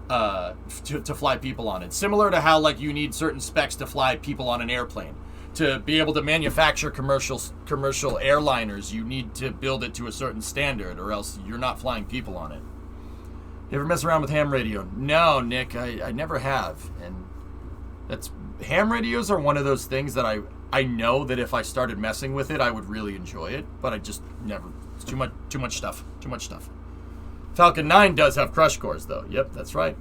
to fly people on it. Similar to how, like, you need certain specs to fly people on an airplane. To be able to manufacture commercial airliners, you need to build it to a certain standard, or else you're not flying people on it. You ever mess around with ham radio? No, Nick, I never have. And that's... Ham radios are one of those things that I know that if I started messing with it, I would really enjoy it, but I just never It's too much stuff. Too much stuff. Falcon 9 does have crush cores, though. Yep, that's right.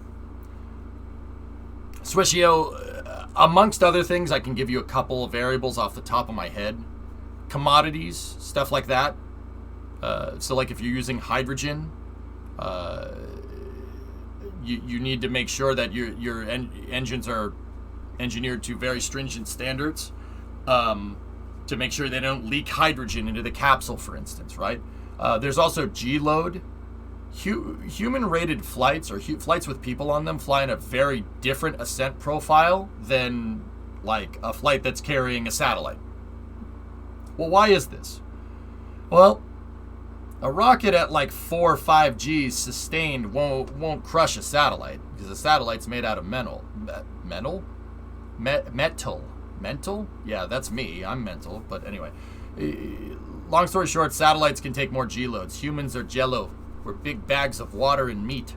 Swishio, amongst other things, I can give you a couple of variables off the top of my head. Commodities, stuff like that. So, like, if you're using hydrogen, you need to make sure that your engines are engineered to very stringent standards to make sure they don't leak hydrogen into the capsule, for instance, right? There's also G-load. Human-rated flights, or flights with people on them, fly in a very different ascent profile than, like, a flight that's carrying a satellite. Well, why is this? Well, a rocket at like 4 or 5 Gs sustained won't crush a satellite, because a satellite's made out of metal. Mental? Yeah, that's me. I'm mental. But anyway, long story short, satellites can take more G-loads. Humans are jello. We're big bags of water and meat.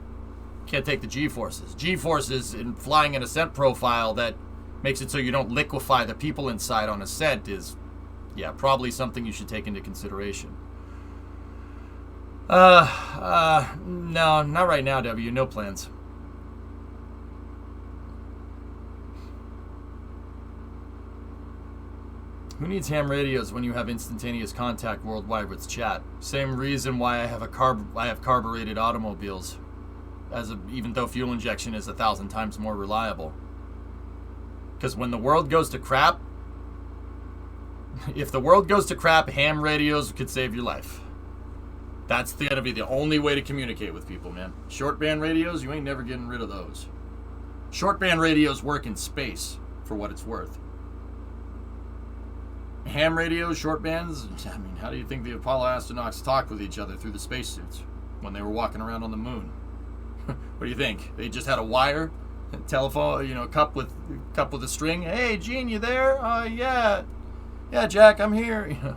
Can't take the G-forces. G-forces in flying an ascent profile that makes it so you don't liquefy the people inside on ascent is, yeah, probably something you should take into consideration. No, not right now, W. No plans. Who needs ham radios when you have instantaneous contact worldwide with chat? Same reason why I have carbureted automobiles, even though fuel injection is 1,000 times more reliable. Because when the world goes to crap, if the world goes to crap, ham radios could save your life. That's gonna be the only way to communicate with people, man. Short band radios, you ain't never getting rid of those. Short band radios work in space, for what it's worth. Ham radios, short bands, I mean, how do you think the Apollo astronauts talked with each other through the spacesuits when they were walking around on the moon? What do you think? They just had a wire, a telephone, a cup with a string. Hey, Gene, you there? Yeah. Yeah, Jack, I'm here.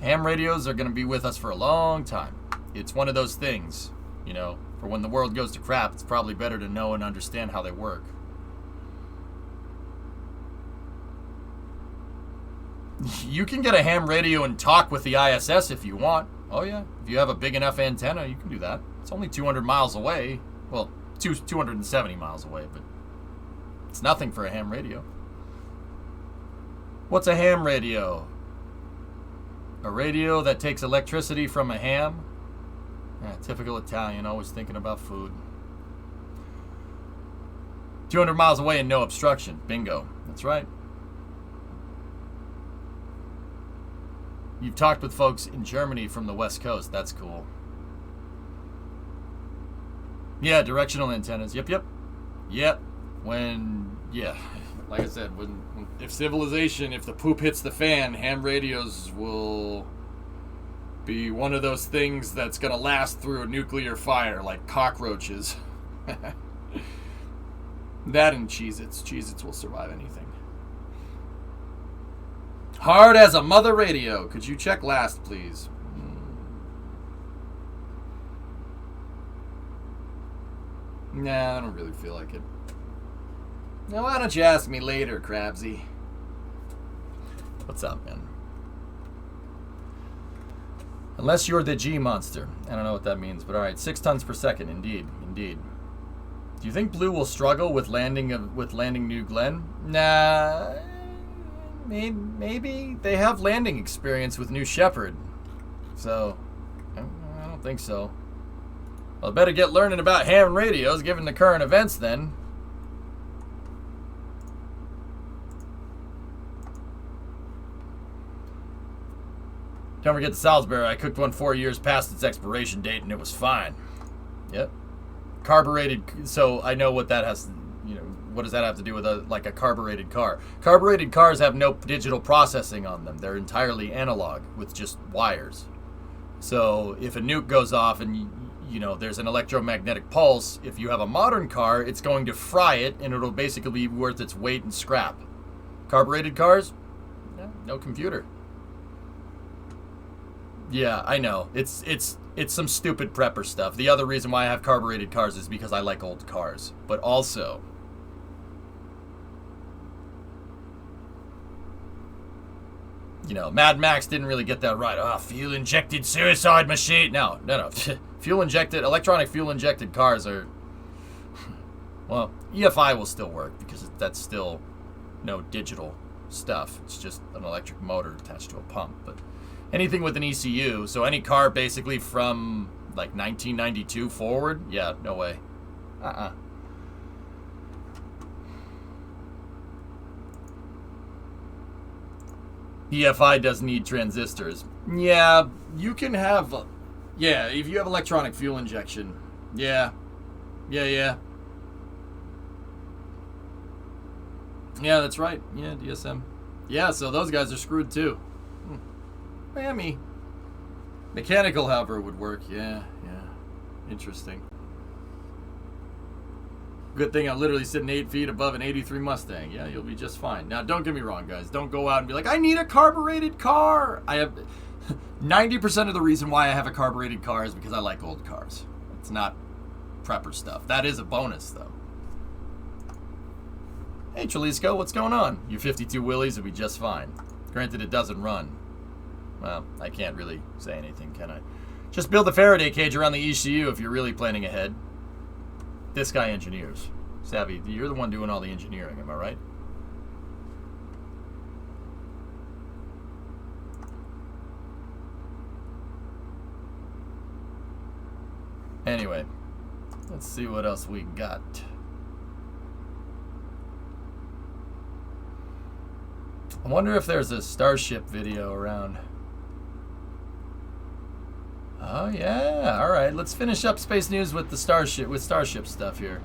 Ham radios are going to be with us for a long time. It's one of those things, for when the world goes to crap, it's probably better to know and understand how they work. You can get a ham radio and talk with the ISS if you want. Oh yeah, if you have a big enough antenna, you can do that. It's only 200 miles away. Well, 270 miles away, but it's nothing for a ham radio. What's a ham radio? A radio that takes electricity from a ham? Yeah, typical Italian, always thinking about food. 200 miles away and no obstruction. Bingo. That's right. You've talked with folks in Germany from the West Coast. That's cool. Yeah, directional antennas. Yep. Like I said, if the poop hits the fan, ham radios will be one of those things that's going to last through a nuclear fire, like cockroaches. That and Cheez-Its. Cheez-Its will survive anything. Hard as a mother radio. Could you check last, please? Nah, I don't really feel like it. Now, why don't you ask me later, Crabsy? What's up, man? Unless you're the G monster. I don't know what that means, but alright. 6 tons per second, indeed. Do you think Blue will struggle with landing New Glenn? Nah, maybe. They have landing experience with New Shepard. So, I don't think so. Well, I better get learning about ham radios, given the current events, then. Don't forget the Salisbury. I cooked one 4 years past its expiration date, and it was fine. Yep. Carbureted, so I know what that has, what does that have to do with a carbureted car? Carbureted cars have no digital processing on them. They're entirely analog with just wires. So if a nuke goes off and, there's an electromagnetic pulse, if you have a modern car, it's going to fry it, and it'll basically be worth its weight in scrap. Carbureted cars? No computer. Yeah, I know. It's some stupid prepper stuff. The other reason why I have carbureted cars is because I like old cars. But also, Mad Max didn't really get that right. Fuel-injected suicide machine. No. Electronic fuel-injected cars are, well, EFI will still work because that's still no digital stuff. It's just an electric motor attached to a pump. But anything with an ECU, so any car basically from like 1992 forward, yeah, no way. EFI does need transistors. Yeah, you can have, if you have electronic fuel injection. Yeah, that's right. Yeah, DSM. Yeah, so those guys are screwed too. Miami. Mechanical, however, would work. Yeah. Interesting. Good thing I'm literally sitting 8 feet above an 83 Mustang. Yeah, you'll be just fine. Now, don't get me wrong, guys. Don't go out and be like, I need a carbureted car. I have 90% of the reason why I have a carbureted car is because I like old cars. It's not prepper stuff. That is a bonus, though. Hey, Tralisco, what's going on? Your 52 Willys will be just fine. Granted, it doesn't run. Well, I can't really say anything, can I? Just build a Faraday cage around the ECU if you're really planning ahead. This guy engineers. Savvy, you're the one doing all the engineering, am I right? Anyway, let's see what else we got. I wonder if there's a Starship video around. Oh yeah, all right. Let's finish up space news with the Starship stuff here.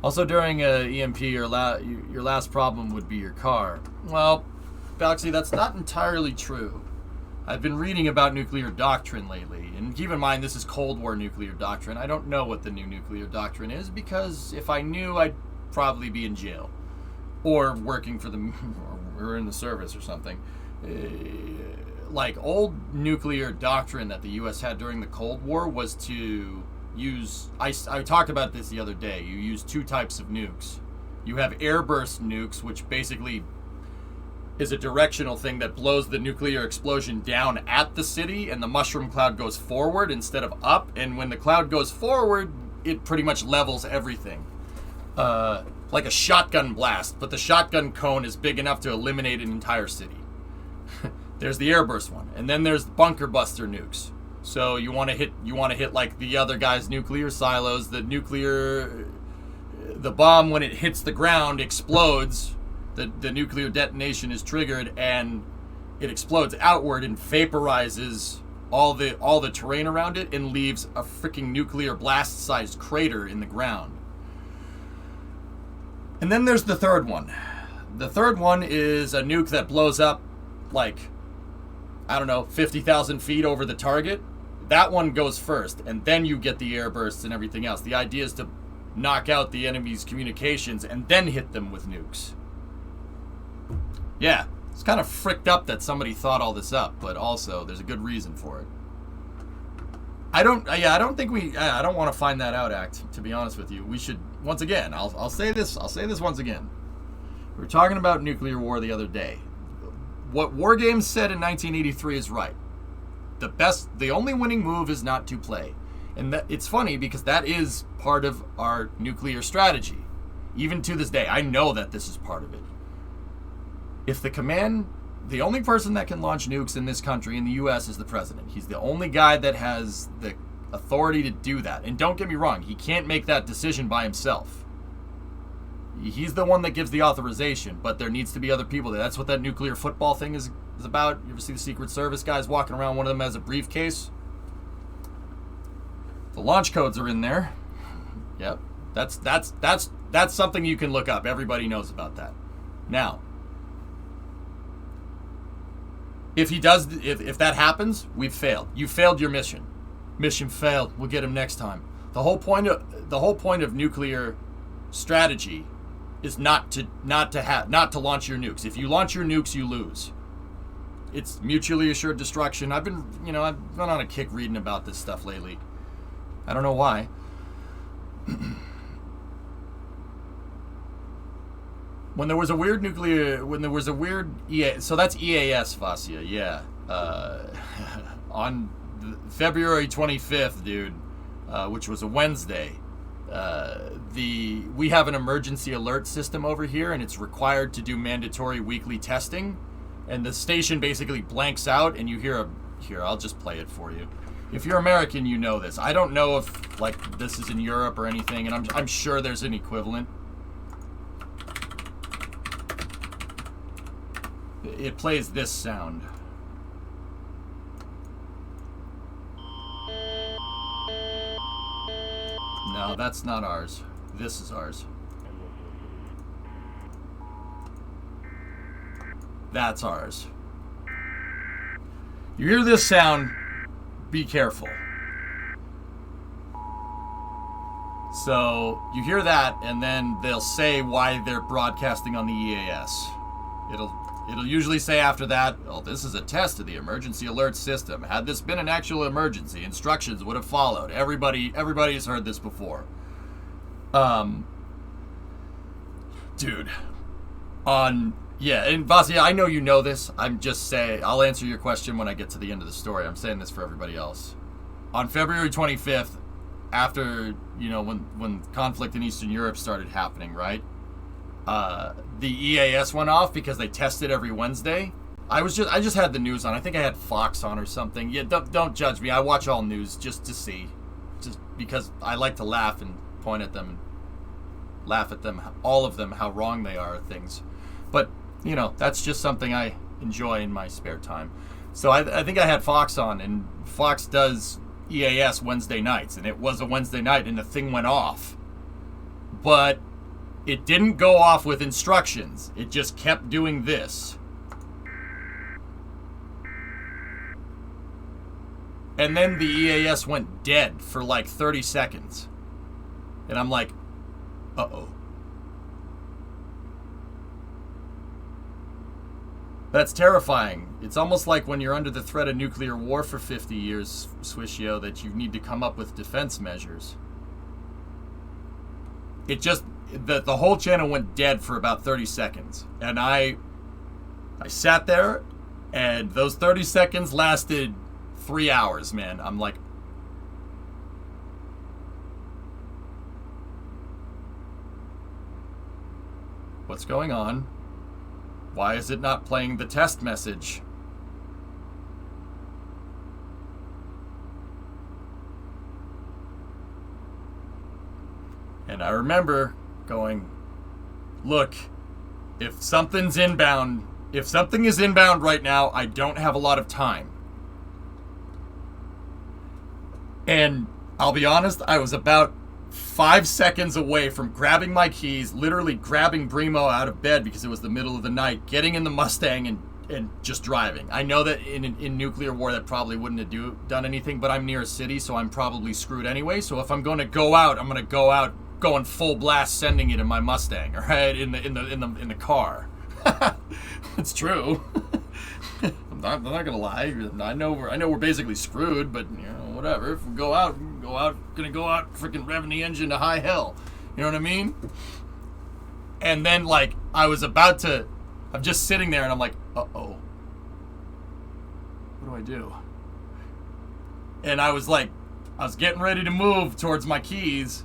Also, during EMP, your last problem would be your car. Well, Galaxy, that's not entirely true. I've been reading about nuclear doctrine lately, and keep in mind this is Cold War nuclear doctrine. I don't know what the new nuclear doctrine is because if I knew, I'd probably be in jail or working for the or in the service or something. Like old nuclear doctrine that the U.S. had during the Cold War was to use, I talked about this the other day, you use two types of nukes. You have airburst nukes, which basically is a directional thing that blows the nuclear explosion down at the city, and the mushroom cloud goes forward instead of up, and when the cloud goes forward, it pretty much levels everything. Like a shotgun blast, but the shotgun cone is big enough to eliminate an entire city. There's the airburst one, and then there's the bunker buster nukes. So you want to hit like the other guy's nuclear silos. The bomb, when it hits the ground, explodes. The nuclear detonation is triggered, and it explodes outward and vaporizes all the terrain around it and leaves a freaking nuclear blast-sized crater in the ground. And then there's the third one. The third one is a nuke that blows up like, 50,000 feet over the target. That one goes first, and then you get the air bursts and everything else. The idea is to knock out the enemy's communications and then hit them with nukes. Yeah, it's kind of fricked up that somebody thought all this up, but also there's a good reason for it. I don't want to find that out, Act, to be honest with you. We should, once again, I'll say this once again. We were talking about nuclear war the other day. What War Games said in 1983 is right. The only winning move is not to play. And it's funny because that is part of our nuclear strategy. Even to this day, I know that this is part of it. If the only person that can launch nukes in this country, in the U.S., is the president. He's the only guy that has the authority to do that. And don't get me wrong, he can't make that decision by himself. He's the one that gives the authorization, but there needs to be other people there. That's what that nuclear football thing is about. You ever see the Secret Service guys walking around? One of them has a briefcase. The launch codes are in there. Yep. That's something you can look up. Everybody knows about that. Now, if that happens, we've failed. You failed your mission. Mission failed. We'll get him next time. The whole point of nuclear strategy is not to launch your nukes. If you launch your nukes, you lose. It's mutually assured destruction. I've been on a kick reading about this stuff lately. I don't know why. when there was a weird so that's EAS, Vasya, yeah. On February 25th, dude, which was a Wednesday, we have an emergency alert system over here, and it's required to do mandatory weekly testing, and the station basically blanks out, and you hear here, I'll just play it for you. If you're American, you know this. I don't know if like this is in Europe or anything, and I'm sure there's an equivalent. It plays this sound. No, that's not ours. This is ours. That's ours. You hear this sound, be careful. So, you hear that, and then they'll say why they're broadcasting on the EAS. It'll usually say after that, oh, this is a test of the emergency alert system. Had this been an actual emergency, instructions would have followed. Everybody's heard this before. Dude. Yeah, and Vasya, I know you know this. I'm just saying, I'll answer your question when I get to the end of the story. I'm saying this for everybody else. On February 25th, after, when conflict in Eastern Europe started happening, right? The EAS went off because they tested every Wednesday. I just had the news on. I think I had Fox on or something. Yeah, don't judge me. I watch all news just to see, just because I like to laugh and point at them and laugh at them, all of them, how wrong they are at things. But that's just something I enjoy in my spare time. So I think I had Fox on, and Fox does EAS Wednesday nights, and it was a Wednesday night, and the thing went off. But it didn't go off with instructions. It just kept doing this. And then the EAS went dead for like 30 seconds. And I'm like, uh-oh. That's terrifying. It's almost like when you're under the threat of nuclear war for 50 years, Swishio, that you need to come up with defense measures. It just... The whole channel went dead for about 30 seconds. And I sat there, and those 30 seconds lasted 3 hours, man. I'm like... What's going on? Why is it not playing the test message? And I remember going, look, if something is inbound right now, I don't have a lot of time. And I'll be honest, I was about 5 seconds away from grabbing my keys, literally grabbing Brimo out of bed because it was the middle of the night, getting in the Mustang and just driving. I know that in nuclear war that probably wouldn't have done anything, but I'm near a city, so I'm probably screwed anyway. So if I'm going to go out, I'm going to go out going full blast, sending it in my Mustang, all right, in the car. It's true. I'm not gonna lie. I know we're basically screwed, but whatever. If we go out, gonna go out, freaking revving the engine to high hell. You know what I mean? And then I'm just sitting there and I'm like, uh-oh. What do? And I was getting ready to move towards my keys.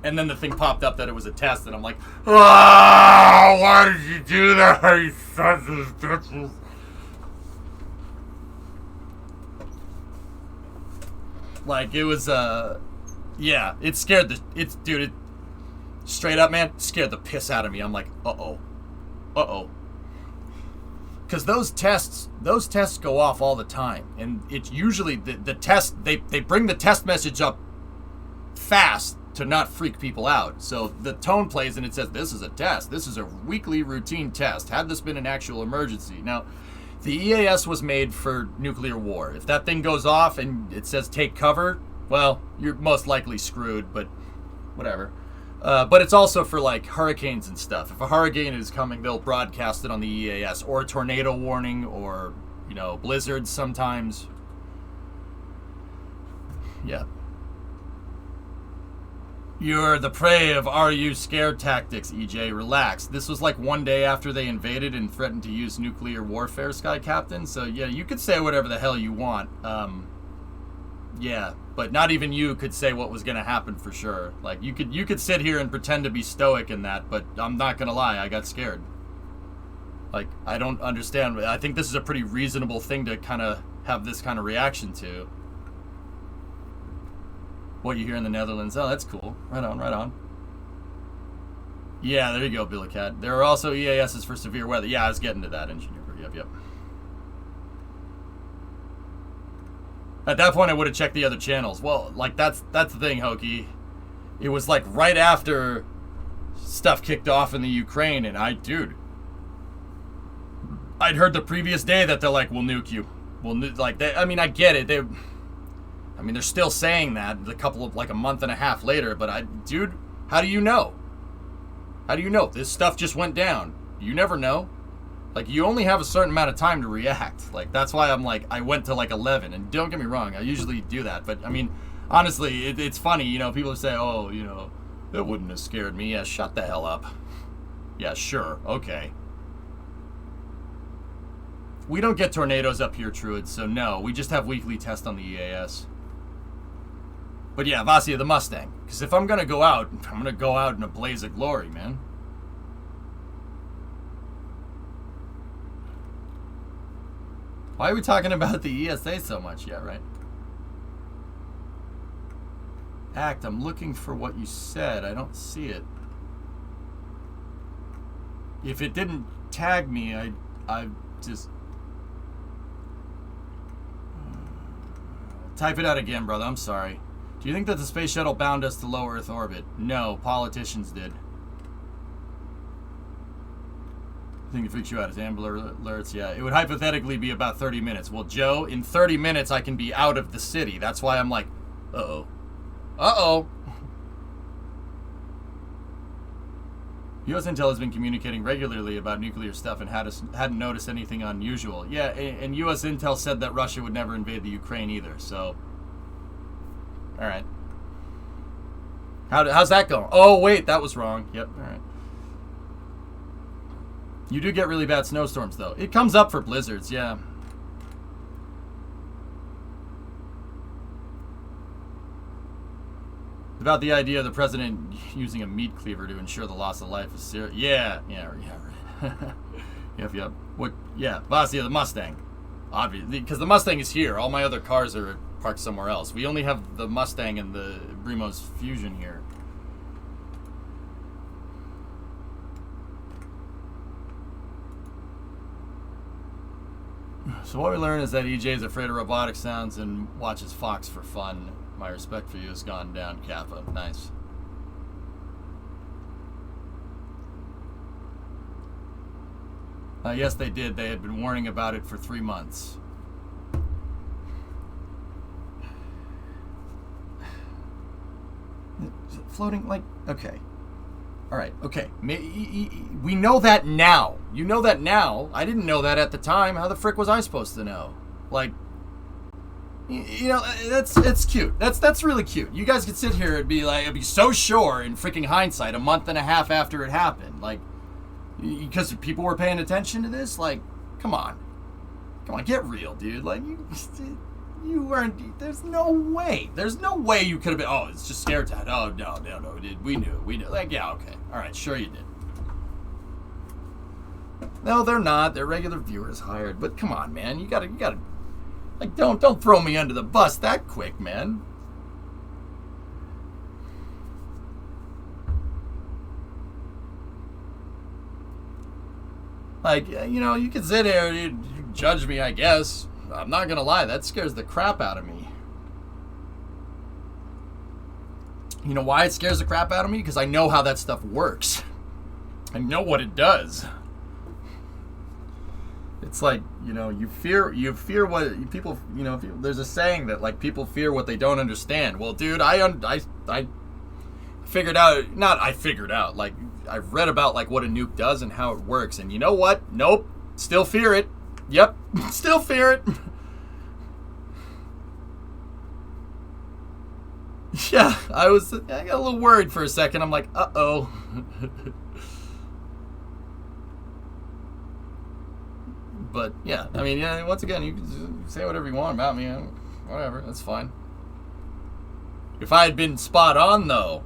And then the thing popped up that it was a test, and I'm like, ah, why did you do that, you sons of bitches? It was, yeah, it scared it straight up, man, scared the piss out of me. I'm like, uh-oh. Because those tests go off all the time, and it's usually the test, they bring the test message up fast to not freak people out. So the tone plays and it says, this is a test. This is a weekly routine test. Had this been an actual emergency. Now, the EAS was made for nuclear war. If that thing goes off and it says take cover, well, you're most likely screwed, but whatever. But it's also for hurricanes and stuff. If a hurricane is coming, they'll broadcast it on the EAS, or a tornado warning, or, blizzards sometimes. Yeah. You're the prey of RU scare tactics, EJ. Relax. This was like one day after they invaded and threatened to use nuclear warfare, Sky Captain. So, yeah, you could say whatever the hell you want. Yeah, but not even you could say what was going to happen for sure. Like, you could sit here and pretend to be stoic in that, but I'm not going to lie, I got scared. Like, I don't understand. I think this is a pretty reasonable thing to kind of have this kind of reaction to. What you hear in the Netherlands. Oh, that's cool. Right on, right on. Yeah, there you go, Billy Cat. There are also EASs for severe weather. Yeah, I was getting to that, Engineer. Yep. At that point, I would have checked the other channels. Well, like, that's the thing, Hokey. It was, like, right after stuff kicked off in the Ukraine, and I'd heard the previous day that they're like, we'll nuke you. I mean, I get it. They're still saying that a month and a half later, but dude, how do you know? How do you know? This stuff just went down. You never know. Like, you only have a certain amount of time to react. Like, that's why I'm like, I went to like 11, and don't get me wrong, I usually do that, but I mean, honestly, it's funny, you know, people say, oh, you know, that wouldn't have scared me. Yeah, shut the hell up. Yeah, sure, okay. We don't get tornadoes up here, Truid, so no, we just have weekly tests on the EAS. But yeah, Vasia the Mustang. Because if I'm going to go out, I'm going to go out in a blaze of glory, man. Why are we talking about the ESA so much? Yeah, right. Act, I'm looking for what you said. I don't see it. If it didn't tag me, I just... Type it out again, brother. I'm sorry. Do you think that the space shuttle bound us to low Earth orbit? No, politicians did. I think it freaks you out as Amber Alerts. Yeah, it would hypothetically be about 30 minutes. Well, Joe, in 30 minutes I can be out of the city. That's why I'm like, uh-oh. Uh-oh. U.S. Intel has been communicating regularly about nuclear stuff and hadn't noticed anything unusual. Yeah, and U.S. Intel said that Russia would never invade the Ukraine either, so... Alright. How's that going? Oh, wait, that was wrong. Yep, alright. You do get really bad snowstorms, though. It comes up for blizzards, yeah. About the idea of the president using a meat cleaver to ensure the loss of life is serious. Yeah, right. Yep. What? Yeah, Vasia the Mustang. Obviously, because the Mustang is here. All my other cars are parked somewhere else. We only have the Mustang and the Brimo's Fusion here. So what we learned is that EJ is afraid of robotic sounds and watches Fox for fun. My respect for you has gone down, Kappa. Nice. Yes, they did. They had been warning about it for 3 months. Floating, like, okay. Alright, okay. We know that now. You know that now. I didn't know that at the time. How the frick was I supposed to know? Like, you know, that's cute. That's really cute. You guys could sit here and be like, I'd be so sure in freaking hindsight, a month and a half after it happened. Like, because people were paying attention to this? Like, come on, get real, dude. Like, you weren't, there's no way you could have been, oh, it's just scare tactic. Oh, no, dude, we knew. Like, yeah, okay. All right, sure you did. No, they're not. They're regular viewers hired. But come on, man, you gotta, like, don't throw me under the bus that quick, man. Like, you know, you can sit here and you judge me, I guess. I'm not gonna lie, that scares the crap out of me. You know why it scares the crap out of me? Because I know how that stuff works. I know what it does. It's like, you know, you fear what people, you know, there's a saying that, like, people fear what they don't understand. Well, dude, I figured out, like, I've read about, like, what a nuke does and how it works, and you know what? Nope. Still fear it. Yep. Still fear it. Yeah, I got a little worried for a second. I'm like, uh-oh. But, yeah, I mean, yeah, once again, you can say whatever you want about me. Whatever, that's fine. If I had been spot on, though,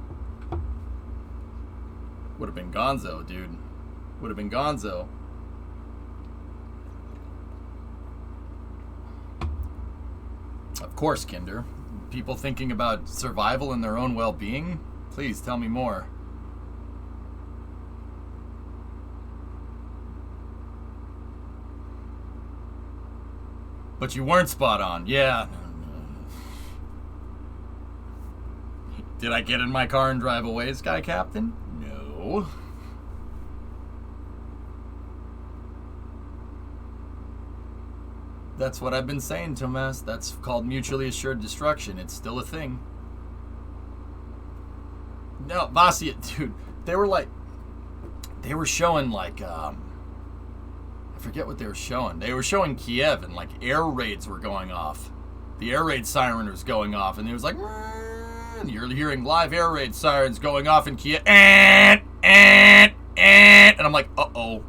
would have been gonzo, dude. Would have been gonzo. Of course, Kinder. People thinking about survival and their own well-being? Please tell me more. But you weren't spot on. Yeah. Did I get in my car and drive away, Sky Captain? No. That's what I've been saying, Tomas. That's called mutually assured destruction. It's still a thing. No, Vasia, dude, they were showing like, I forget what they were showing. They were showing Kiev and like air raids were going off. The air raid siren was going off and it was like, and you're hearing live air raid sirens going off in Kiev. And I'm like, uh-oh.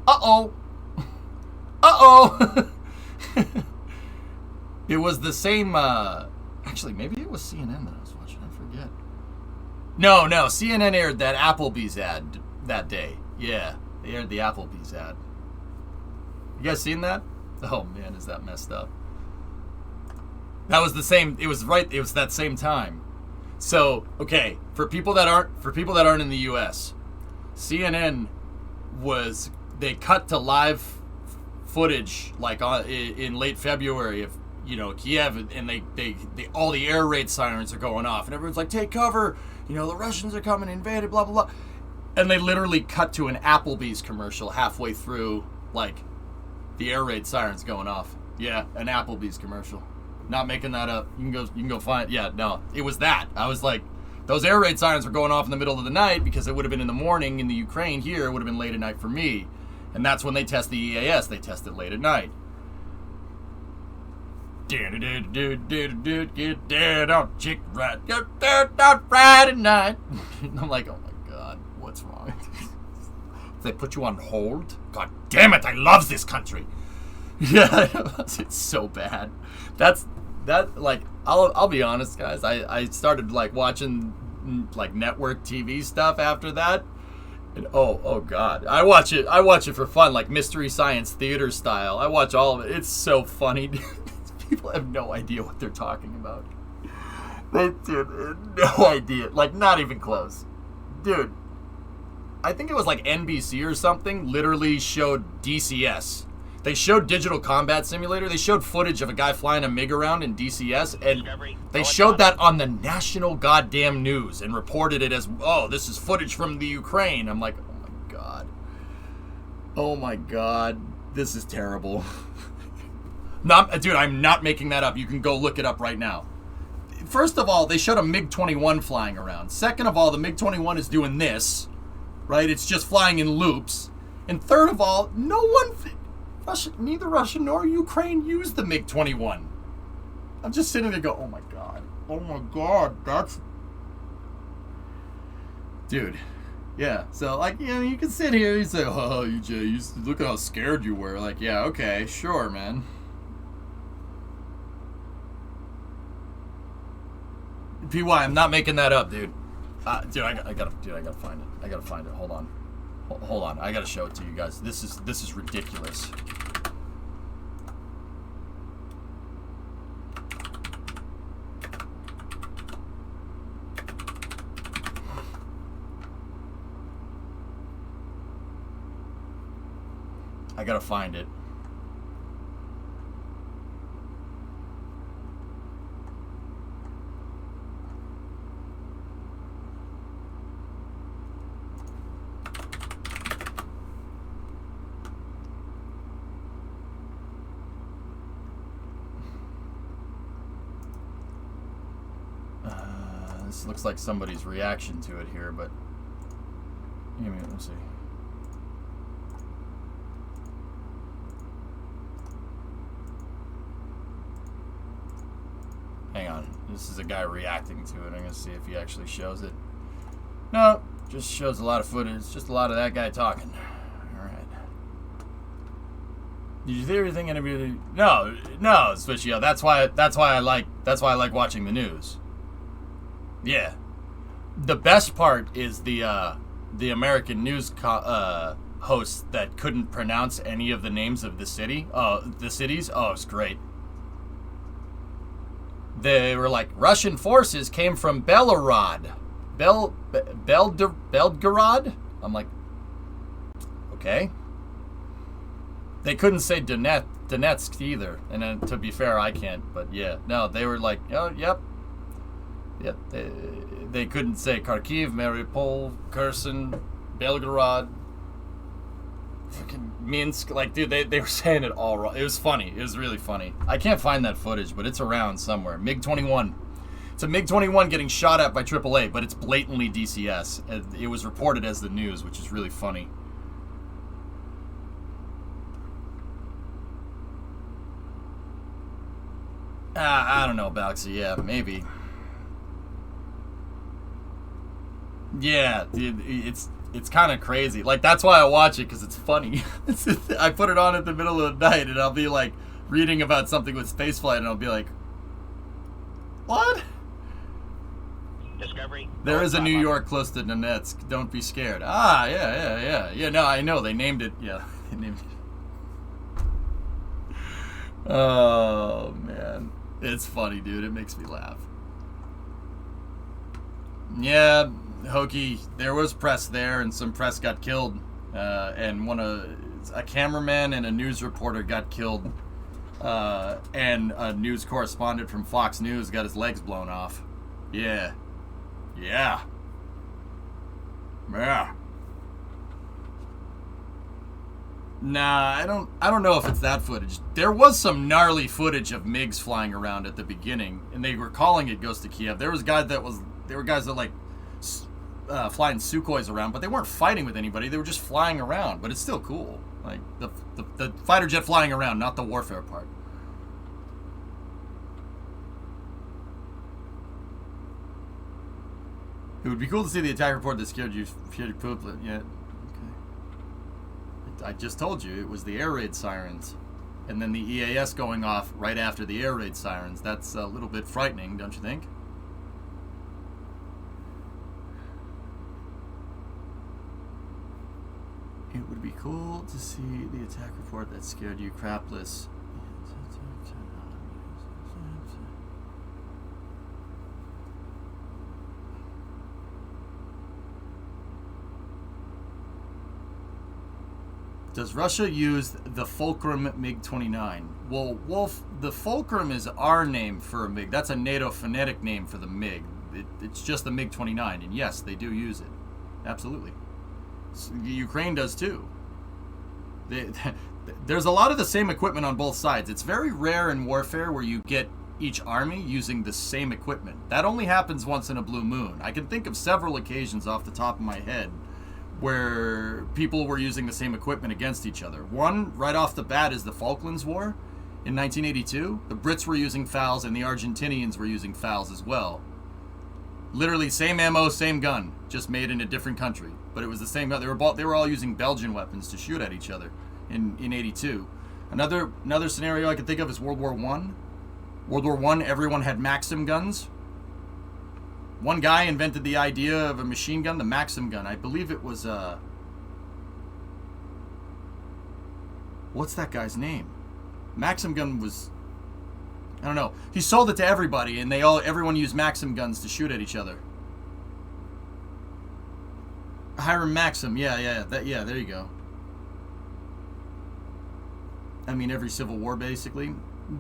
Uh-oh. Uh-oh. It was the same, actually, maybe it was CNN that I was watching, I forget. No, CNN aired that Applebee's ad that day. Yeah, they aired the Applebee's ad. You guys seen that? Oh man, is that messed up. That was the same, it was that same time. So, okay, for people that aren't in the US, CNN they cut to live footage like in late February of Kiev, and they all the air raid sirens are going off and everyone's like, take cover, the Russians are coming, invaded, blah blah blah, and they literally cut to an Applebee's commercial halfway through, like the air raid sirens going off. Yeah, an Applebee's commercial. Not making that up. You can go find. Yeah, no, it was that. I was like, those air raid sirens were going off in the middle of the night because it would have been in the morning in the Ukraine. Here it would have been late at night for me. And that's when they test the EAS. They test it late at night. Get dead on chick right. Get dead on Friday night. I'm like, oh my God, what's wrong? They put you on hold? God damn it, I love this country. Yeah, it's so bad. I'll be honest, guys. I started like watching like network TV stuff after that. And oh God, I watch it for fun, like Mystery Science Theater style. I watch all of it. It's so funny. People have no idea what they're talking about. They no idea, like not even close, dude. I think it was like NBC or something. Literally showed DCS. They showed Digital Combat Simulator. They showed footage of a guy flying a MiG around in DCS, and they showed that on the national goddamn news and reported it as, oh, this is footage from the Ukraine. I'm like, oh my God. Oh my God. This is terrible. Dude, I'm not making that up. You can go look it up right now. First of all, they showed a MiG-21 flying around. Second of all, the MiG-21 is doing this, right? It's just flying in loops. And third of all, neither Russia nor Ukraine used the MiG-21. I'm just sitting there going, oh my God, that's... Dude, yeah, so, like, you can sit here and say, oh, you look at how scared you were. Like, yeah, okay, sure, man. PY, I'm not making that up, dude. Dude, I gotta find it. I gotta find it. Hold on. I gotta show it to you guys. This is ridiculous. I gotta find it. This looks like somebody's reaction to it here, but let's see. Hang on. This is a guy reacting to it. I'm going to see if he actually shows it. No, just shows a lot of footage. Just a lot of that guy talking. All right. Did you hear everything interview? No, Switchio. That's why I like watching the news. Yeah. The best part is the American news hosts that couldn't pronounce any of the names of the cities. Oh, it's great. They were like, Russian forces came from Belgorod. Belgorod? I'm like, okay. They couldn't say Donetsk either. And then, to be fair, I can't. But yeah, no, they were like, oh, yep. They couldn't say Kharkiv, Mariupol, Kherson, Belgorod, freaking Minsk. Like, dude, they were saying it all wrong. It was funny. It was really funny. I can't find that footage, but it's around somewhere. MiG-21. It's a MiG-21 getting shot at by AAA, but it's blatantly DCS. It was reported as the news, which is really funny. I don't know, Balaxy. Yeah, maybe. Yeah, dude, it's kind of crazy. Like, that's why I watch it, because it's funny. I put it on at the middle of the night, and I'll be, like, reading about something with spaceflight, and I'll be like, what?
Discovery.
There is a New York close to Donetsk. Don't be scared. Yeah. Yeah, no, I know. They named it. Yeah, they named it. Oh, man. It's funny, dude. It makes me laugh. Yeah, Hokey, there was press there, and some press got killed. And a cameraman and a news reporter got killed. And a news correspondent from Fox News got his legs blown off. Yeah. Nah, I don't know if it's that footage. There was some gnarly footage of MiGs flying around at the beginning, and they were calling it Ghost of Kiev. There were guys that like flying Sukhois around, but they weren't fighting with anybody. They were just flying around, but it's still cool. Like the fighter jet flying around, not the warfare part. It would be cool to see the attack report that scared you poop. Yeah. I just told you, it was the air raid sirens. And then the EAS going off right after the air raid sirens. That's a little bit frightening, don't you think? It would be cool to see the attack report that scared you crapless. Does Russia use the Fulcrum MiG-29? Well, Wolf, the Fulcrum is our name for a MiG. That's a NATO phonetic name for the MiG. It's just the MiG-29, and yes, they do use it. Absolutely. Ukraine does too. There's a lot of the same equipment on both sides. It's very rare in warfare where you get each army using the same equipment. That only happens once in a blue moon. I can think of several occasions off the top of my head where people were using the same equipment against each other. One, right off the bat, is the Falklands War in 1982. The Brits were using FALs, and the Argentinians were using FALs as well. Literally same ammo, same gun, just made in a different country. But it was the same gun. They were all using Belgian weapons to shoot at each other in 82. Another scenario I can think of is World War I. World War I, everyone had Maxim guns. One guy invented the idea of a machine gun, the Maxim gun. I believe it was, what's that guy's name? Maxim gun was, I don't know. He sold it to everybody, and everyone used Maxim guns to shoot at each other. Hiram Maxim, yeah, there you go. I mean, every Civil War, basically.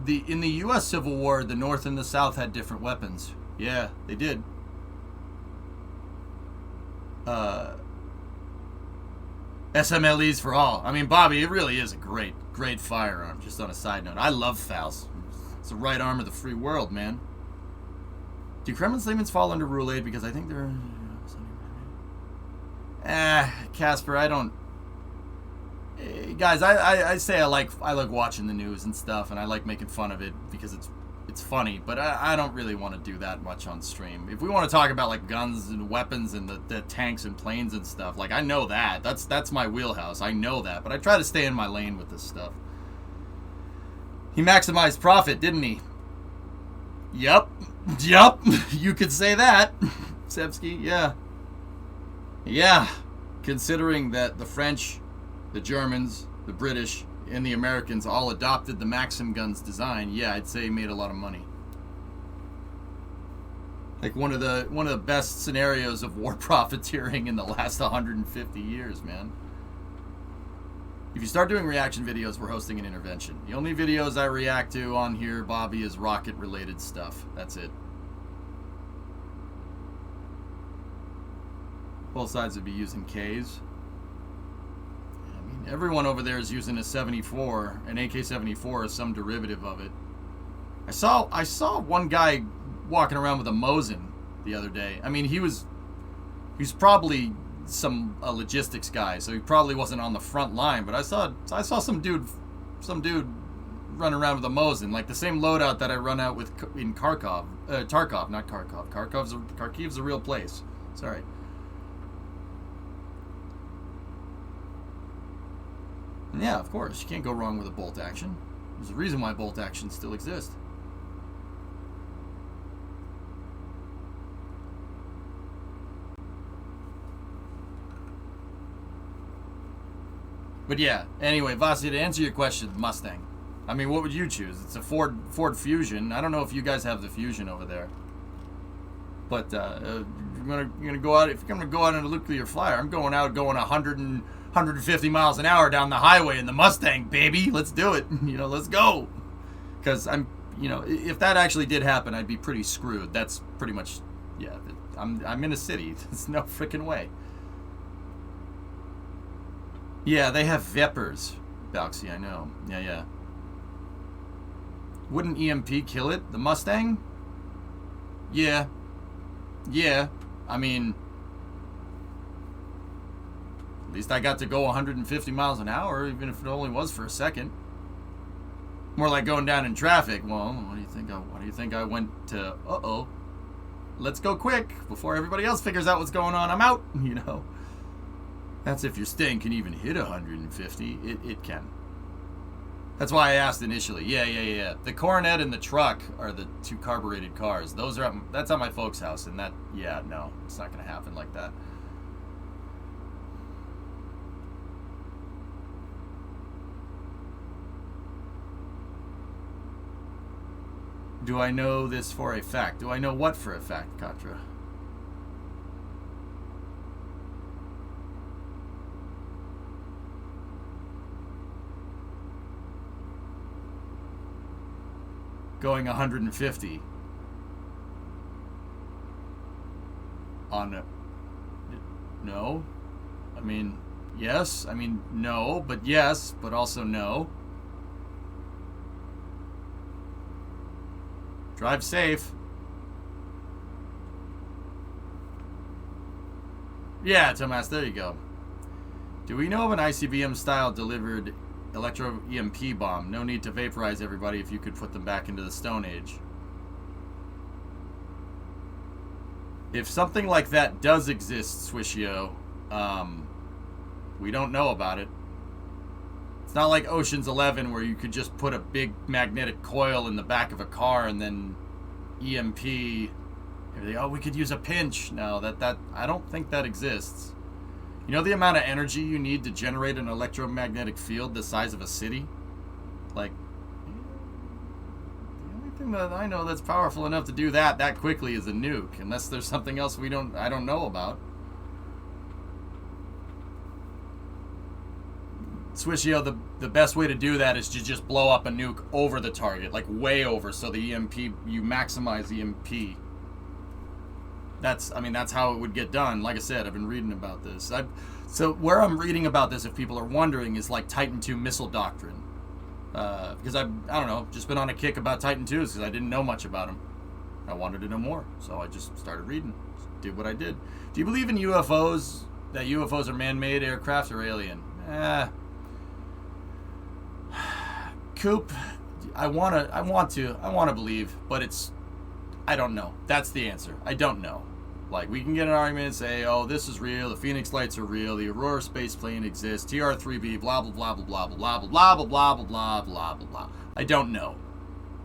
In the U.S. Civil War, the North and the South had different weapons. Yeah, they did. SMLEs for all. I mean, Bobby, it really is a great firearm. Just on a side note, I love FALs. It's the right arm of the free world, man. Do Kremlin statements fall under Rule 8? Because I think they're... Casper, I don't... Guys, I say I like watching the news and stuff, and I like making fun of it because it's it's funny, but I don't really want to do that much on stream. If we want to talk about like guns and weapons and the tanks and planes and stuff, like I know that. That's my wheelhouse. I know that, but I try to stay in my lane with this stuff. He maximized profit, didn't he? Yup. You could say that. Sebsky, yeah. Yeah. Considering that the French, the Germans, the British, and the Americans all adopted the Maxim gun's design, yeah, I'd say he made a lot of money. Like one of the best scenarios of war profiteering in the last 150 years, man. If you start doing reaction videos, we're hosting an intervention. The only videos I react to on here, Bobby, is rocket-related stuff. That's it. Both sides would be using Ks. I mean, everyone over there is using a 74, an AK-74 or some derivative of it. I saw one guy walking around with a Mosin the other day. I mean, he's probably a logistics guy, so he probably wasn't on the front line. But I saw some dude run around with a Mosin, like the same loadout that I run out with in Tarkov, not Kharkov. Kharkiv's a real place. Sorry. And yeah, of course, you can't go wrong with a bolt action. There's a reason why bolt actions still exist. But yeah, anyway, Vasi, to answer your question, Mustang. I mean, what would you choose? It's a Ford Fusion. I don't know if you guys have the Fusion over there. But you're gonna go out. If you're gonna go out in a nuclear flyer, I'm going 150 miles an hour down the highway in the Mustang, baby. Let's do it. Let's go. Because if that actually did happen, I'd be pretty screwed. That's pretty much, yeah. I'm in a city. There's no freaking way. Yeah, they have Vipers, Balxy, I know. Yeah. Wouldn't EMP kill it? The Mustang? Yeah. I mean, at least I got to go 150 miles an hour, even if it only was for a second. More like going down in traffic. Well, what do you think I went to? Let's go quick before everybody else figures out what's going on. I'm out. That's if your Sting can even hit 150. It can. That's why I asked initially. Yeah. The Coronet and the truck are the two carbureted cars. That's at my folks' house, and no, it's not going to happen like that. Do I know this for a fact? Do I know what for a fact, Katra? Going 150 on no. I mean, yes. I mean, no, but yes, but also no. Drive safe. Yeah, Tomas, there you go. Do we know of an ICBM style delivered electro EMP bomb? No need to vaporize everybody if you could put them back into the Stone Age. If something like that does exist, Swishio, we don't know about it. It's not like Ocean's 11 where you could just put a big magnetic coil in the back of a car and then EMP. We could use a pinch. No, that I don't think that exists. You know the amount of energy you need to generate an electromagnetic field the size of a city? Like, the only thing that I know that's powerful enough to do that quickly is a nuke, unless there's something else I don't know about. Swishio, the best way to do that is to just blow up a nuke over the target, like way over, so the EMP, you maximize EMP. That's how it would get done. Like I said, I've been reading about this. So where I'm reading about this, if people are wondering, is like Titan II missile doctrine. Because I don't know, just been on a kick about Titan IIs because I didn't know much about them. I wanted to know more, so I just started reading. Did what I did. Do you believe in UFOs? That UFOs are man-made aircraft or alien? Coop, I want to believe, but I don't know. That's the answer. I don't know. Like, we can get an argument and say, oh, this is real, the Phoenix Lights are real, the Aurora space plane exists, TR-3B, blah, blah, blah, blah, blah, blah, blah, blah, blah, blah, blah, blah, blah, blah, blah. I don't know.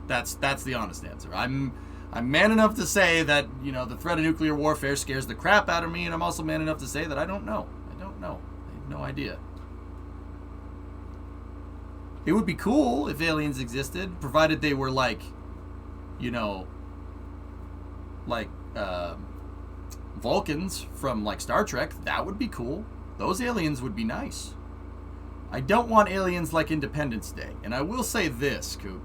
That's the honest answer. I'm man enough to say that, the threat of nuclear warfare scares the crap out of me, and I'm also man enough to say that I don't know. I don't know. I have no idea. It would be cool if aliens existed, provided they were Vulcans from Star Trek. That would be cool. Those aliens would be nice. I don't want aliens like Independence Day. And I will say this, Coop.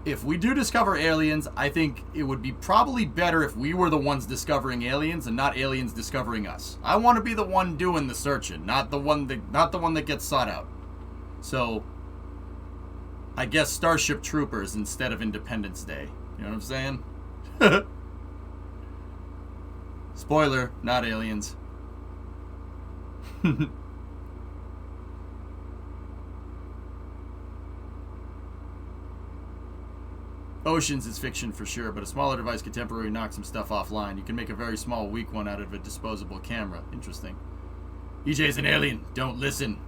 If we do discover aliens, I think it would be probably better if we were the ones discovering aliens and not aliens discovering us. I want to be the one doing the searching, not the one that gets sought out. So, I guess Starship Troopers instead of Independence Day. You know what I'm saying? Spoiler, not aliens. Oceans is fiction for sure, but a smaller device could temporarily knock some stuff offline. You can make a very small, weak one out of a disposable camera. Interesting. EJ's an alien. Don't listen.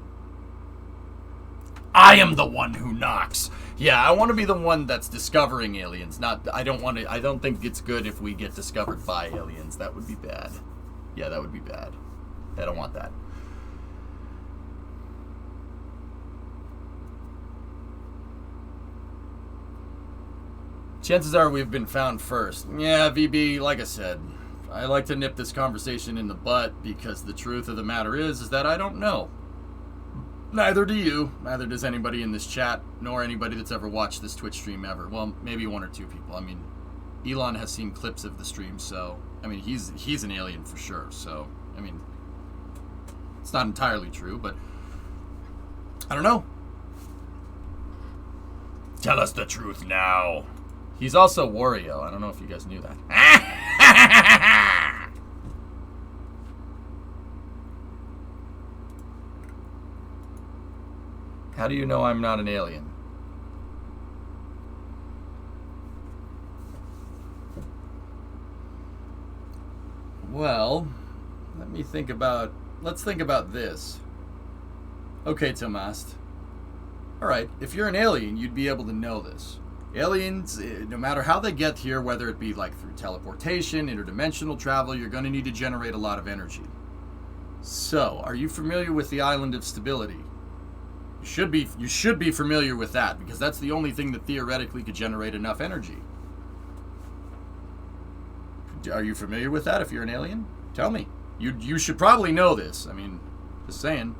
I am the one who knocks. Yeah, I want to be the one that's discovering aliens. I don't think it's good if we get discovered by aliens. That would be bad. Yeah, that would be bad. I don't want that. Chances are we've been found first. Yeah, VB, like I said, I like to nip this conversation in the butt because the truth of the matter is that I don't know. Neither do you. Neither does anybody in this chat, nor anybody that's ever watched this Twitch stream ever. Well, maybe one or two people. I mean, Elon has seen clips of the stream, so, I mean, he's an alien for sure. So, I mean, it's not entirely true, but I don't know. Tell us the truth now. He's also Wario. I don't know if you guys knew that. How do you know I'm not an alien? Well, let's think about this. Okay, Tomast. Alright, if you're an alien, you'd be able to know this. Aliens, no matter how they get here, whether it be through teleportation, interdimensional travel, you're going to need to generate a lot of energy. So, are you familiar with the island of stability? You should be familiar with that, because that's the only thing that theoretically could generate enough energy. Are you familiar with that if you're an alien? Tell me. You should probably know this. I mean, just saying.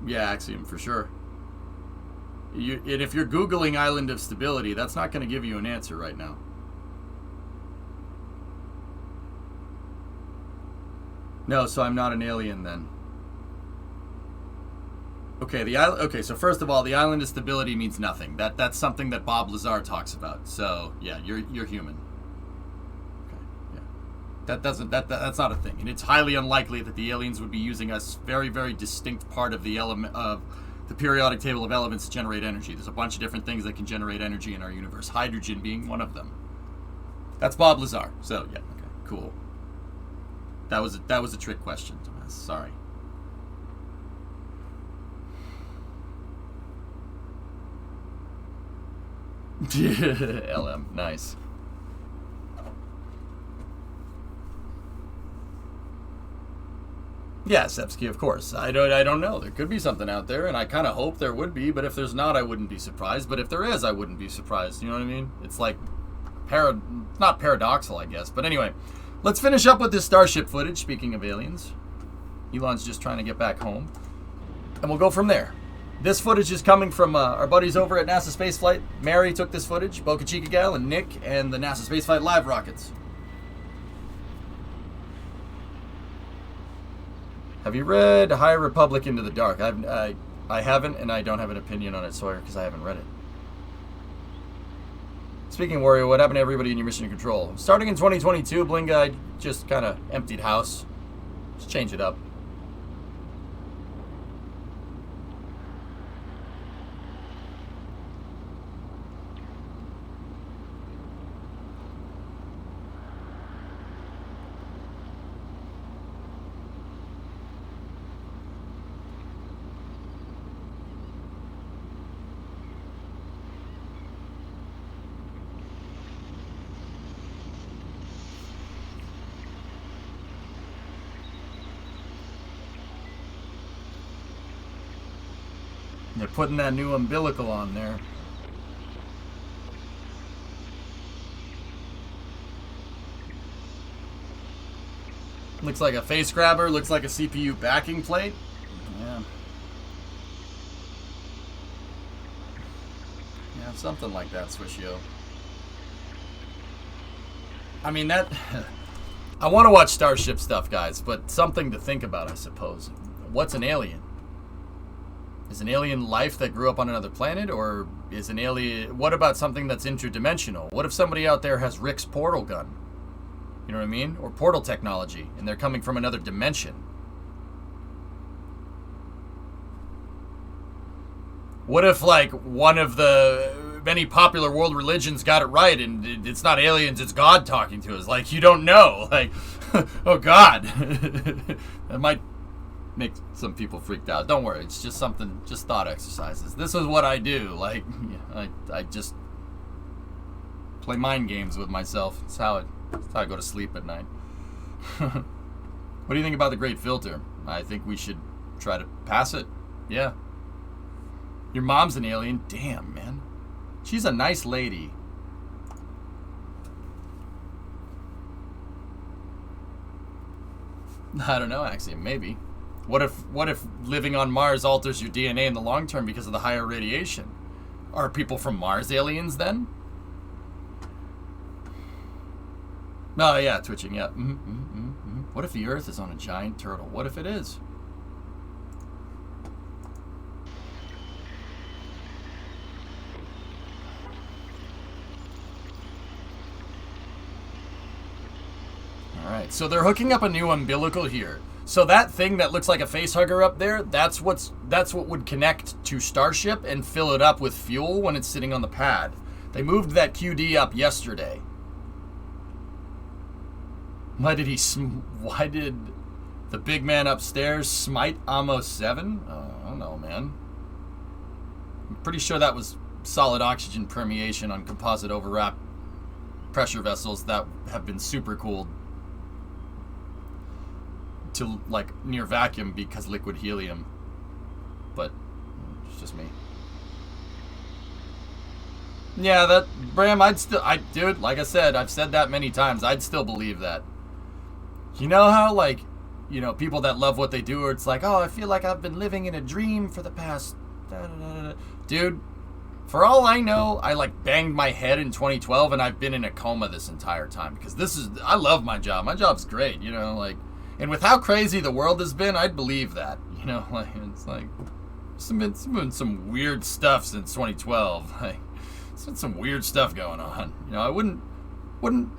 Yeah, Axiom, for sure. And if you're Googling Island of Stability, that's not going to give you an answer right now. No, so I'm not an alien then. Okay, so first of all, the Island of Stability means nothing. That's something that Bob Lazar talks about. So, yeah, you're human. That's not a thing, and it's highly unlikely that the aliens would be using a very, very distinct part of the element of the periodic table of elements to generate energy. There's a bunch of different things that can generate energy in our universe, hydrogen being one of them. That's Bob Lazar. So yeah, okay, cool. That was a trick question, Thomas. Sorry. LM, nice. Yeah, Sepsky, of course. I don't know. There could be something out there, and I kind of hope there would be, but if there's not, I wouldn't be surprised. But if there is, I wouldn't be surprised. You know what I mean? It's not paradoxical, I guess. But anyway, let's finish up with this Starship footage, speaking of aliens. Elon's just trying to get back home. And we'll go from there. This footage is coming from our buddies over at NASA Spaceflight. Mary took this footage, Boca Chica Gal, and Nick, and the NASA Spaceflight Live rockets. Have you read High Republic Into the Dark? I haven't, and I don't have an opinion on it, Sawyer, because I haven't read it. Speaking of Wario, what happened to everybody in your mission control? Starting in 2022, Blinga, I just kind of emptied house. Just change it up. They're putting that new umbilical on there. Looks like a face grabber, looks like a CPU backing plate. Yeah. Yeah, something like that, Swishio. I mean, that... I want to watch Starship stuff, guys, but something to think about, I suppose. What's an alien? Is an alien life that grew up on another planet, or is an alien... What about something that's interdimensional? What if somebody out there has Rick's portal gun? You know what I mean? Or portal technology, and they're coming from another dimension. What if, like, one of the many popular world religions got it right, and it's not aliens, it's God talking to us? Like, you don't know. Like, oh, God. That might make some people freaked out. Don't worry, it's just something, just thought exercises. This is what I do. Like, I just play mind games with myself. It's how I go to sleep at night. What do you think about the Great Filter? I think we should try to pass it. Yeah. Your mom's an alien. Damn, man. She's a nice lady. I don't know, actually. Maybe. What if living on Mars alters your DNA in the long term because of the higher radiation? Are people from Mars aliens then? Oh, yeah, twitching, yeah. What if the Earth is on a giant turtle? What if it is? Alright, so they're hooking up a new umbilical here. So that thing that looks like a face hugger up there, that's what would connect to Starship and fill it up with fuel when it's sitting on the pad. They moved that QD up yesterday. Why did the big man upstairs smite Amo 7? I don't know, man. I'm pretty sure that was solid oxygen permeation on composite overwrap pressure vessels that have been super cooled to, like, near vacuum because liquid helium. But it's just me. Yeah, that Bram, dude, like I said, I've said that many times. I'd still believe that. You know how, like, you know, people that love what they do, or it's like, oh, I feel like I've been living in a dream for the past... Dude, for all I know, I, like, banged my head in 2012, and I've been in a coma this entire time. Because I love my job. My job's great, you know, like... And with how crazy the world has been, I'd believe that. You know, like, it's like... There's been some weird stuff since 2012. Like, there's been some weird stuff going on. You know, I wouldn't,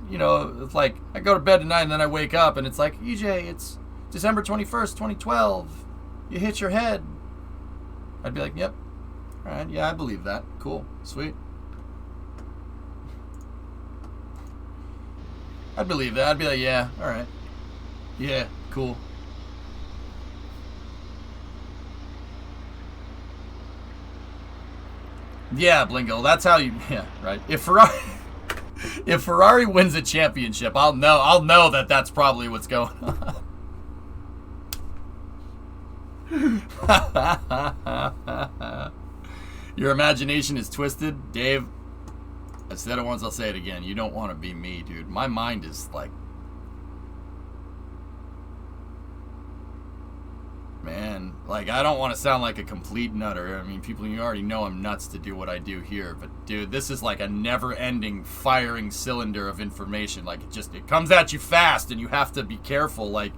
you know, it's like, I go to bed tonight and then I wake up and it's like, EJ, it's December 21st, 2012. You hit your head. I'd be like, yep. All right, yeah, I believe that. Cool. Sweet. I'd believe that. I'd be like, yeah, all right. Yeah, cool. Yeah, Blingo, that's how you... Yeah, right. If Ferrari wins a championship, I'll know that that's probably what's going on. Your imagination is twisted. Dave, I said it once, I'll say it again. You don't want to be me, dude. My mind is like... Man, like, I don't want to sound like a complete nutter. I mean, people, you already know I'm nuts to do what I do here. But, dude, this is like a never-ending firing cylinder of information. Like, it comes at you fast, and you have to be careful. Like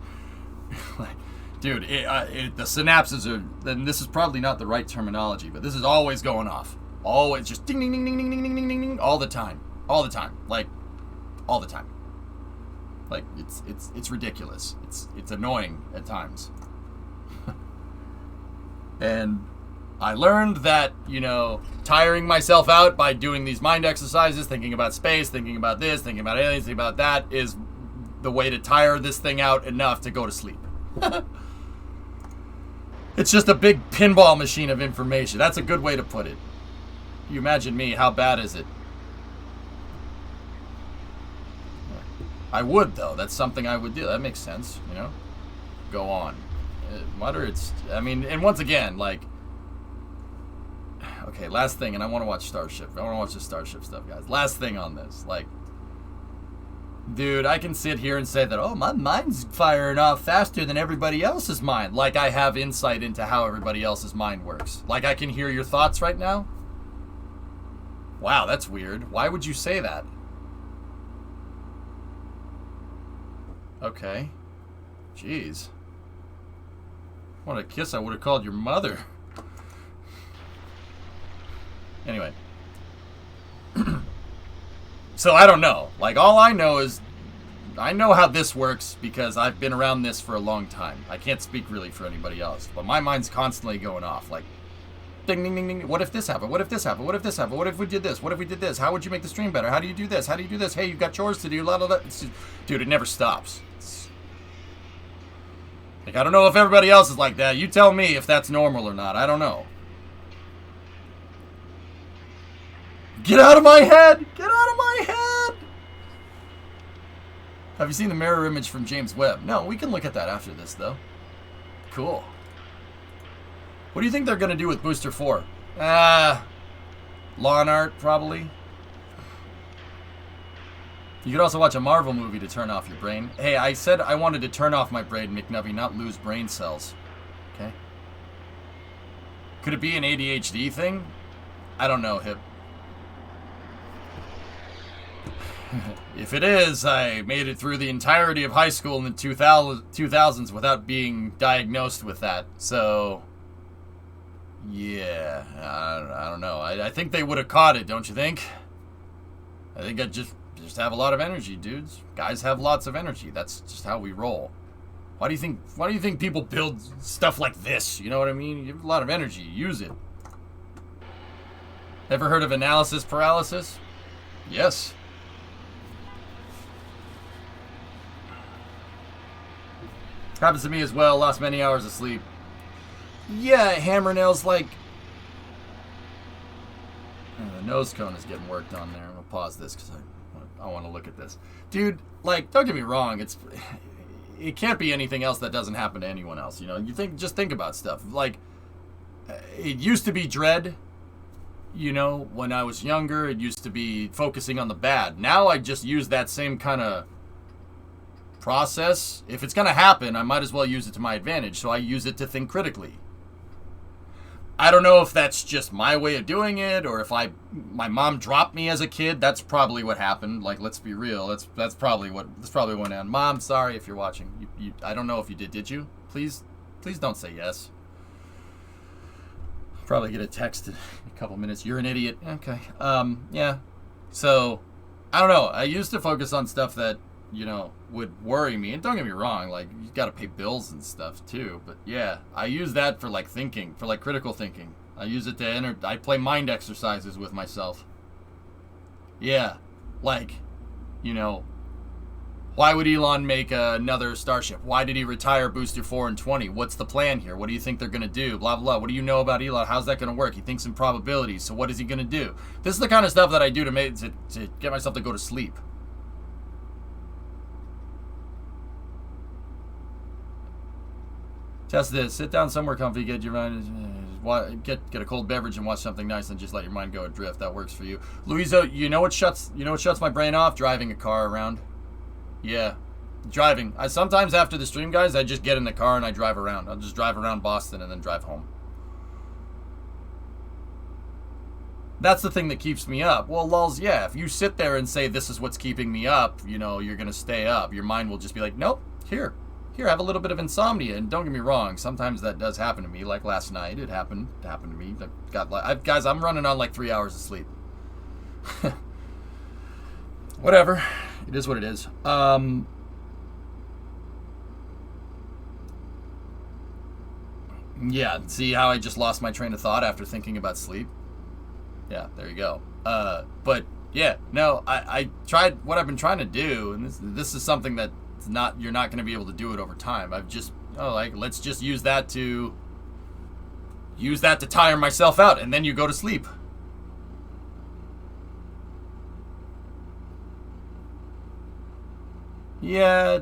dude, the synapses are, and this is probably not the right terminology, but this is always going off. Always just ding, ding, ding, ding, ding, ding, ding, ding, ding, all the time. All the time. Like, all the time. Like, it's ridiculous. It's annoying at times. And I learned that, you know, tiring myself out by doing these mind exercises, thinking about space, thinking about this, thinking about aliens, thinking about that, is the way to tire this thing out enough to go to sleep. It's just a big pinball machine of information. That's a good way to put it. You imagine me, how bad is it? I would, though. That's something I would do. That makes sense, you know? Go on. Whether it's... I mean, and once again, like... Okay, last thing, and I want to watch Starship. I want to watch the Starship stuff, guys. Last thing on this. Like... Dude, I can sit here and say that, oh, my mind's firing off faster than everybody else's mind. Like I have insight into how everybody else's mind works. Like I can hear your thoughts right now. Wow, that's weird. Why would you say that? Okay. Jeez. What a kiss I would have called your mother. Anyway. So I don't know. Like, all I know is I know how this works because I've been around this for a long time. I can't speak really for anybody else, but my mind's constantly going off. Like, ding, ding, ding, ding. What if this happened? What if this happened? What if this happened? What if we did this? What if we did this? How would you make the stream better? How do you do this? How do you do this? Hey, you've got chores to do. La, la, la. Dude, it never stops. Like, I don't know if everybody else is like that. You tell me if that's normal or not. I don't know. Get out of my head! Get out of my head! Have you seen the mirror image from James Webb? No, we can look at that after this, though. Cool. What do you think they're going to do with Booster 4? Lawn art, probably. You could also watch a Marvel movie to turn off your brain. Hey, I said I wanted to turn off my brain, McNubby, not lose brain cells. Okay? Could it be an ADHD thing? I don't know, Hip. If it is, I made it through the entirety of high school in the 2000s without being diagnosed with that. So, yeah, I don't know. I think they would have caught it, don't you think? I think I just have a lot of energy, dudes. Guys have lots of energy. That's just how we roll. Why do you think people build stuff like this? You know what I mean? You have a lot of energy. Use it. Ever heard of analysis paralysis? Yes. Happens to me as well. Lost many hours of sleep. Yeah, hammer nails like... the nose cone is getting worked on there. I'm going to pause this because I want to look at this. Dude, like, don't get me wrong. It can't be anything else that doesn't happen to anyone else. You know, just think about stuff. Like, it used to be dread. You know, when I was younger, it used to be focusing on the bad. Now I just use that same kind of process. If it's going to happen, I might as well use it to my advantage. So I use it to think critically. I don't know if that's just my way of doing it, or if my mom dropped me as a kid. That's probably what happened. Like, let's be real. That's probably what went on. Mom, sorry if you're watching. I don't know if you did you? Please don't say yes. Probably get a text in a couple minutes. You're an idiot. Okay. Yeah. So, I don't know. I used to focus on stuff that, you know, would worry me. And don't get me wrong, like, you gotta pay bills and stuff too. But yeah, I use that for like thinking, for like critical thinking. I use it to I play mind exercises with myself. Yeah. Like, you know, why would Elon make another Starship? Why did he retire Booster 4 and 20? What's the plan here? What do you think they're going to do? Blah, blah, blah. What do you know about Elon? How's that going to work? He thinks in probabilities. So what is he going to do? This is the kind of stuff that I do to get myself to go to sleep. Test this. Sit down somewhere comfy. Get your mind. Get a cold beverage and watch something nice, and just let your mind go adrift. That works for you, Louisa. You know what shuts my brain off? Driving a car around. Yeah, driving. I sometimes after the stream, guys, I just get in the car and I drive around. I'll just drive around Boston and then drive home. That's the thing that keeps me up. Well, lulz, yeah. If you sit there and say this is what's keeping me up, you know, you're gonna stay up. Your mind will just be like, nope. Here, have a little bit of insomnia. And don't get me wrong, sometimes that does happen to me. Like last night, it happened to me. Guys, I'm running on like 3 hours of sleep. Whatever. It is what it is. Yeah, see how I just lost my train of thought after thinking about sleep? Yeah, there you go. But yeah, no, I tried what I've been trying to do, and this is something that you're not going to be able to do it over time. I've just let's just use that to tire myself out, and then you go to sleep. Yeah,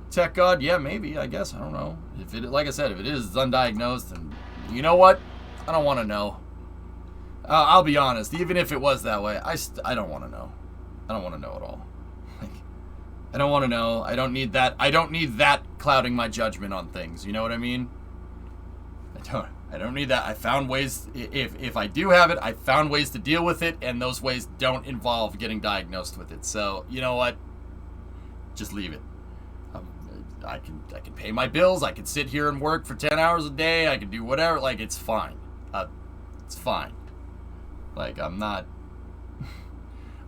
tech god. Yeah, maybe. I guess I don't know. If it, like I said, if it is undiagnosed, and you know what, I don't want to know. I'll be honest. Even if it was that way, I don't want to know. I don't want to know at all. Like, I don't want to know. I don't need that. I don't need that clouding my judgment on things. You know what I mean? I don't need that. I found ways. If I do have it, I found ways to deal with it, and those ways don't involve getting diagnosed with it. So you know what? Just leave it. I can pay my bills. I can sit here and work for 10 hours a day. I can do whatever. Like, it's fine. It's fine. Like, I'm not.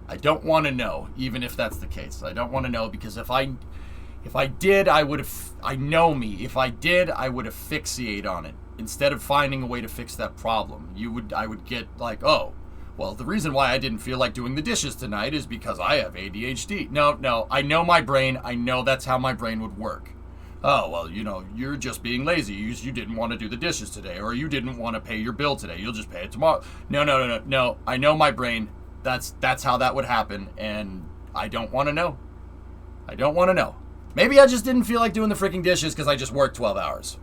I don't want to know, even if that's the case. I don't want to know because if I did, I would have. I know me. If I did, I would fixate on it instead of finding a way to fix that problem. I would get like, oh, well, the reason why I didn't feel like doing the dishes tonight is because I have ADHD. No, I know my brain. I know that's how my brain would work. Oh, well, you're just being lazy. You didn't want to do the dishes today, or you didn't want to pay your bill today. You'll just pay it tomorrow. No. I know my brain. That's how that would happen, and I don't want to know. I don't want to know. Maybe I just didn't feel like doing the freaking dishes because I just worked 12 hours.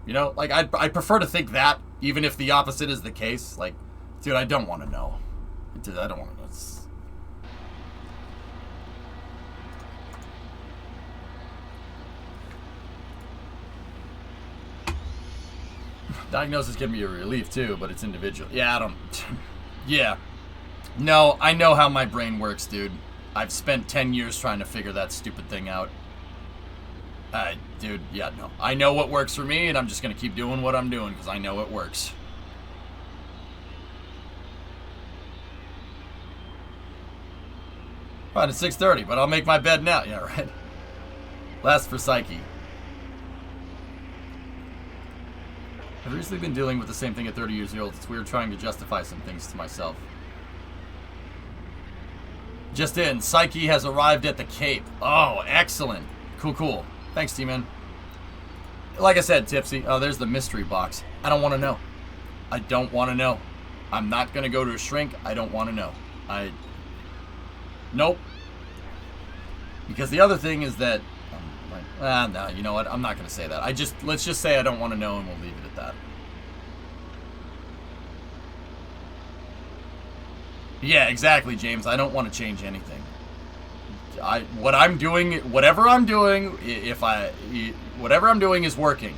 Like, I prefer to think that, even if the opposite is the case. Like, dude, I don't want to know. Dude, I don't want to know. Diagnosis can be a relief, too, but it's individual. Yeah, yeah. No, I know how my brain works, dude. I've spent 10 years trying to figure that stupid thing out. Dude, yeah, no. I know what works for me, and I'm just going to keep doing what I'm doing because I know it works. Fine, it's 6:30, but I'll make my bed now. Yeah, right. Last for Psyche. I've recently been dealing with the same thing at 30 years old. It's weird trying to justify some things to myself. Just in, Psyche has arrived at the Cape. Oh, excellent. Cool. Thanks, T-Man. Like I said, Tipsy, there's the mystery box. I don't want to know. I don't want to know. I'm not going to go to a shrink. I don't want to know. Nope. Because the other thing is that... no, you know what? I'm not going to say that. Let's just say I don't want to know, and we'll leave it at that. Yeah, exactly, James. I don't want to change anything. Whatever I'm doing, whatever I'm doing is working.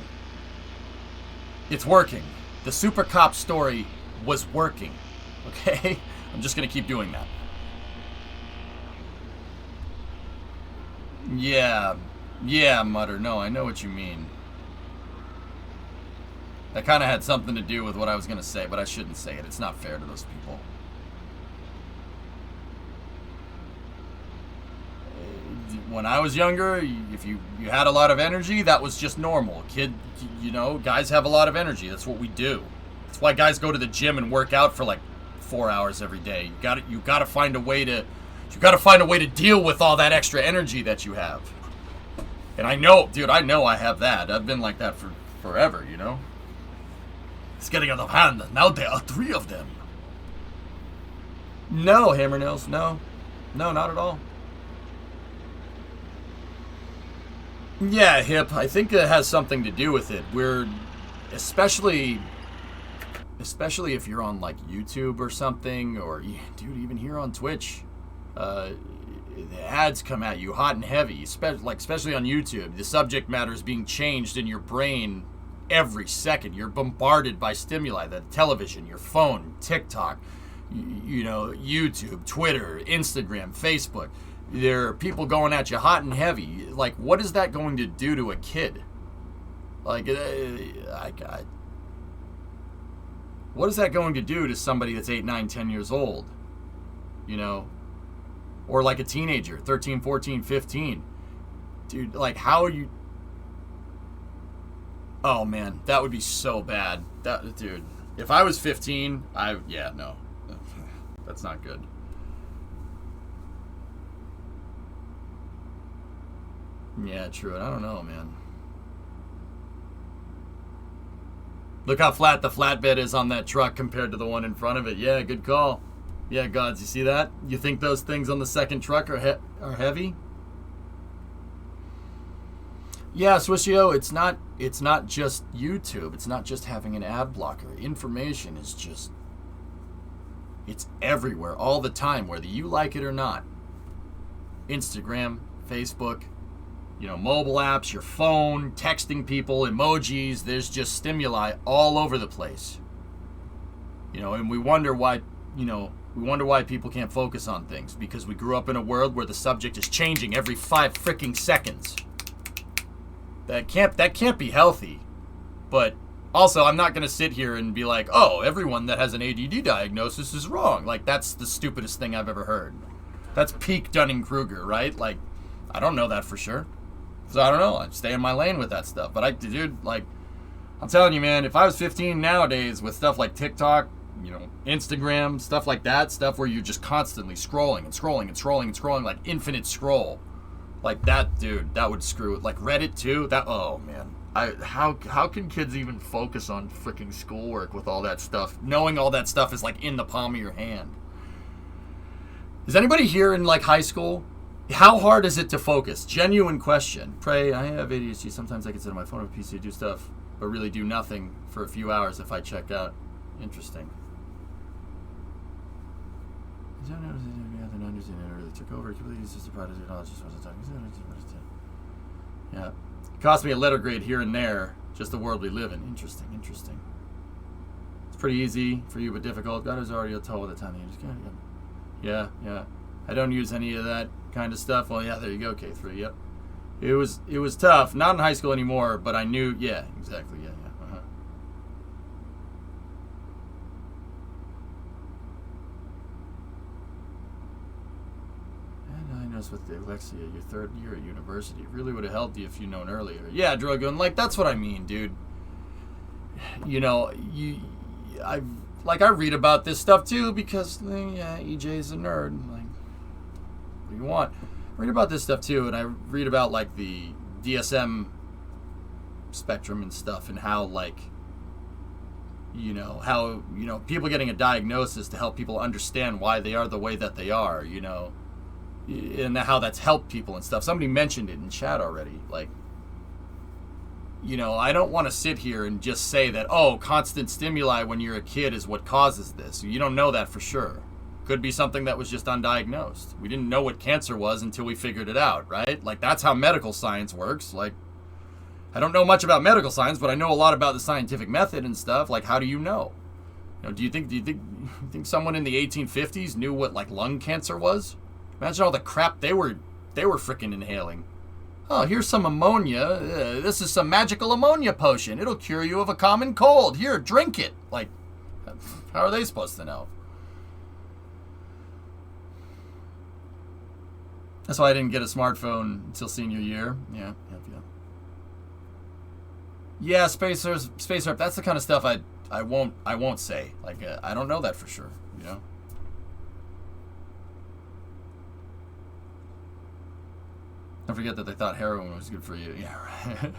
It's working. The super cop story was working. Okay? I'm just going to keep doing that. Yeah, Mutter. No, I know what you mean. That kind of had something to do with what I was going to say, but I shouldn't say it. It's not fair to those people. When I was younger, if you had a lot of energy, that was just normal. Guys have a lot of energy. That's what we do. That's why guys go to the gym and work out for like 4 hours every day. You got to find a way to deal with all that extra energy that you have. And I know I have that. I've been like that for forever, It's getting out of hand. Now there are 3 of them. No, Hammernails, no. No, not at all. Yeah, Hip, I think it has something to do with it. We're, especially if you're on, like, YouTube or something, or, dude, even here on Twitch, the ads come at you hot and heavy, especially on YouTube. The subject matter is being changed in your brain every second. You're bombarded by stimuli, the television, your phone, TikTok, YouTube, Twitter, Instagram, Facebook. There are people going at you hot and heavy. Like, what is that going to do to a kid? Like, what is that going to do to somebody that's 8, 9, 10 years old? Or like a teenager, 13, 14, 15. Dude, like, how are you... Oh, man, that would be so bad. Dude, if I was 15, yeah, no. That's not good. Yeah, true. I don't know, man. Look how flat the flatbed is on that truck compared to the one in front of it. Yeah, good call. Yeah, gods, you see that? You think those things on the second truck are heavy? Yeah, Swishio, it's not just YouTube. It's not just having an ad blocker. Information is just... It's everywhere, all the time, whether you like it or not. Instagram, Facebook, mobile apps, your phone, texting people, emojis. There's just stimuli all over the place. And we wonder why, people can't focus on things, because we grew up in a world where the subject is changing every 5 freaking seconds. That can't be healthy. But also, I'm not going to sit here and be like, oh, everyone that has an ADD diagnosis is wrong. Like, that's the stupidest thing I've ever heard. That's peak Dunning-Kruger, right? Like, I don't know that for sure. So I don't know. I stay in my lane with that stuff. But I'm telling you, man, if I was 15 nowadays with stuff like TikTok, Instagram, stuff like that, stuff where you're just constantly scrolling and scrolling and scrolling and scrolling, like infinite scroll. Like that, dude, that would screw it. Like Reddit too. Oh man, how can kids even focus on freaking schoolwork with all that stuff? Knowing all that stuff is like in the palm of your hand. Is anybody here in like high school? How hard is it to focus? Genuine question. Pray, I have ADHD. Sometimes I can sit on my phone or PC to do stuff, but really do nothing for a few hours if I check out. Interesting. Took over. Yeah. It cost me a letter grade here and there. Just the world we live in. Interesting. It's pretty easy for you, but difficult. God is already told the time. Yeah. I don't use any of that kind of stuff. Well, yeah, there you go, K3. Yep. It was tough. Not in high school anymore, but I knew. Yeah, exactly. Yeah. With the Alexia, your 3rd year at university, it really would have helped you if you'd known earlier. Yeah, Drogon, like that's what I mean, dude. I read about this stuff too because EJ's a nerd. Like, what do you want? I read about this stuff too, and I read about like the DSM spectrum and stuff, and how people getting a diagnosis to help people understand why they are the way that they are, and how that's helped people and stuff. Somebody mentioned it in chat already. Like, I don't want to sit here and just say that, oh, constant stimuli when you're a kid is what causes this. You don't know that for sure. Could be something that was just undiagnosed. We didn't know what cancer was until we figured it out, right? Like, that's how medical science works. Like, I don't know much about medical science, but I know a lot about the scientific method and stuff. Like, how do you know? Do you think someone in the 1850s knew what like lung cancer was? Imagine all the crap they were freaking inhaling. Oh, here's some ammonia. This is some magical ammonia potion. It'll cure you of a common cold. Here, drink it. Like, how are they supposed to know? That's why I didn't get a smartphone until senior year. Yeah. Yeah, Space Herb, that's the kind of stuff I won't say. Like, I don't know that for sure, Don't forget that they thought heroin was good for you. Yeah, right.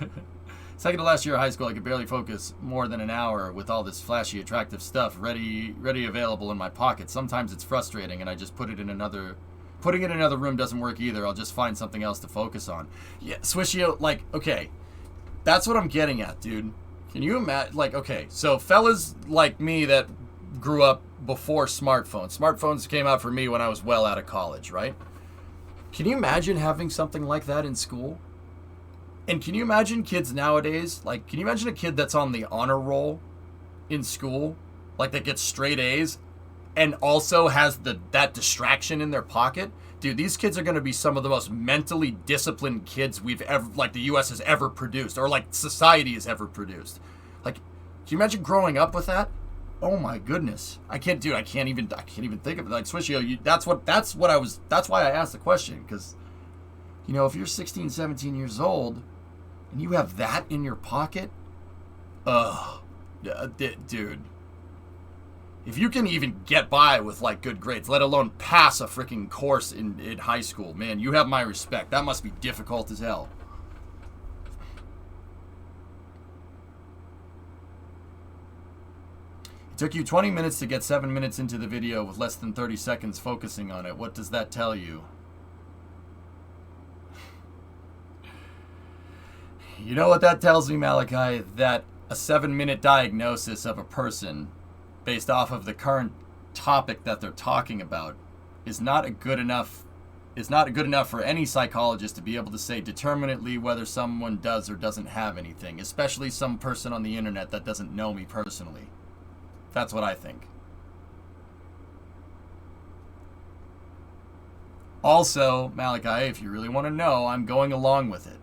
Second to last year of high school, I could barely focus more than an hour with all this flashy, attractive stuff ready available in my pocket. Sometimes it's frustrating, and I just putting it in another room doesn't work either. I'll just find something else to focus on. Yeah, Swishio, like, okay, that's what I'm getting at, dude. Can you imagine, like, okay, so fellas like me that grew up before smartphones. Smartphones came out for me when I was well out of college, right? Can you imagine having something like that in school? And can you imagine kids nowadays? Like, can you imagine a kid that's on the honor roll in school? Like, that gets straight A's and also has that distraction in their pocket? Dude, these kids are going to be some of the most mentally disciplined kids we've ever, like, the U.S. has ever produced, or, like, society has ever produced. Like, can you imagine growing up with that? Oh my goodness. I can't even think of it. Like, Swishio, that's why I asked the question, because, you know, if you're 16, 17 years old and you have that in your pocket, dude. If you can even get by with, like, good grades, let alone pass a freaking course in high school, man, you have my respect. That must be difficult as hell. It took you 20 minutes to get 7 minutes into the video with less than 30 seconds focusing on it. What does that tell you? You know what that tells me, Malachi? That a 7-minute diagnosis of a person based off of the current topic that they're talking about is not good enough for any psychologist to be able to say determinately whether someone does or doesn't have anything, especially some person on the internet that doesn't know me personally. That's what I think. Also, Malachi, if you really want to know, I'm going along with it.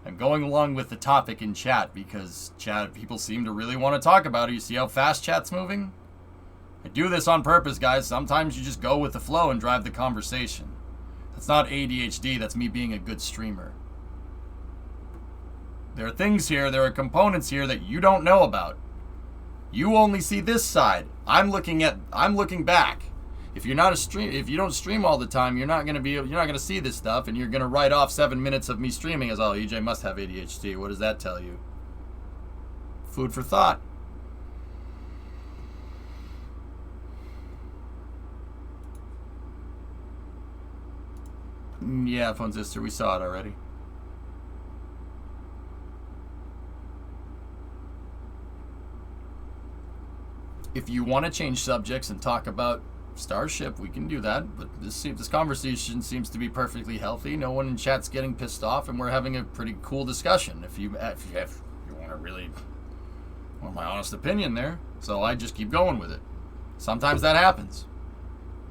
I'm going along with the topic in chat because people seem to really want to talk about it. You see how fast chat's moving? I do this on purpose, guys. Sometimes you just go with the flow and drive the conversation. That's not ADHD, that's me being a good streamer. There are things here, there are components here that you don't know about. You only see this side. I'm looking back. If you don't stream all the time, you're not gonna see this stuff, and you're gonna write off 7 minutes of me streaming as, oh, EJ must have ADHD. What does that tell you? Food for thought. Yeah, Phone Sister, we saw it already. If you want to change subjects and talk about Starship, we can do that. But this conversation seems to be perfectly healthy. No one in chat's getting pissed off, and we're having a pretty cool discussion. If you want to really want my honest opinion there, so I just keep going with it. Sometimes that happens.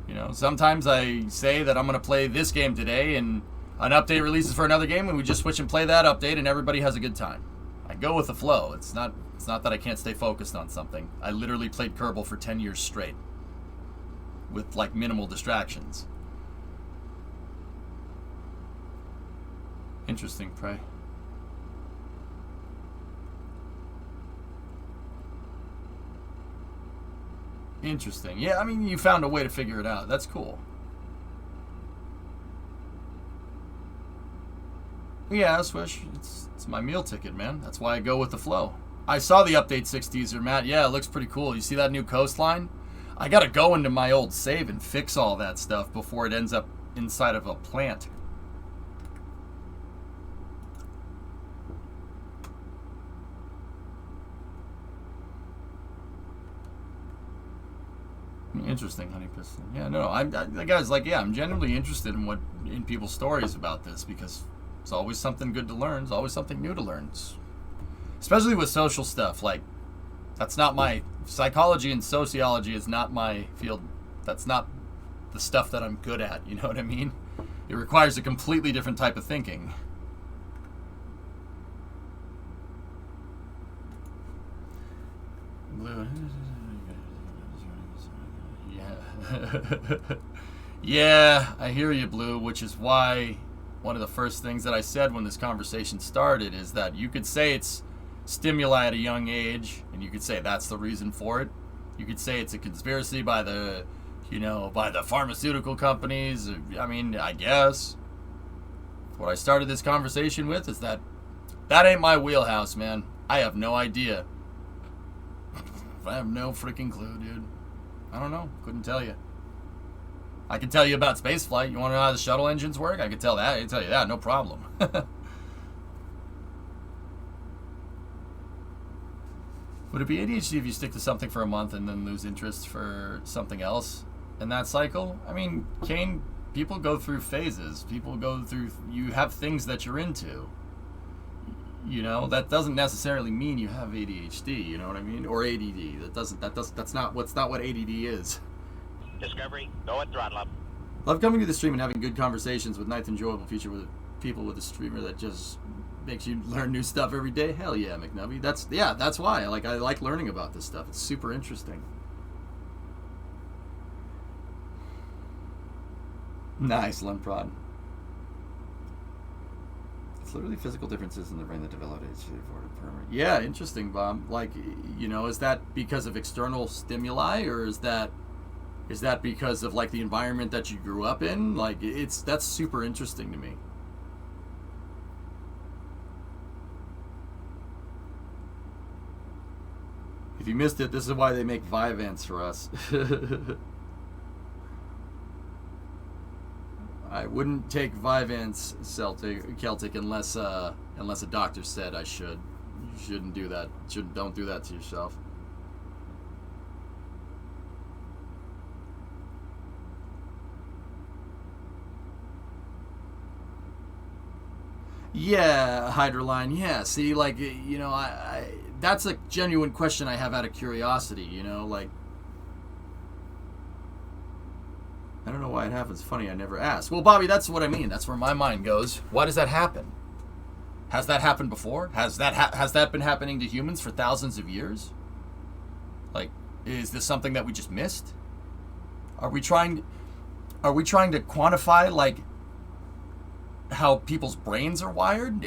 You know, sometimes I say that I'm going to play this game today, and an update releases for another game, and we just switch and play that update, and everybody has a good time. I go with the flow. It's not that I can't stay focused on something. I literally played Kerbal for 10 years straight with, like, minimal distractions. Interesting, Prey. Interesting. Yeah, I mean, you found a way to figure it out. That's cool. Yeah, Swish. It's my meal ticket, man. That's why I go with the flow. I saw the update 6 teaser, Matt. Yeah, it looks pretty cool. You see that new coastline? I gotta go into my old save and fix all that stuff before it ends up inside of a plant. Interesting, Honey Piston. Yeah, no, I'm genuinely interested in people's stories about this, because it's always something good to learn. It's always something new to learn. Especially with social stuff. Like, that's not my psychology, and sociology is not my field. That's not the stuff that I'm good at. You know what I mean? It requires a completely different type of thinking. Yeah, I hear you, Blue, which is why one of the first things that I said when this conversation started is that you could say it's stimuli at a young age, and you could say that's the reason for it. You could say it's a conspiracy by the pharmaceutical companies. I mean, I guess. What I started this conversation with is that ain't my wheelhouse, man. I have no idea. I have no freaking clue, dude. I don't know. Couldn't tell you. I can tell you about spaceflight. You want to know how the shuttle engines work? I can tell that. I can tell you that. No problem. Would it be ADHD if you stick to something for a month and then lose interest for something else in that cycle? I mean, Kane, people go through phases. You have things that you're into. You know, that doesn't necessarily mean you have ADHD, you know what I mean? Or ADD. That's not what ADD is.
Discovery, go at throttle up.
Love coming to the stream and having good conversations with nice enjoyable feature with people with a streamer that just makes you learn new stuff every day. Hell yeah, McNubby. That's why I like learning about this stuff. It's super interesting. Nice, Lemprod. It's literally physical differences in the brain that develop age forward permanent. Yeah, interesting, Bob. Like, is that because of external stimuli, or is that because of like the environment that you grew up in? Like, that's super interesting to me. If you missed it, this is why they make Vyvanse for us. I wouldn't take Vyvanse Celtic unless a doctor said I should. You shouldn't do that. Don't do that to yourself. Yeah, Hydroline. Yeah, see, like, I that's a genuine question I have out of curiosity, like, I don't know why it happens. Funny, I never asked. Well, Bobby, that's what I mean. That's where my mind goes. Why does that happen? Has that happened before? Has that been happening to humans for thousands of years? Like, is this something that we just missed? Are we trying to quantify, like, how people's brains are wired?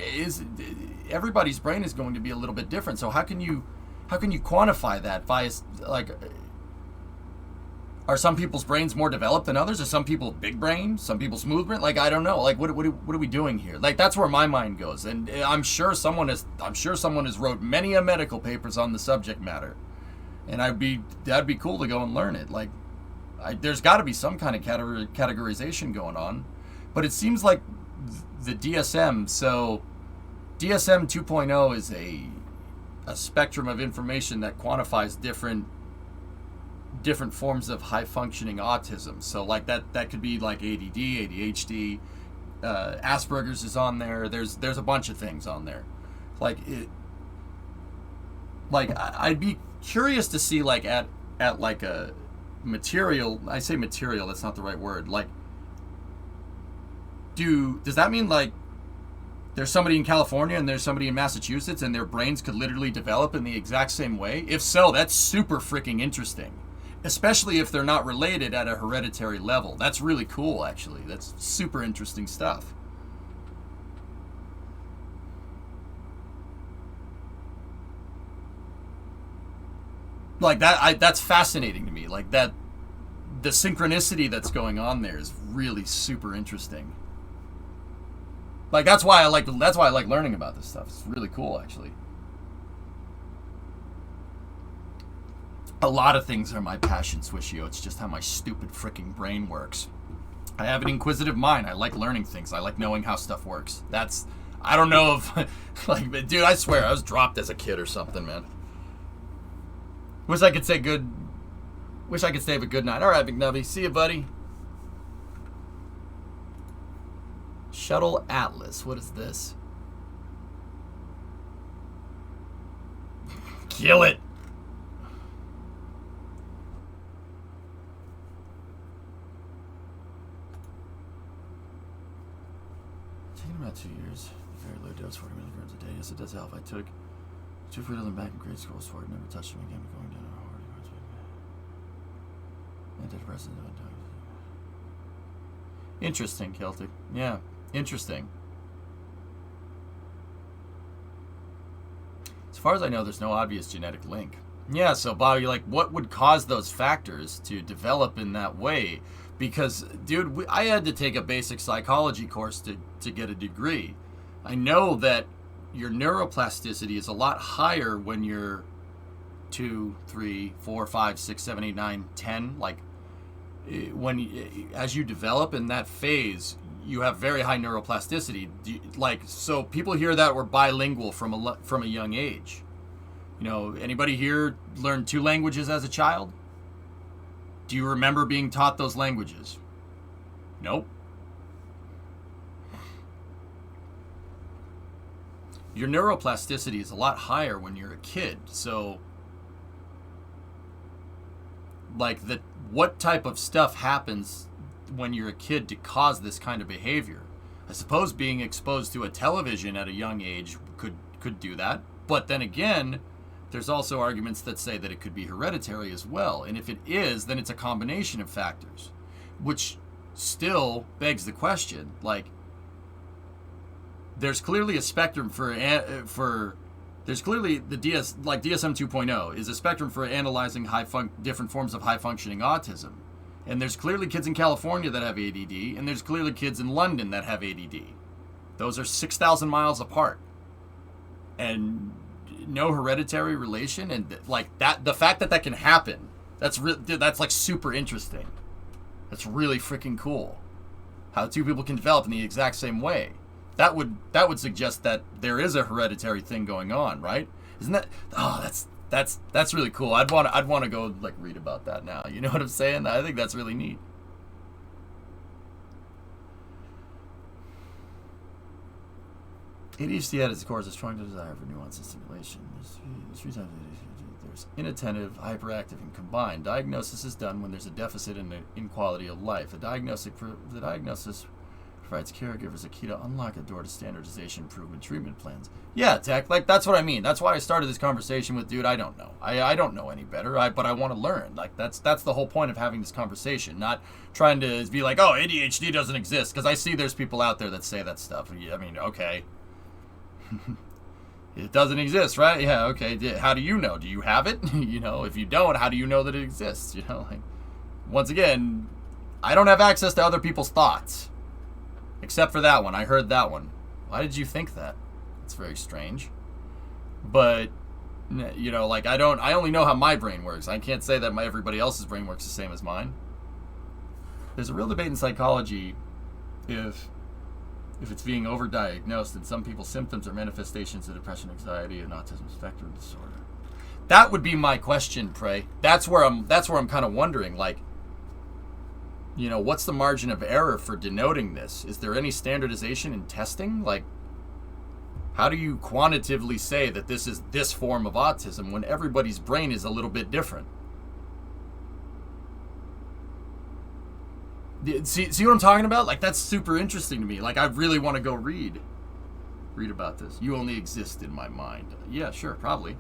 Everybody's brain is going to be a little bit different. So how can you quantify that by, like, are some people's brains more developed than others? Are some people big brain? Some people smooth brain? Like, I don't know. Like, what are we doing here? Like, that's where my mind goes. And I'm sure someone has wrote many a medical papers on the subject matter. And that'd be cool to go and learn it. Like, there's got to be some kind of categorization going on. But it seems like the DSM, so DSM 2.0 is a spectrum of information that quantifies different forms of high functioning autism. So like that could be like ADD, ADHD, Asperger's is on there. There's a bunch of things on there. I'd be curious to see, like, at like a material. I say material, that's not the right word. Like, does that mean, like, there's somebody in California and there's somebody in Massachusetts and their brains could literally develop in the exact same way? If so, that's super freaking interesting. Especially if they're not related at a hereditary level. That's really cool, actually. That's super interesting stuff. Like, that's fascinating to me. Like, that, the synchronicity that's going on there is really super interesting. Like, that's why I like learning about this stuff. It's really cool, actually. A lot of things are my passion, Swishio. It's just how my stupid freaking brain works. I have an inquisitive mind. I like learning things. I like knowing how stuff works. I don't know if, like, dude, I swear, I was dropped as a kid or something, man. Wish I could say have a good night. All right, Big Nubby. See you, buddy. Shuttle Atlas. What is this? Kill it. Taking about 2 years. Very low dose, 40 milligrams a day. Yes, it does help. I took 2 foot of them back in grade school. Swore I'd never touched them again. Going down a hard antidepressant. Interesting, Celtic. Yeah, interesting. As far as I know, there's no obvious genetic link. Yeah, so Bobby, like, what would cause those factors to develop in that way? Because, dude, I had to take a basic psychology course to get a degree. I know that your neuroplasticity is a lot higher when you're 2, 3, 4, 5, 6, 7, 8, 9, 10. Like, as you develop in that phase, you have very high neuroplasticity. So people hear that we're bilingual from a young age. Anybody here learned 2 languages as a child? Do you remember being taught those languages? Nope. Your neuroplasticity is a lot higher when you're a kid. So, like, what type of stuff happens when you're a kid to cause this kind of behavior? I suppose being exposed to a television at a young age could do that. But then again, there's also arguments that say that it could be hereditary as well. And if it is, then it's a combination of factors, which still begs the question, like, there's clearly a spectrum there's clearly the DSM 2.0 is a spectrum for analyzing different forms of high functioning autism. And there's clearly kids in California that have ADD, and there's clearly kids in London that have ADD. Those are 6,000 miles apart. And no hereditary relation, and like that, the fact that that can happen, that's like super interesting. That's really freaking cool. How two people can develop in the exact same way. That would suggest that there is a hereditary thing going on, right? Isn't that? Oh, that's really cool. I'd want to go like read about that now. You know what I'm saying? I think that's really neat. ADHD at its core is a strong desire for nuance and stimulation. There's inattentive, hyperactive, and combined. Diagnosis is done when there's a deficit in quality of life. The diagnosis provides caregivers a key to unlock a door to standardization improvement treatment plans. Yeah, Tech, like that's what I mean. That's why I started this conversation with, dude, I don't know. I don't know any better, but I want to learn. Like that's the whole point of having this conversation, not trying to be like, oh, ADHD doesn't exist, because I see there's people out there that say that stuff. I mean, okay. It doesn't exist, right? Yeah, okay. How do you know? Do you have it? You know, if you don't, how do you know that it exists? You know, like, once again, I don't have access to other people's thoughts. Except for that one. I heard that one. Why did you think that? It's very strange. But, you know, like, I only know how my brain works. I can't say that everybody else's brain works the same as mine. There's a real debate in psychology if it's being overdiagnosed, and some people's symptoms are manifestations of depression, anxiety, and autism spectrum disorder. That would be my question, Prey. That's where I'm kind of wondering, like, you know, what's the margin of error for denoting this? Is there any standardization in testing? Like, how do you quantitatively say that this is this form of autism when everybody's brain is a little bit different? See what I'm talking about? Like, that's super interesting to me. Like, I really want to go read about this. You only exist in my mind. Yeah, sure, probably.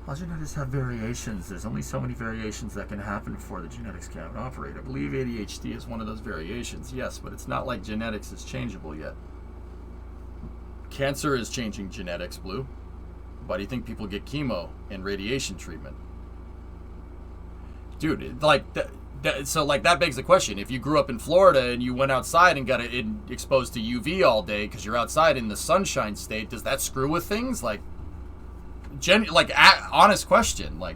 All genetics have variations. There's only so many variations that can happen before the genetics can operate. I believe ADHD is one of those variations, yes, but it's not like genetics is changeable yet. Cancer is changing genetics, Blue. Why do you think people get chemo and radiation treatment? Dude, like, so like that begs the question. If you grew up in Florida and you went outside and got exposed to UV all day because you're outside in the sunshine state, does that screw with things? Like, honest question. Like,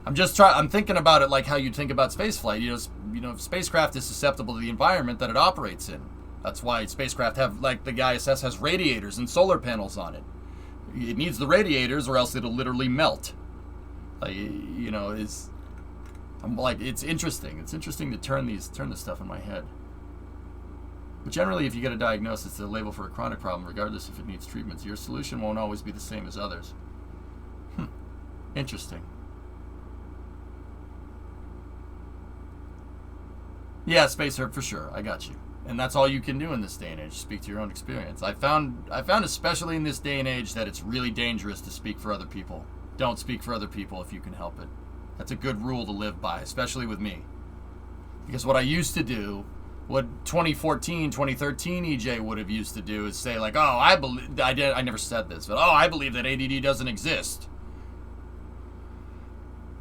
I'm thinking about it like how you think about spaceflight. You know, spacecraft is susceptible to the environment that it operates in. That's why spacecraft have, like, the ISS has radiators and solar panels on it. It needs the radiators or else it'll literally melt. Like, you know, I'm like, it's interesting. It's interesting to turn this stuff in my head. But generally, if you get a diagnosis, it's a label for a chronic problem, regardless if it needs treatments. Your solution won't always be the same as others. Interesting. Yeah, Space Herb, for sure. I got you. And that's all you can do in this day and age, speak to your own experience. I found especially in this day and age that it's really dangerous to speak for other people. Don't speak for other people if you can help it. That's a good rule to live by, especially with me. Because what I used to do, what 2014, 2013 EJ would have used to do is say, like, oh, I never said this, but, oh, I believe that ADD doesn't exist.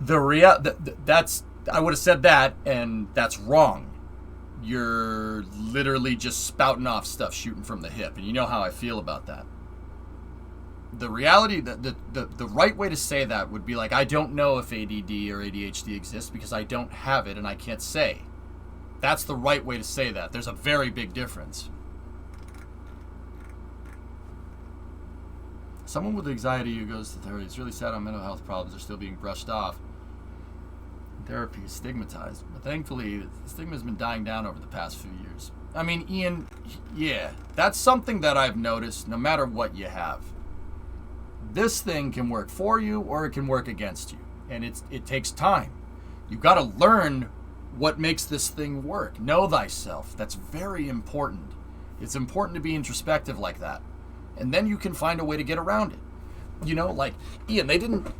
I would have said that, and that's wrong. You're literally just spouting off stuff, shooting from the hip, and you know how I feel about that. The reality, the right way to say that would be like, I don't know if ADD or ADHD exists because I don't have it and I can't say. That's the right way to say that. There's a very big difference. Someone with anxiety who goes to therapy is really sad on mental health problems are still being brushed off. Therapy is stigmatized, but thankfully the stigma has been dying down over the past few years. I mean, Ian, yeah, that's something that I've noticed no matter what you have. This thing can work for you or it can work against you, and it takes time. You've got to learn what makes this thing work. Know thyself. That's very important. It's important to be introspective like that, and then you can find a way to get around it. You know, like, Ian, they didn't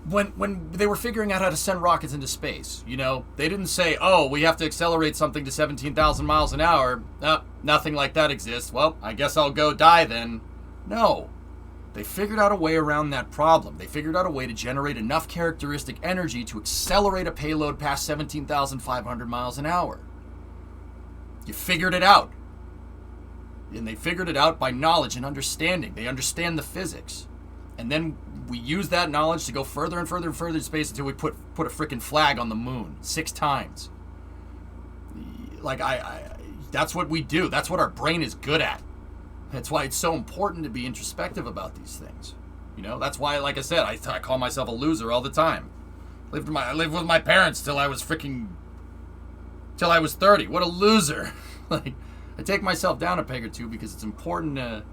when they were figuring out how to send rockets into space, you know, they didn't say, oh, we have to accelerate something to 17,000 miles an hour. Nothing like that exists. Well, I guess I'll go die then. No. They figured out a way around that problem. They figured out a way to generate enough characteristic energy to accelerate a payload past 17,500 miles an hour. You figured it out. And they figured it out by knowledge and understanding. They understand the physics. And then we use that knowledge to go further and further and further in space until we put a freaking flag on the moon 6 times. Like, that's what we do. That's what our brain is good at. That's why it's so important to be introspective about these things. You know, that's why, like I said, I call myself a loser all the time. I lived with my parents till I was 30. What a loser. Like, I take myself down a peg or two because it's important to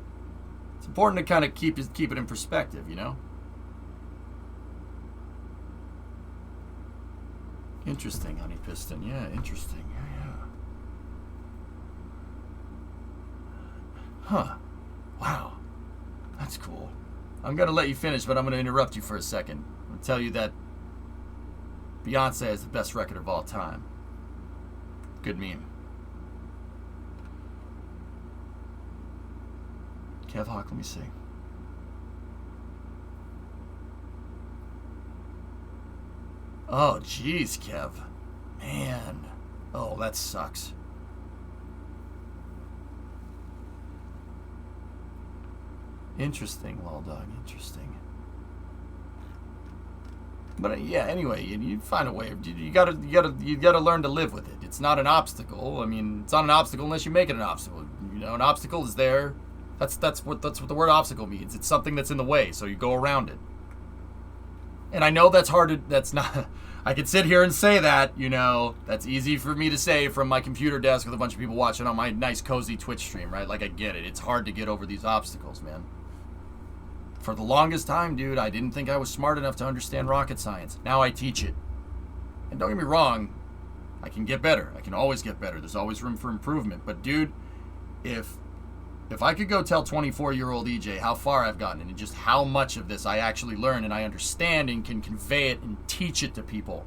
kind of keep it in perspective, you know? Interesting, Honey Piston. Yeah, interesting. Yeah. Huh. Wow. That's cool. I'm going to let you finish, but I'm going to interrupt you for a second. I'm going to tell you that Beyonce has the best record of all time. Good meme. Kev Hawk, let me see. Oh, jeez, Kev. Man. Oh, that sucks. Interesting, Wall Dog. Interesting. But yeah, anyway, you find a way. You gotta learn to live with it. It's not an obstacle. I mean, it's not an obstacle unless you make it an obstacle. You know, an obstacle is there. That's what the word obstacle means. It's something that's in the way, so you go around it. And I know that's hard to. That's not. I could sit here and say that. You know, that's easy for me to say from my computer desk with a bunch of people watching on my nice cozy Twitch stream, right? Like, I get it. It's hard to get over these obstacles, man. For the longest time, dude, I didn't think I was smart enough to understand rocket science. Now I teach it. And don't get me wrong, I can get better. I can always get better. There's always room for improvement. But dude, if I could go tell 24-year-old EJ how far I've gotten and just how much of this I actually learn and I understand and can convey it and teach it to people,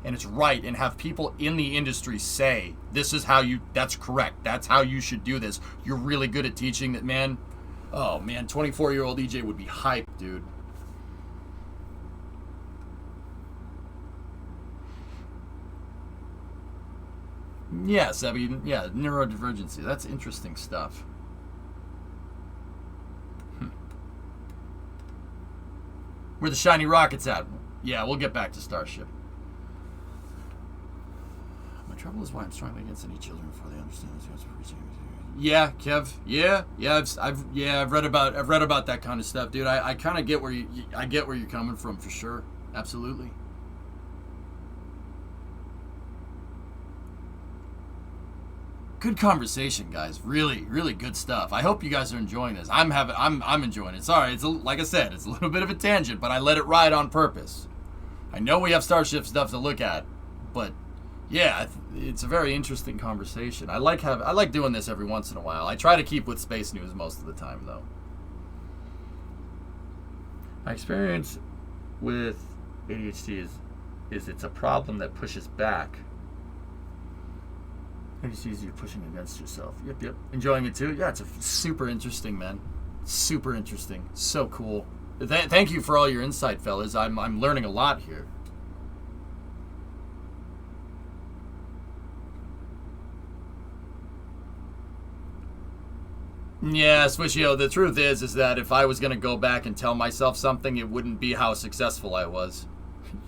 and it's right, and have people in the industry say, that's correct, that's how you should do this, you're really good at teaching that, man. Oh, man, 24-year-old EJ would be hyped, dude. Yeah, Sebby, yeah, neurodivergency. That's interesting stuff. Where the shiny rockets at? Yeah, we'll get back to Starship. My trouble is why I'm struggling against any children before they understand this. Yeah, Kev. Yeah. I've read about that kind of stuff, dude. I kind of get where you're coming from for sure. Absolutely. Good conversation, guys. Really, really good stuff. I hope you guys are enjoying this. I'm enjoying it. Sorry, like I said, it's a little bit of a tangent, but I let it ride on purpose. I know we have Starship stuff to look at, but yeah, it's a very interesting conversation. I like doing this every once in a while. I try to keep with space news most of the time, though. My experience with ADHD is it's a problem that pushes back. ADHD is you pushing against yourself. Yep. Enjoying it too? Yeah, it's super interesting, man. Super interesting. So cool. Thank you for all your insight, fellas. I'm learning a lot here. Yeah, Swishio, the truth is that if I was going to go back and tell myself something, it wouldn't be how successful I was.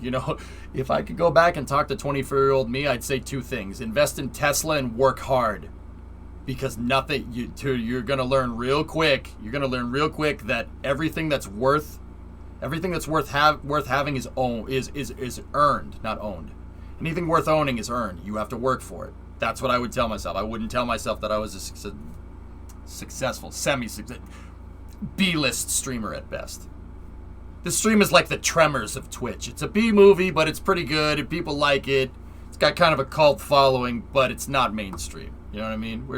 You know, if I could go back and talk to 24-year-old me, I'd say 2 things. Invest in Tesla and work hard. Because you're going to learn real quick. You're going to learn real quick that everything that's worth having is earned, not owned. Anything worth owning is earned. You have to work for it. That's what I would tell myself. I wouldn't tell myself that I was a successful, semi-successful, B-list streamer at best. This stream is like the Tremors of Twitch. It's a B movie, but it's pretty good, and people like it. It's got kind of a cult following, but it's not mainstream. You know what I mean?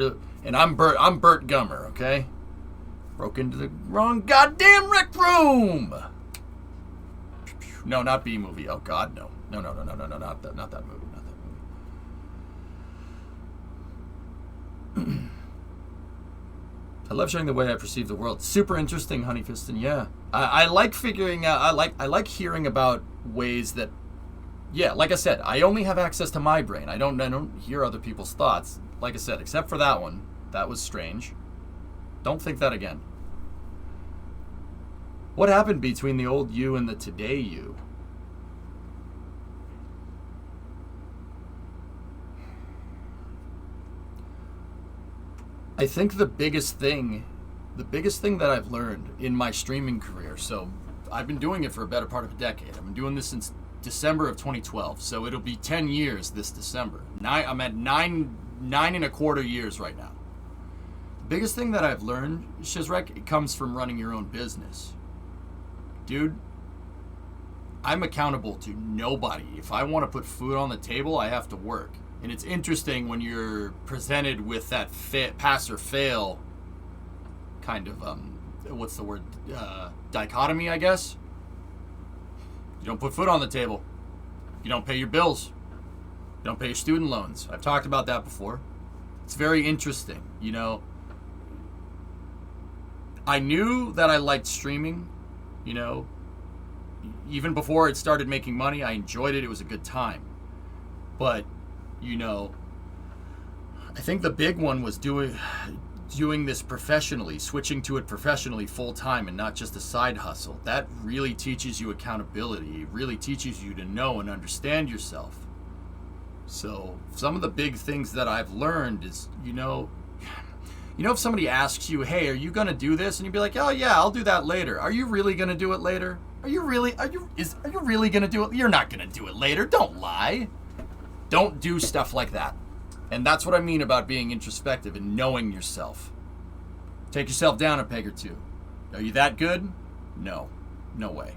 I'm Burt Gummer, okay? Broke into the wrong goddamn rec room! No, not B movie. Oh God, no. No, not that movie. Not that movie. I love showing the way I perceive the world. Super interesting, Honey Fiston. Yeah, I like figuring out. I like hearing about ways that. Yeah, like I said, I only have access to my brain. I don't hear other people's thoughts. Like I said, except for that one. That was strange. Don't think that again. What happened between the old you and the today you? I think the biggest thing that I've learned in my streaming career, so I've been doing it for a better part of a decade. I've been doing this since December of 2012, so it'll be 10 years this December. I'm at nine and a quarter years right now. The biggest thing that I've learned, Shizrek, it comes from running your own business. Dude, I'm accountable to nobody. If I want to put food on the table, I have to work. And it's interesting when you're presented with that pass or fail kind of, what's the word, dichotomy, I guess. You don't put food on the table. You don't pay your bills. You don't pay your student loans. I've talked about that before. It's very interesting, you know. I knew that I liked streaming, you know. Even before it started making money, I enjoyed it. It was a good time. But, you know, I think the big one was doing this professionally, switching to it professionally full time and not just a side hustle. That really teaches you accountability. It really teaches you to know and understand yourself. So some of the big things that I've learned is, you know, if somebody asks you, hey, are you going to do this? And you'd be like, oh yeah, I'll do that later. Are you really going to do it later? Are you really going to do it? You're not going to do it later. Don't lie. Don't do stuff like that. And that's what I mean about being introspective and knowing yourself. Take yourself down a peg or two. Are you that good? No. No way.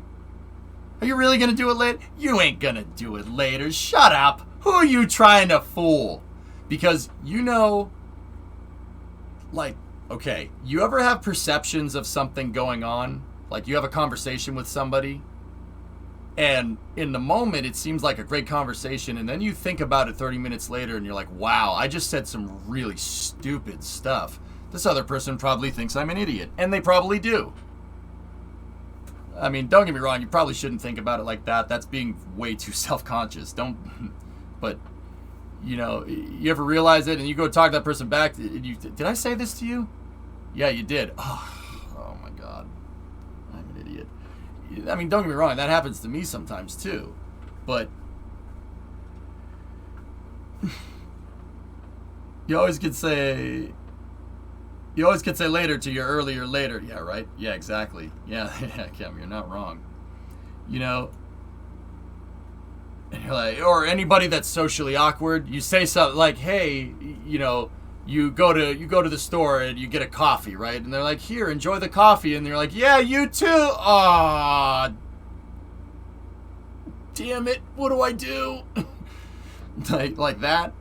Are you really going to do it later? You ain't going to do it later. Shut up. Who are you trying to fool? Because, you know, like, okay, you ever have perceptions of something going on? Like you have a conversation with somebody, and in the moment it seems like a great conversation, and then you think about it 30 minutes later and you're like, wow, I just said some really stupid stuff. This other person probably thinks I'm an idiot, and they probably do. I mean, don't get me wrong, you probably shouldn't think about it like that. That's being way too self-conscious. But, you know, you ever realize it and you go talk to that person back, did I say this to you? Yeah, you did. Oh my God. I'm an idiot. I mean, don't get me wrong, that happens to me sometimes too. But you always could say later to your earlier later. Yeah, right? Yeah, exactly. Yeah, Kim, you're not wrong. You know, and you're like, or anybody that's socially awkward, you say something like, hey, you know, you go to the store and you get a coffee, right? And they're like, here, enjoy the coffee. And they're like, yeah, you too. Aw, damn it, what do I do? like that.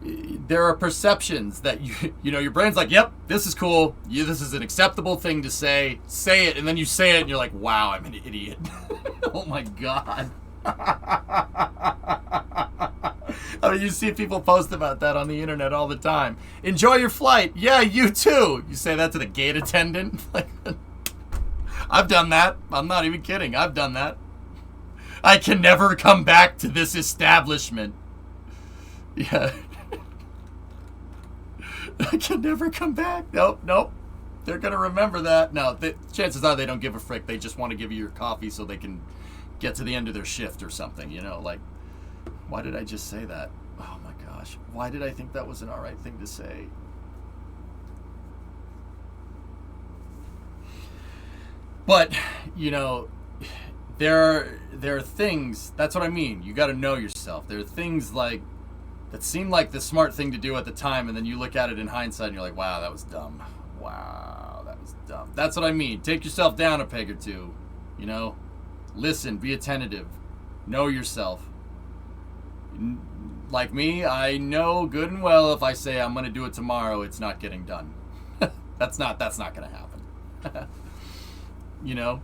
There are perceptions that you know, your brain's like, yep, this is cool. This is an acceptable thing to say. Say it, and then you say it, and you're like, wow, I'm an idiot. Oh my God. I mean, you see people post about that on the internet all the time. Enjoy your flight. Yeah, you too. You say that to the gate attendant. I've done that. I'm not even kidding. I've done that. I can never come back to this establishment. Yeah. I can never come back. Nope. They're going to remember that. No, chances are they don't give a frick. They just want to give you your coffee so they can get to the end of their shift or something, you know, like, why did I just say that? Oh my gosh. Why did I think that was an alright thing to say? But, you know, there are things, that's what I mean. You got to know yourself. There are things like that seem like the smart thing to do at the time, and then you look at it in hindsight and you're like, wow, that was dumb. Wow, that was dumb. That's what I mean. Take yourself down a peg or two, you know? Listen, be attentive. Know yourself. Like me, I know good and well if I say I'm going to do it tomorrow, it's not getting done. That's not going to happen. You know?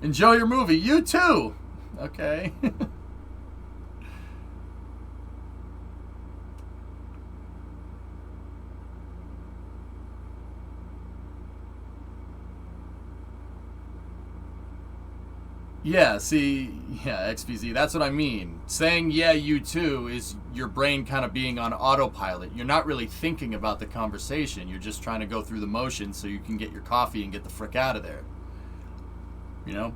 Enjoy your movie. You too. Okay. Yeah, see, yeah, XPZ, that's what I mean. Saying, yeah, you too, is your brain kind of being on autopilot. You're not really thinking about the conversation. You're just trying to go through the motions so you can get your coffee and get the frick out of there. You know?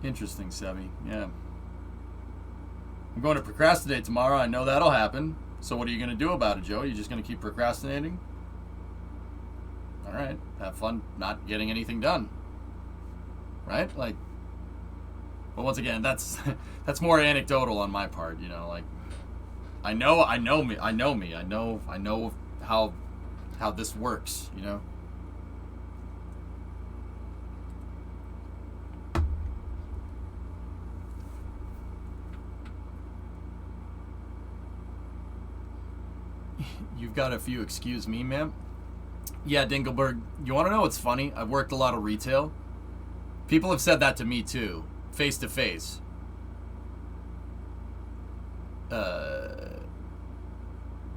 Interesting, Sebi. Yeah. I'm going to procrastinate tomorrow. I know that'll happen. So what are you going to do about it, Joe? Are you just going to keep procrastinating? All right, have fun not getting anything done. Right? Like, but once again, that's more anecdotal on my part, you know, like I know me, I know how this works, you know. You've got a few excuse me, ma'am. Yeah, Dingleberg, you want to know what's funny? I've worked a lot of retail. People have said that to me too, face to face.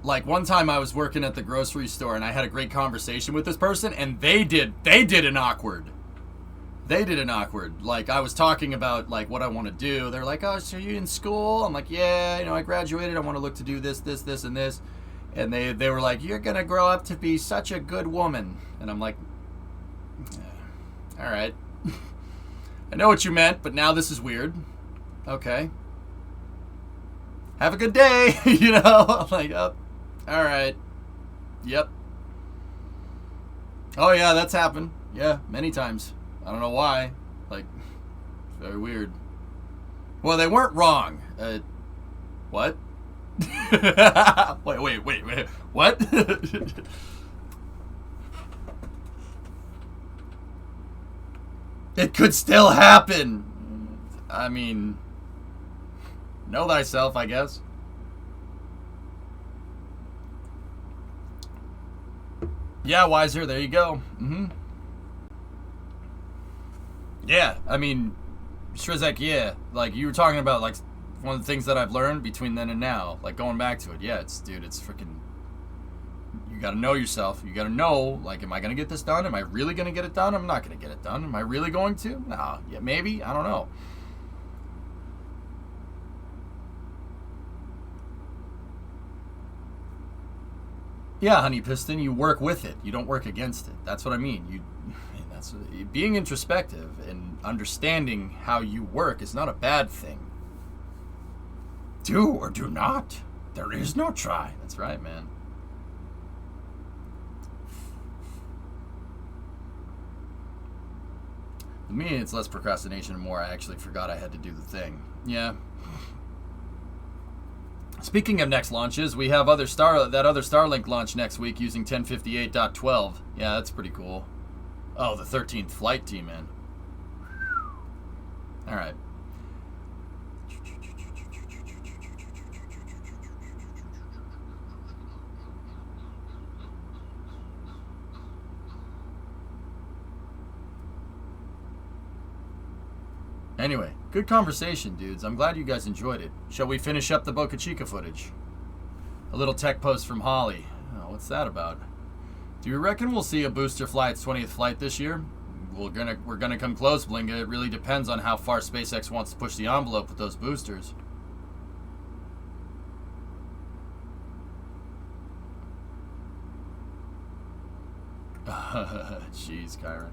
Like one time I was working at the grocery store and I had a great conversation with this person and they did an awkward. Like I was talking about like what I want to do. They're like, "Oh, so you in school?" I'm like, "Yeah, you know, I graduated. I want to look to do this, and this." And they were like, "You're going to grow up to be such a good woman." And I'm like, all right. I know what you meant, but now this is weird. Okay. Have a good day. You know? I'm like, oh, all right. Yep. Oh, yeah, that's happened. Yeah, many times. I don't know why. Like, very weird. Well, they weren't wrong. What? wait. What? It could still happen. I mean, know thyself, I guess. Yeah, Wiser, there you go. Mm-hmm. Yeah, I mean, Shrizek, yeah. Like, you were talking about, like, one of the things that I've learned between then and now, like going back to it, yeah, it's freaking, you gotta know yourself. You gotta know, like, am I gonna get this done? Am I really gonna get it done? I'm not gonna get it done. Am I really going to? Nah, yeah, maybe, I don't know. Yeah, Honey Piston, you work with it. You don't work against it. That's what I mean. That's being introspective and understanding how you work is not a bad thing. Do or do not. There is no try. That's right, man. For me, it's less procrastination and more I actually forgot I had to do the thing. Yeah. Speaking of next launches, we have that other Starlink launch next week using 1058.12. Yeah, that's pretty cool. Oh, the 13th flight team, man. All right. Anyway, good conversation, dudes. I'm glad you guys enjoyed it. Shall we finish up the Boca Chica footage? A little tech post from Holly. Oh, what's that about? Do you reckon we'll see a booster fly its 20th flight this year? We're gonna come close, Blinga. It really depends on how far SpaceX wants to push the envelope with those boosters. Jeez, Kyron.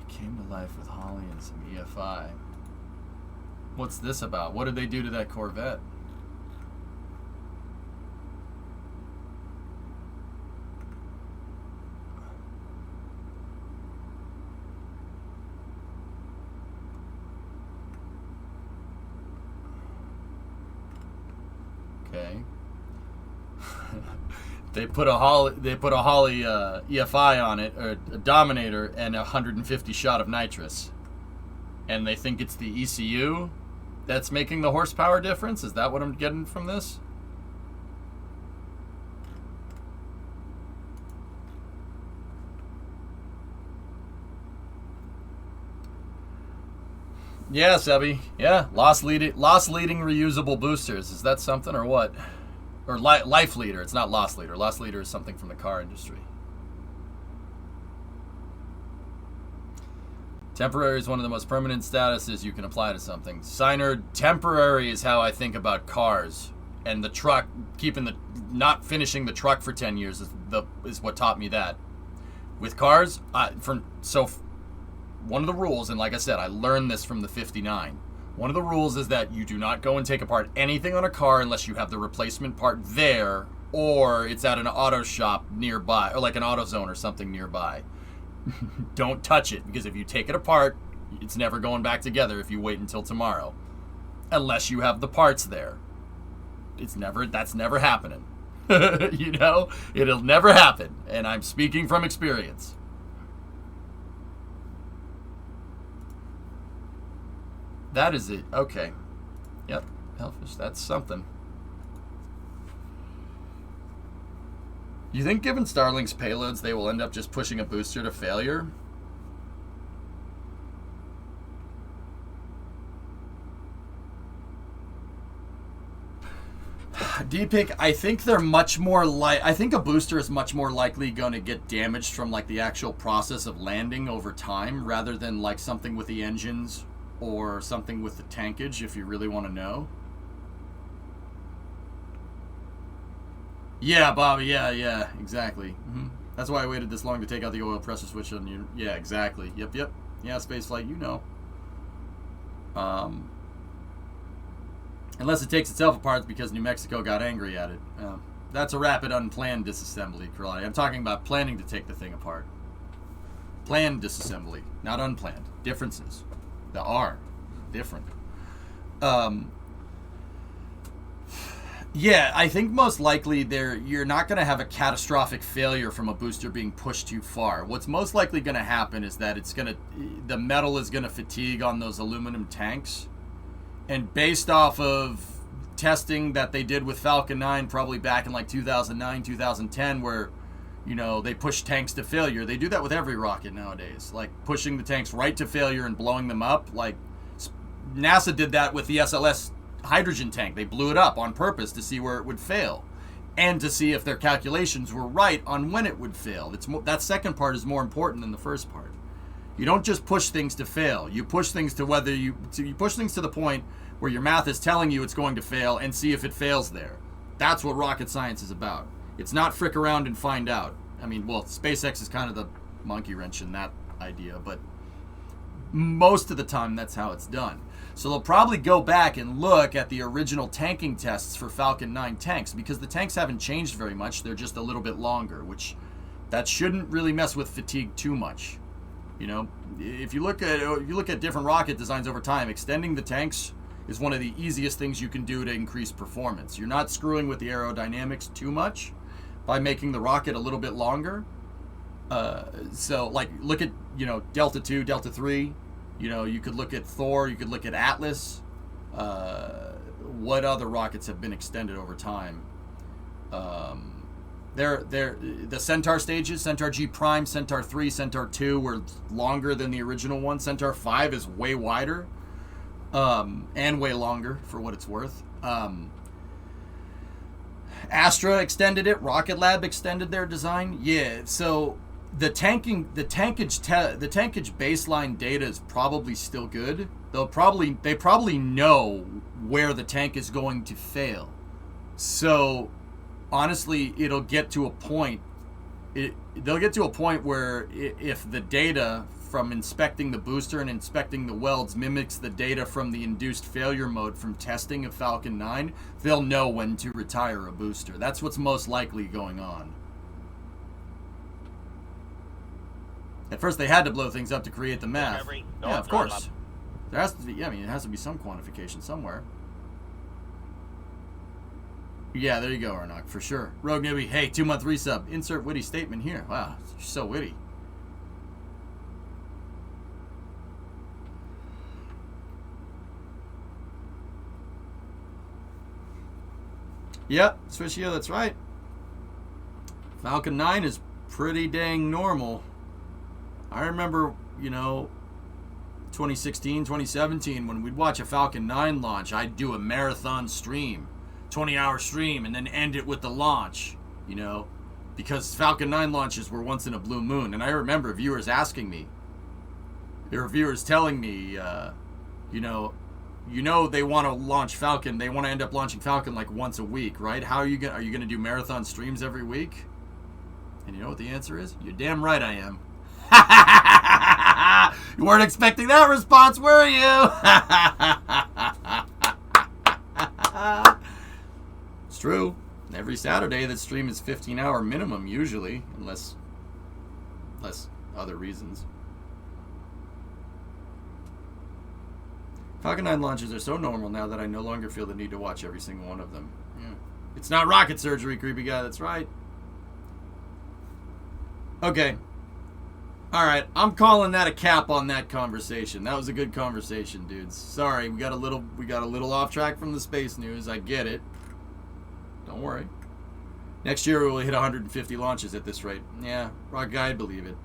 Came to life with Holly and some EFI. What's this about? What did they do to that Corvette? Okay. They put a Holly EFI on it, or a Dominator, and 150 shot of nitrous. And they think it's the ECU. That's making the horsepower difference? Is that what I'm getting from this? Yeah, Sebby. Yeah, loss leading reusable boosters. Is that something or what? Or life leader. It's not loss leader. Loss leader is something from the car industry. Temporary is one of the most permanent statuses you can apply to something. Signer, temporary is how I think about cars. And the truck, not finishing the truck for 10 years is what taught me that. With cars, one of the rules, and like I said, I learned this from the 59. One of the rules is that you do not go and take apart anything on a car unless you have the replacement part there, or it's at an auto shop nearby, or like an AutoZone or something nearby. Don't touch it, because if you take it apart, it's never going back together if you wait until tomorrow. Unless you have the parts there. That's never happening. You know? It'll never happen. And I'm speaking from experience. That is it. Okay. Yep. Hellfish, that's something. You think given Starlink's payloads, they will end up just pushing a booster to failure? D-Pick, I think they're much more I think a booster is much more likely going to get damaged from like the actual process of landing over time rather than like something with the engines or something with the tankage, if you really want to know. Yeah, Bobby, yeah, exactly. Mm-hmm. That's why I waited this long to take out the oil pressure switch on you. Yeah, exactly. Yep. Yeah, spaceflight, you know. Unless it takes itself apart because New Mexico got angry at it. That's a rapid, unplanned disassembly, Karate. I'm talking about planning to take the thing apart. Planned disassembly, not unplanned. Differences. The R. Different. Yeah, I think most likely you're not going to have a catastrophic failure from a booster being pushed too far. What's most likely going to happen is that the metal is going to fatigue on those aluminum tanks. And based off of testing that they did with Falcon 9 probably back in like 2009, 2010, where, you know, they push tanks to failure. They do that with every rocket nowadays, like pushing the tanks right to failure and blowing them up. Like NASA did that with the SLS hydrogen tank. They blew it up on purpose to see where it would fail and to see if their calculations were right on when it would fail. That second part is more important than the first part. You don't just push things to fail. You push things to you push things to the point where your math is telling you it's going to fail and see if it fails there. That's what rocket science is about. It's not frick around and find out. I mean, well, SpaceX is kind of the monkey wrench in that idea, but most of the time that's how it's done. So they'll probably go back and look at the original tanking tests for Falcon 9 tanks because the tanks haven't changed very much. They're just a little bit longer, which that shouldn't really mess with fatigue too much. You know, if you look at different rocket designs over time, extending the tanks is one of the easiest things you can do to increase performance. You're not screwing with the aerodynamics too much by making the rocket a little bit longer. So, like, look at, you know, Delta 2, Delta 3. You know, you could look at Thor. You could look at Atlas. What other rockets have been extended over time? The Centaur stages, Centaur G Prime, Centaur 3, Centaur 2 were longer than the original one. Centaur 5 is way wider and way longer for what it's worth. Astra extended it. Rocket Lab extended their design. Yeah, so the tankage baseline data is probably still good. They probably know where the tank is going to fail. So honestly, it'll get to a point. They'll get to a point where if the data from inspecting the booster and inspecting the welds mimics the data from the induced failure mode from testing of Falcon 9, they'll know when to retire a booster. That's what's most likely going on. At first, they had to blow things up to create the math. Yeah, of course. There has to be. Yeah, I mean, it has to be some quantification somewhere. Yeah, there you go, Arnok, for sure. Rogue Newbie, hey, 2-month resub. Insert witty statement here. Wow, you're so witty. Yep, Swishio, that's right. Falcon 9 is pretty dang normal. I remember, 2016, 2017, when we'd watch a Falcon 9 launch, I'd do a marathon stream, 20-hour stream, and then end it with the launch, because Falcon 9 launches were once in a blue moon. And I remember viewers asking me, there were viewers telling me, they want to launch Falcon, they want to end up launching Falcon like once a week, right? Are you going to do marathon streams every week? And you know what the answer is? You're damn right I am. You weren't expecting that response, were you? It's true. Every Saturday, that stream is 15-hour minimum, usually, unless other reasons. Falcon 9 launches are so normal now that I no longer feel the need to watch every single one of them. Yeah. It's not rocket surgery, creepy guy. That's right. Okay. All right. I'm calling that a cap on that conversation. That was a good conversation, dudes. Sorry, we got a little off track from the space news. I get it. Don't worry. Next year we'll hit 150 launches at this rate. Yeah, Rock Guy, believe it.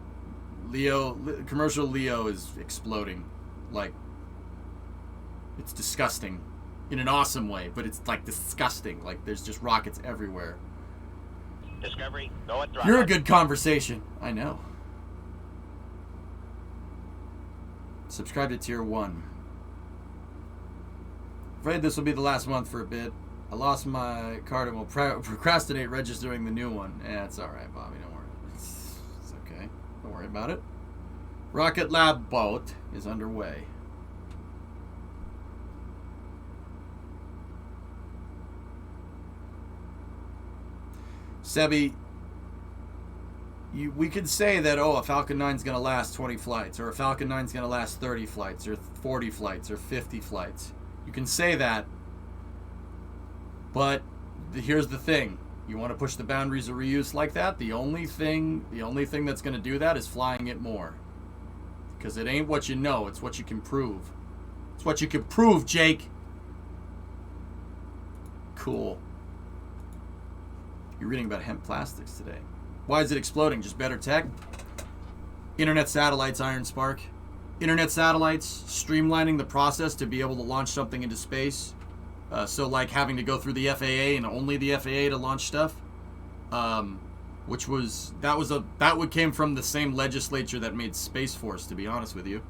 Commercial Leo is exploding. Like, it's disgusting in an awesome way, but it's like disgusting. Like, there's just rockets everywhere.
Discovery, go at throttle.
You're a good conversation. I know. Subscribe to Tier 1. Afraid this will be the last month for a bit. I lost my card and will procrastinate registering the new one. It's alright, Bobby. Don't worry. It's okay. Don't worry about it. Rocket Lab boat is underway. Sebi, we could say that, a Falcon 9 is going to last 20 flights, or a Falcon 9 is going to last 30 flights, or 40 flights, or 50 flights. You can say that, but here's the thing. You want to push the boundaries of reuse like that? The only thing that's going to do that is flying it more. Because it ain't what you know, it's what you can prove. It's what you can prove, Jake. Cool. You're reading about hemp plastics today. Why is it exploding? Just better tech? Internet satellites, Iron Spark. Internet satellites, streamlining the process to be able to launch something into space. So like having to go through the FAA and only the FAA to launch stuff. That came from the same legislature that made Space Force, to be honest with you.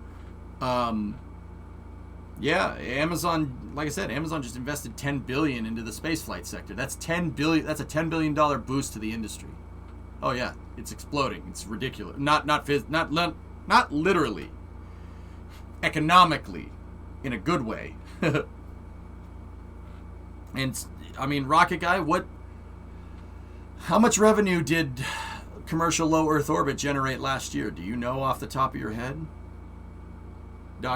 Yeah, Amazon, like I said, Amazon just invested $10 billion into the spaceflight sector. That's $10 billion. That's a $10 billion boost to the industry. Oh yeah, it's exploding. It's ridiculous. Not literally. Economically, in a good way. And I mean, Rocket Guy, how much revenue did commercial low Earth orbit generate last year? Do you know off the top of your head?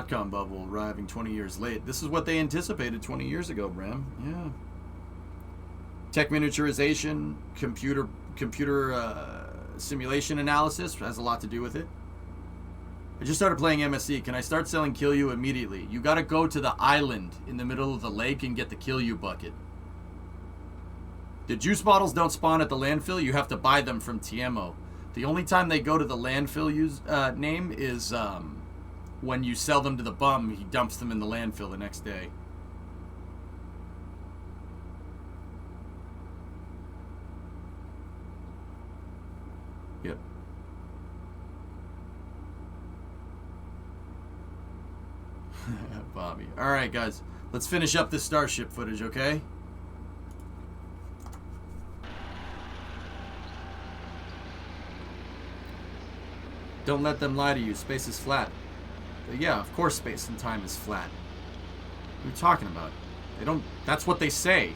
.com bubble arriving 20 years late. This is what they anticipated 20 years ago, Bram. Yeah. Tech miniaturization, computer simulation analysis has a lot to do with it. I just started playing MSC. Can I start selling Kill You immediately? You got to go to the island in the middle of the lake and get the Kill You bucket. The juice bottles don't spawn at the landfill. You have to buy them from Tiemo. The only time they go to the landfill name is when you sell them to the bum. He dumps them in the landfill the next day. Yep. Bobby. All right, guys. Let's finish up this Starship footage, okay? Don't let them lie to you. Space is flat. Yeah, of course space and time is flat. What are you talking about? They don't... That's what they say.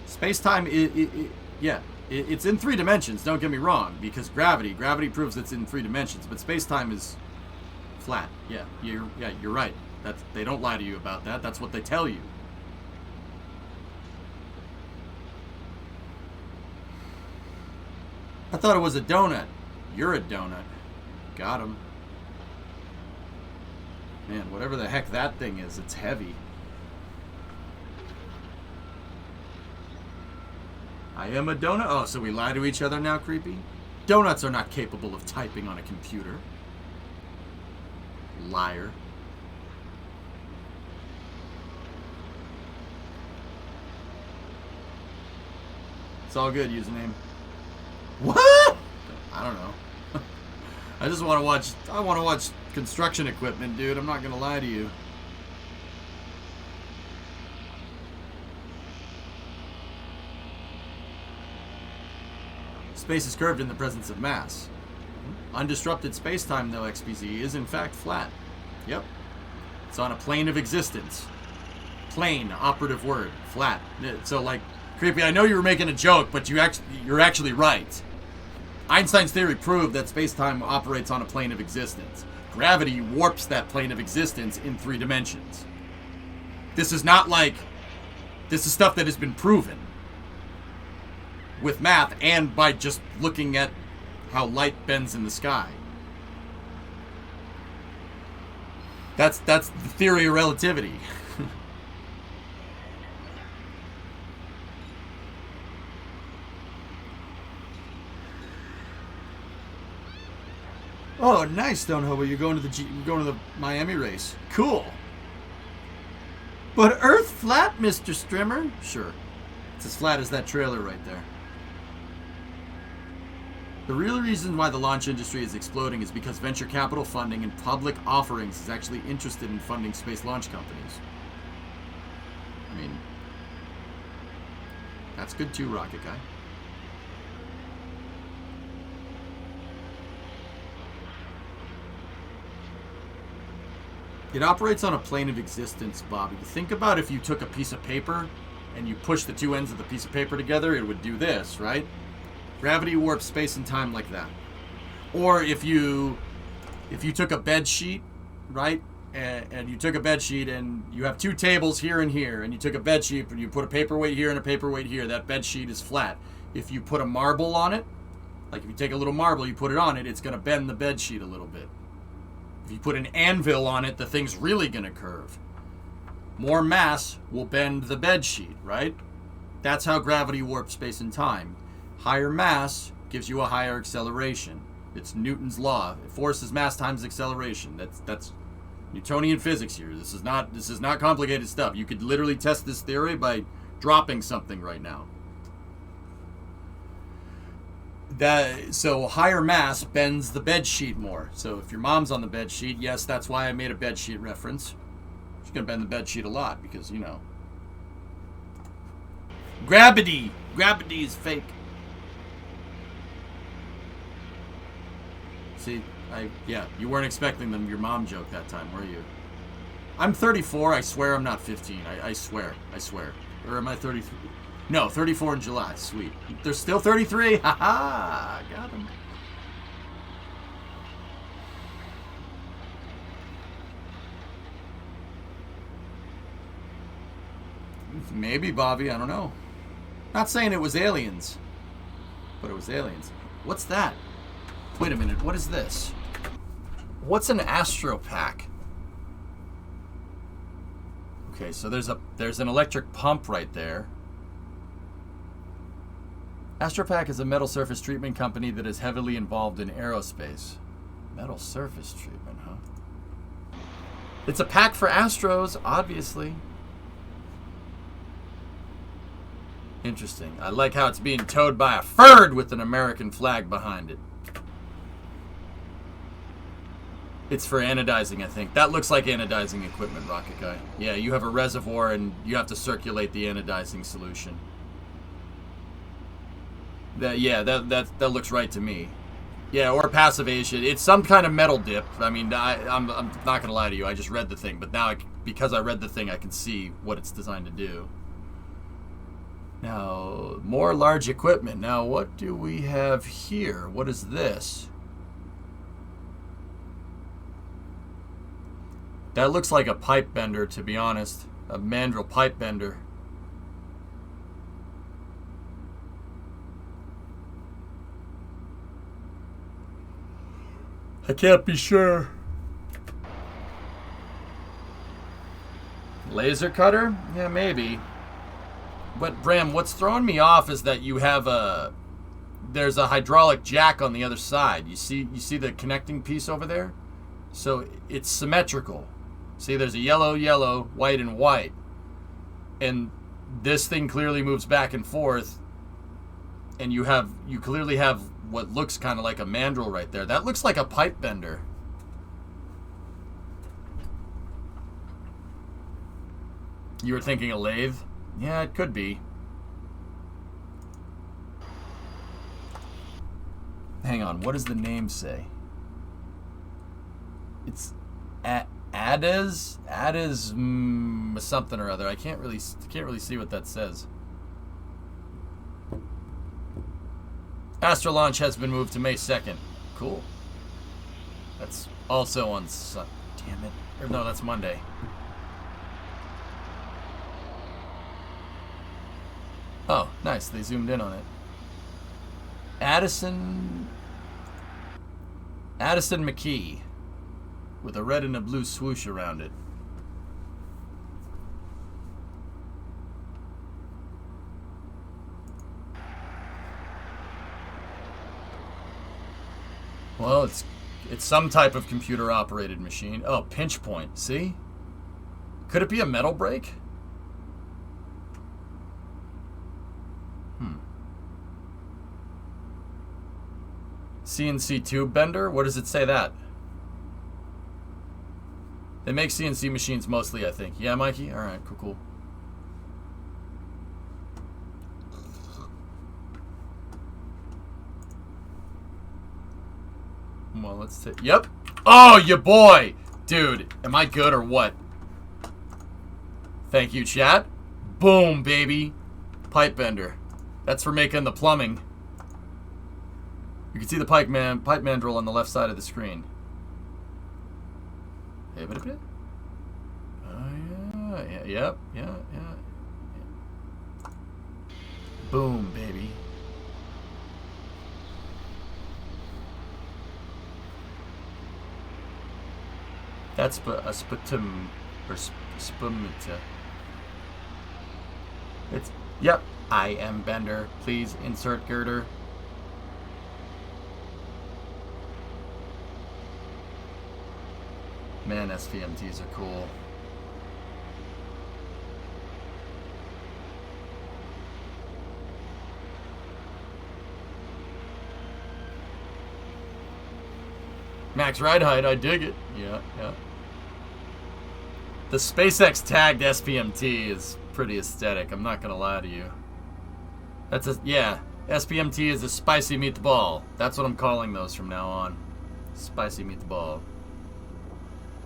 Space-time, it's in 3 dimensions, don't get me wrong, because gravity proves it's in 3 dimensions, but space-time is flat. Yeah, you're right. They don't lie to you about that. That's what they tell you. I thought it was a donut. You're a donut. Got him. Man, whatever the heck that thing is, it's heavy. I am a donut. Oh, so we lie to each other now, creepy? Donuts are not capable of typing on a computer. Liar. It's all good, username. What? I don't know. I just want to watch. I want to watch construction equipment, dude. I'm not gonna lie to you. Space is curved in the presence of mass. Undisrupted space-time, though, XPZ, is in fact flat. Yep. It's on a plane of existence. Plane, operative word. Flat. So, like, creepy, I know you were making a joke, but you're actually right. Einstein's theory proved that space-time operates on a plane of existence. Gravity warps that plane of existence in 3 dimensions. This is not like... This is stuff that has been proven. With math and by just looking at how light bends in the sky. That's the theory of relativity. Oh, nice, Stonehobo. You're going to the Miami race. Cool. But Earth flat, Mr. Strimmer? Sure. It's as flat as that trailer right there. The real reason why the launch industry is exploding is because venture capital funding and public offerings is actually interested in funding space launch companies. I mean, that's good too, Rocket Guy. It operates on a plane of existence, Bobby. Think about if you took a piece of paper and you push the 2 ends of the piece of paper together, it would do this, right? Gravity warps space and time like that. Or if you took a bed sheet, right? And you took a bed sheet and you have 2 tables here and here, and you took a bed sheet and you put a paperweight here and a paperweight here, that bed sheet is flat. If you put a marble on it, like if you take a little marble, you put it on it, it's going to bend the bed sheet a little bit. If you put an anvil on it, the thing's really going to curve. More mass will bend the bed sheet, right? That's how gravity warps space and time. Higher mass gives you a higher acceleration. It's Newton's law. Force is mass times acceleration. That's Newtonian physics here. This is not complicated stuff. You could literally test this theory by dropping something right now. So higher mass bends the bed sheet more. So if your mom's on the bed sheet, yes, that's why I made a bed sheet reference. She's gonna bend the bed sheet a lot because, you know, gravity is fake. See, you weren't expecting your mom joke that time, were you? I'm 34. I swear I'm not 15. I swear. Or am I 33? No, 34 in July. Sweet. There's still 33. Ha got him. Maybe, Bobby. I don't know. Not saying it was aliens, but it was aliens. What's that? Wait a minute. What is this? What's an astro pack? Okay, so there's an electric pump right there. Astropac is a metal surface treatment company that is heavily involved in aerospace. Metal surface treatment, huh? It's a pack for Astros, obviously. Interesting. I like how it's being towed by a Ford with an American flag behind it. It's for anodizing, I think. That looks like anodizing equipment, Rocket Guy. Yeah, you have a reservoir and you have to circulate the anodizing solution. That looks right to me. Yeah, or passivation. It's some kind of metal dip. I mean, I'm not gonna lie to you. I just read the thing, but now because I read the thing, I can see what it's designed to do. Now, more large equipment. Now, what do we have here? What is this? That looks like a pipe bender, to be honest. A mandrel pipe bender. I can't be sure. Laser cutter? Yeah, maybe. But Bram, what's throwing me off is that you have there's a hydraulic jack on the other side. You see the connecting piece over there? So it's symmetrical. See, there's a yellow, yellow, white, and white. And this thing clearly moves back and forth. And you clearly have what looks kind of like a mandrel right there. That looks like a pipe bender. You were thinking a lathe? Yeah, it could be. Hang on, what does the name say? It's Ades something or other. I can't really see what that says. Astro launch has been moved to May 2nd. Cool. That's also on damn it. Or no, that's Monday. Oh, nice. They zoomed in on it. Addison McKee with a red and a blue swoosh around it. Well, it's some type of computer operated machine. Oh, pinch point. See? Could it be a metal brake? CNC tube bender? What does it say that? They make CNC machines mostly, I think. Yeah, Mikey? Alright, cool. Well, let's see. Yep. Oh, ya boy! Dude, am I good or what? Thank you, chat. Boom, baby. Pipe bender. That's for making the plumbing. You can see the pipe mandrel on the left side of the screen. Oh, yeah. Boom, baby. That's a sputum or spumita. It's yep. I am Bender. Please insert girder. Man, SVMTs are cool. Max ride height, I dig it. Yeah. The SpaceX tagged SPMT is pretty aesthetic. I'm not gonna lie to you. SPMT is a spicy meatball. That's what I'm calling those from now on. Spicy meatball.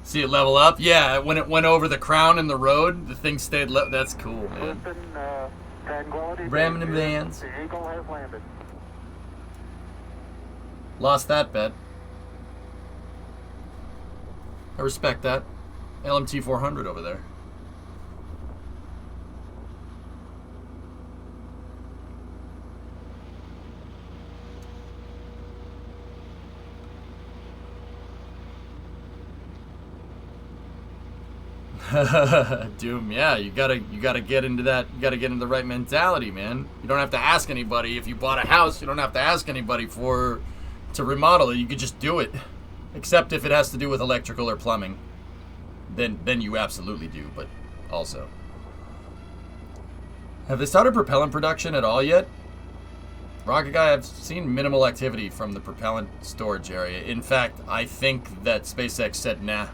See it level up? Yeah, when it went over the crown in the road, the thing stayed level. That's cool, man. Ramming them vans.
The Eagle has landed.
Lost that bet. I respect that. LMT 400 over there. Doom, yeah, you gotta get into that. You gotta get into the right mentality, man. You don't have to ask anybody. If you bought a house, you don't have to ask anybody to remodel it. You could just do it. Except if it has to do with electrical or plumbing, then you absolutely do. But also, have they started propellant production at all yet? Rocket Guy, I've seen minimal activity from the propellant storage area. In fact, I think that SpaceX said nah.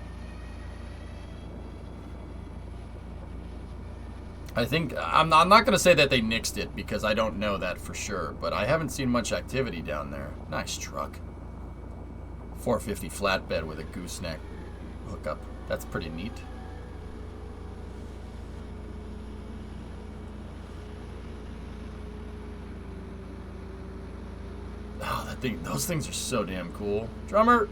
I think, I'm not going to say that they nixed it because I don't know that for sure, but I haven't seen much activity down there. Nice truck. 450 flatbed with a gooseneck hookup. That's pretty neat. Oh, those things are so damn cool. Drummer!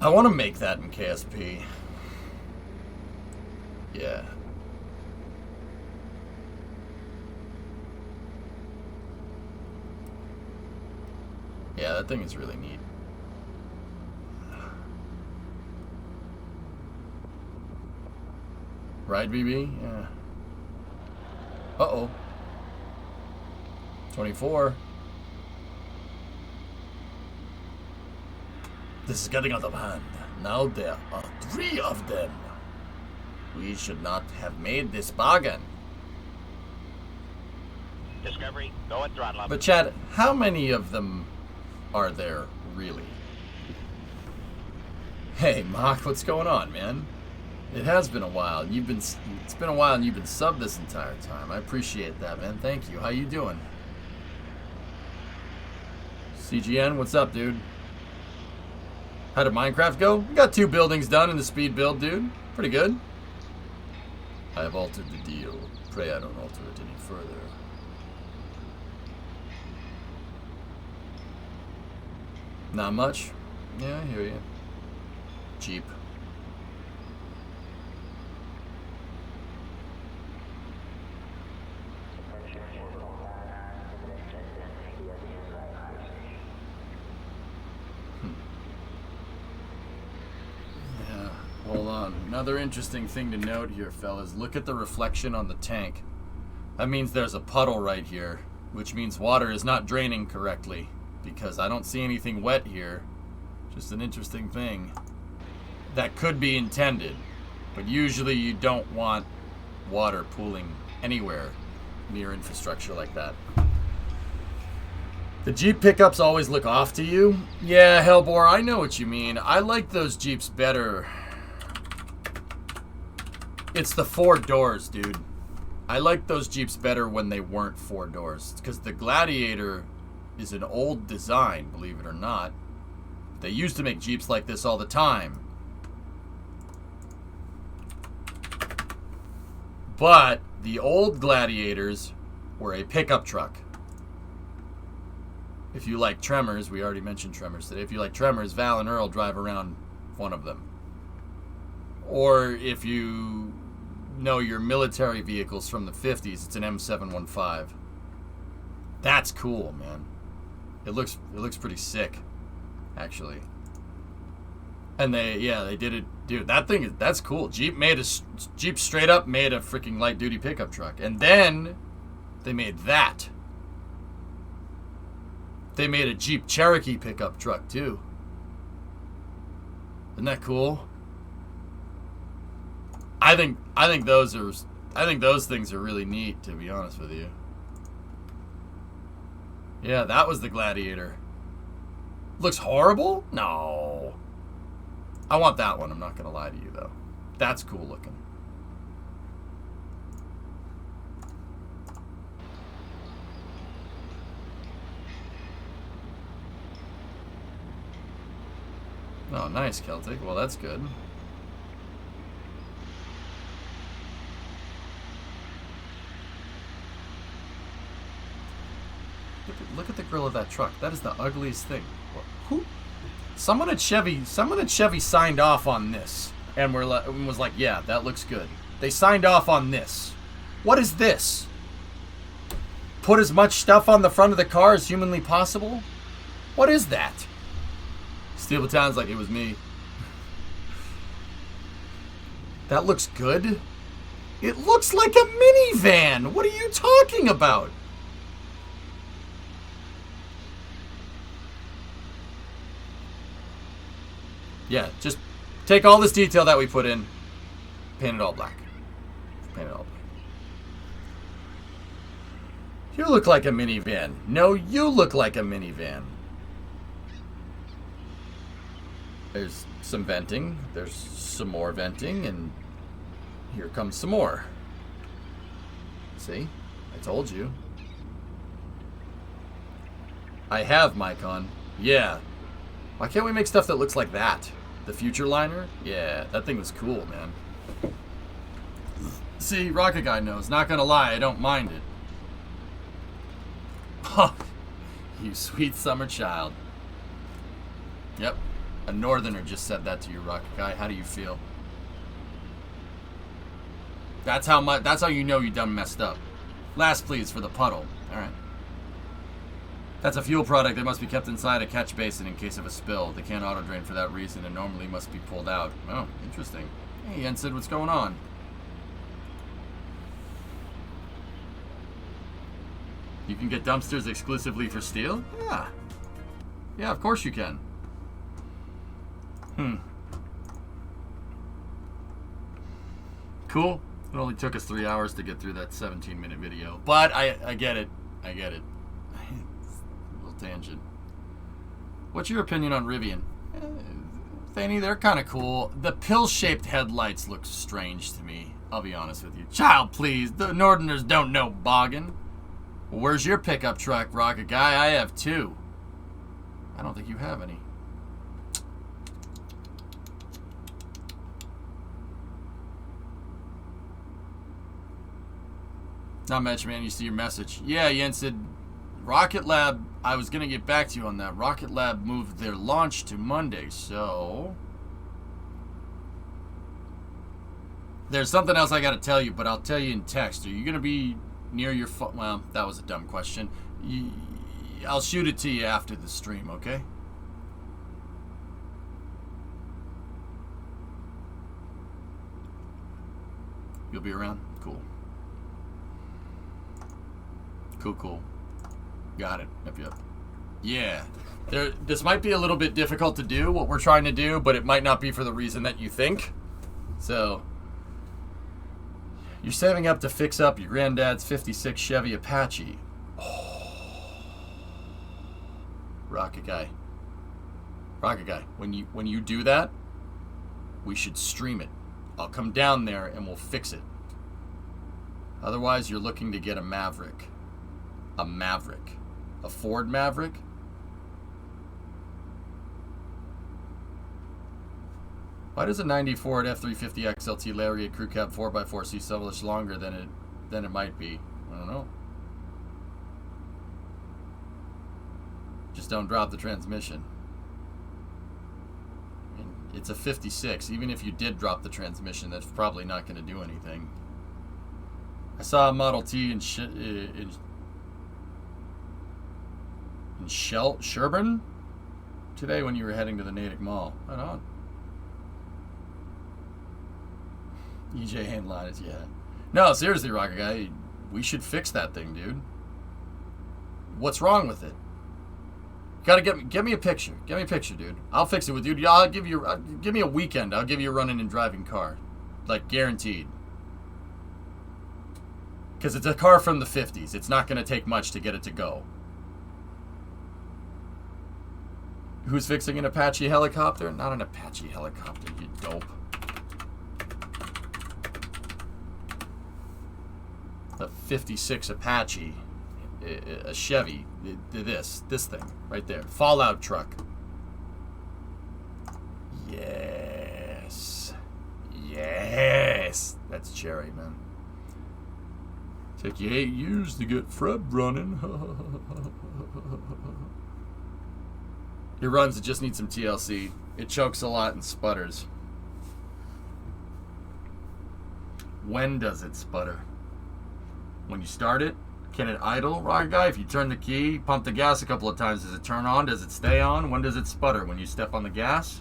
I want to make that in KSP. Yeah. Yeah, that thing is really neat. Right, BB? Yeah. Uh-oh. 24. This is getting out of hand. Now there are 3 of them. We should not have made this bargain.
Discovery, go at throttle up.
But Chad, how many of them are there really? Hey, Mach, what's going on, man? It has been a while. It's been a while and you've been subbed this entire time. I appreciate that, man. Thank you. How you doing? CGN, what's up, dude? How did Minecraft go? We got 2 buildings done in the speed build, dude. Pretty good. I have altered the deal. Pray I don't alter it any further. Not much. Yeah, I hear you. Jeep. Yeah, hold on. Another interesting thing to note here, fellas. Look at the reflection on the tank. That means there's a puddle right here, which means water is not draining correctly, because I don't see anything wet here. Just an interesting thing. That could be intended, but usually you don't want water pooling anywhere near infrastructure like that. The Jeep pickups always look off to you? Yeah, Hellbore, I know what you mean. I like those Jeeps better. It's the 4 doors, dude. I like those Jeeps better when they weren't 4 doors, because the Gladiator is an old design, believe it or not. They used to make Jeeps like this all the time. But the old Gladiators were a pickup truck. If you like Tremors, we already mentioned Tremors today. If you like Tremors, Val and Earl drive around one of them. Or if you know your military vehicles from the 50s, it's an M715. That's cool, man. It looks pretty sick, actually. And they did it, dude. That's cool. Jeep straight up made a freaking light duty pickup truck, and then they made that. They made a Jeep Cherokee pickup truck too. Isn't that cool? I think those things are really neat, to be honest with you. Yeah, that was the Gladiator. Looks horrible? No. I want that one, I'm not gonna lie to you though. That's cool looking. Oh, nice, Celtic. Well, that's good. Look at the grill of that truck. That is the ugliest thing. Who? Someone at Chevy signed off on this and was like, yeah, that looks good. They signed off on this. What is this? Put as much stuff on the front of the car as humanly possible? What is that? Steel Baton's like, it was me. That looks good. It looks like a minivan. What are you talking about? Yeah, just take all this detail that we put in, paint it all black. Paint it all black. You look like a minivan. No, you look like a minivan. There's some venting. There's some more venting, and here comes some more. See? I told you. I have Micon. Yeah. Why can't we make stuff that looks like that? The Future Liner? Yeah, that thing was cool, man. See, Rocket Guy knows. Not gonna lie, I don't mind it. Huh. You sweet summer child. Yep. A northerner just said that to you, Rocket Guy. How do you feel? That's how you know you done messed up. Last please for the puddle. Alright. That's a fuel product that must be kept inside a catch basin in case of a spill. They can't auto-drain for that reason and normally must be pulled out. Oh, interesting. Hey, Ensign, what's going on? You can get dumpsters exclusively for steel? Yeah. Yeah, of course you can. Cool. It only took us 3 hours to get through that 17-minute video. But I get it. I get it. A little tangent. What's your opinion on Rivian? Thanny, they're kind of cool. The pill-shaped headlights look strange to me. I'll be honest with you. Child, please. The Northerners don't know boggin'. Well, where's your pickup truck, Rocket Guy? I have 2. I don't think you have any. Not much, man. You see your message. Yeah, Jens said, Rocket Lab, I was going to get back to you on that. Rocket Lab moved their launch to Monday, so... There's something else I got to tell you, but I'll tell you in text. Are you going to be near your phone? Well, that was a dumb question. I'll shoot it to you after the stream, okay? You'll be around? Cool. Cool. Got it. Yep. Yeah. This might be a little bit difficult to do, what we're trying to do, but it might not be for the reason that you think. So, you're saving up to fix up your granddad's 56 Chevy Apache. Oh. Rocket Guy. When you do that, we should stream it. I'll come down there and we'll fix it. Otherwise, you're looking to get a Maverick. A Maverick. A Ford Maverick? Why does a 90 Ford F350 XLT Lariat Crew Cab 4x4 see so much longer than it might be? I don't know. Just don't drop the transmission. I mean, it's a 56. Even if you did drop the transmission, that's probably not going to do anything. I saw a Model T in Sherburne today when you were heading to the Natick Mall. Right on. EJ Handline is, yeah. No, seriously, Rocket Guy, we should fix that thing, dude. What's wrong with it? You gotta get me a picture. Get me a picture, dude. I'll fix it with you. I'll give you. Give me a weekend. I'll give you a running and driving car, like guaranteed. Because it's a car from the 50s. It's not gonna take much to get it to go. Who's fixing an Apache helicopter? Not an Apache helicopter, you dope. A 56 Apache, a Chevy, this thing right there, Fallout truck. Yes, that's cherry, man. Took you 8 years to get Fred running. It runs, it just needs some TLC. It chokes a lot and sputters. When does it sputter? When you start it? Can it idle, Rocket Guy? If you turn the key, pump the gas a couple of times, does it turn on? Does it stay on? When does it sputter? When you step on the gas?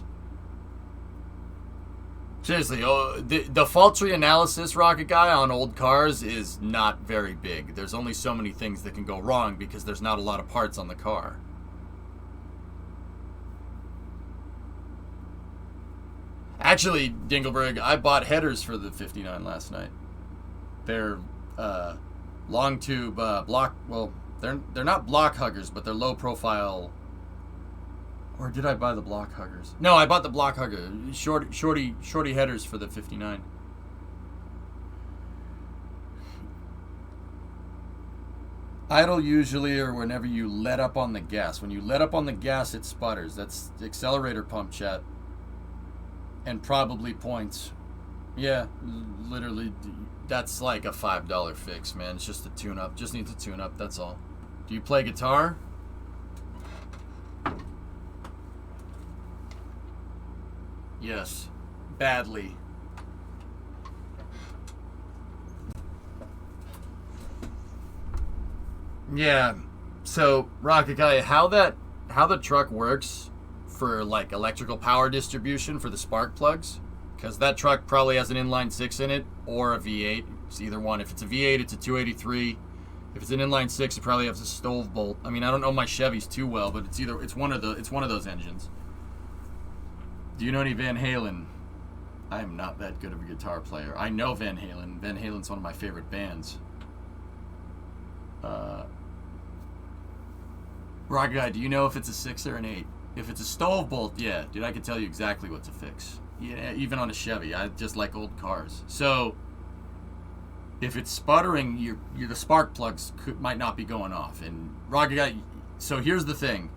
Seriously, the fault tree analysis, Rocket Guy, on old cars is not very big. There's only so many things that can go wrong because there's not a lot of parts on the car. Actually, Dingleberg, I bought headers for the 59 last night. They're long tube block. Well, they're not block huggers, but they're low profile. Or did I buy the block huggers? No, I bought the block hugger. Shorty headers for the 59. Idle usually or whenever you let up on the gas. When you let up on the gas, it sputters. That's the accelerator pump, chat. And probably points. Yeah, literally, that's like a $5 fix, man. It's just a tune-up. Just needs a tune-up, that's all. Do you play guitar? Yes. Badly. Yeah. So, Rocket Guy, how the truck works for like electrical power distribution for the spark plugs, because that truck probably has an inline 6 in it or a V8. It's either one. If it's a V8, it's a 283. If it's an inline six, it probably has a stove bolt. I mean, I don't know my Chevys too well, but it's one of those engines. Do you know any Van Halen? I am not that good of a guitar player. I know Van Halen. Van Halen's one of my favorite bands. Rocket Guy, do you know if it's a 6 or an 8? If it's a stove bolt, yeah, dude, I can tell you exactly what to fix. Yeah, even on a Chevy. I just like old cars. So, if it's sputtering, the spark plugs might not be going off. And Rocket Guy, so here's the thing.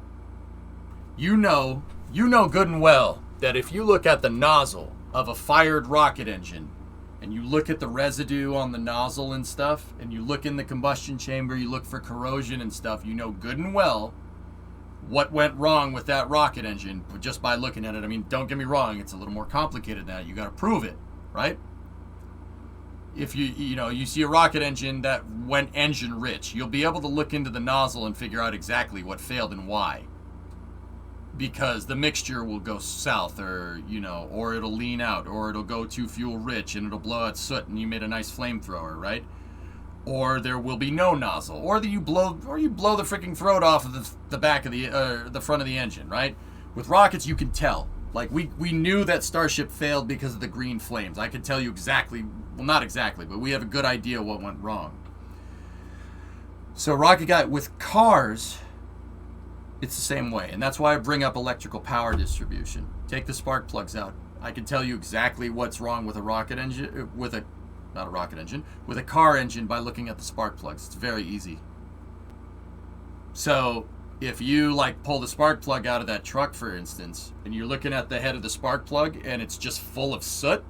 You know good and well that if you look at the nozzle of a fired rocket engine, and you look at the residue on the nozzle and stuff, and you look in the combustion chamber, you look for corrosion and stuff, you know good and well what went wrong with that rocket engine just by looking at it. I mean, don't get me wrong, it's a little more complicated than that. You got to prove it, right? If you see a rocket engine that went engine rich, you'll be able to look into the nozzle and figure out exactly what failed and why. Because the mixture will go south, or it'll lean out, or it'll go too fuel rich and it'll blow out soot and you made a nice flamethrower, right? Or there will be no nozzle, or you blow the freaking throat off of the back of the front of the engine, right? With rockets, you can tell. Like we knew that Starship failed because of the green flames. I could tell you exactly, well, not exactly, but we have a good idea what went wrong. So Rocket Guy, with cars, it's the same way, and that's why I bring up electrical power distribution. Take the spark plugs out. I can tell you exactly what's wrong with a rocket engine, with a car engine by looking at the spark plugs. It's very easy. So if you pull the spark plug out of that truck, for instance, and you're looking at the head of the spark plug and it's just full of soot,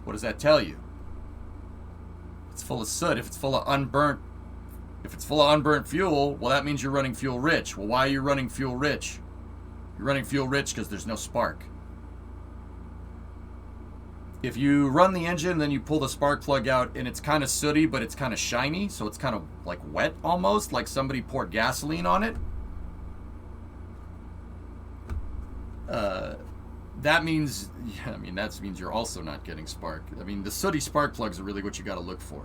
what does that tell you? It's full of soot. If it's full of unburnt fuel, well, that means you're running fuel rich. Well, why are you running fuel rich? You're running fuel rich because there's no spark. If you run the engine, then you pull the spark plug out, and it's kind of sooty, but it's kind of shiny, so it's kind of like wet almost, like somebody poured gasoline on it. That means you're also not getting spark. I mean, the sooty spark plugs are really what you got to look for.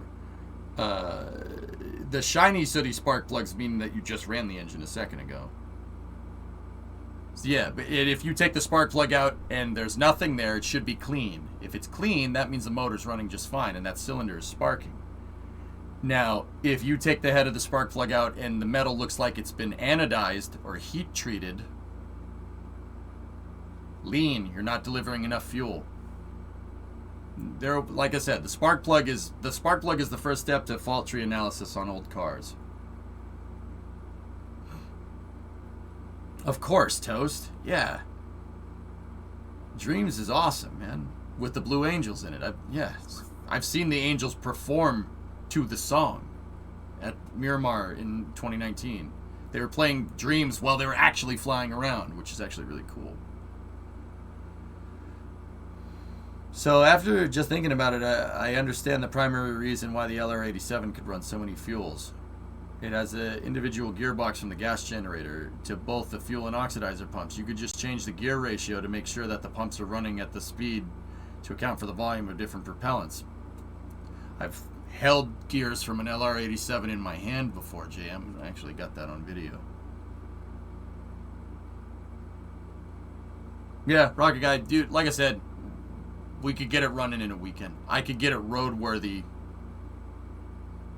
The shiny sooty spark plugs mean that you just ran the engine a second ago. So yeah, but if you take the spark plug out and there's nothing there, it should be clean. If it's clean, that means the motor's running just fine and that cylinder is sparking. Now, if you take the head of the spark plug out and the metal looks like it's been anodized or heat treated, lean, you're not delivering enough fuel. There, like I said, the spark plug is the first step to fault tree analysis on old cars. Of course, Toast. Yeah. Dreams is awesome, man. With the Blue Angels in it. I've seen the Angels perform to the song at Miramar in 2019. They were playing Dreams while they were actually flying around, which is actually really cool. So after just thinking about it, I understand the primary reason why the LR87 could run so many fuels. It has an individual gearbox from the gas generator to both the fuel and oxidizer pumps. You could just change the gear ratio to make sure that the pumps are running at the speed to account for the volume of different propellants. I've held gears from an LR87 in my hand before, JM. I actually got that on video. Yeah, Rocket Guy, dude, like I said, we could get it running in a weekend. I could get it roadworthy.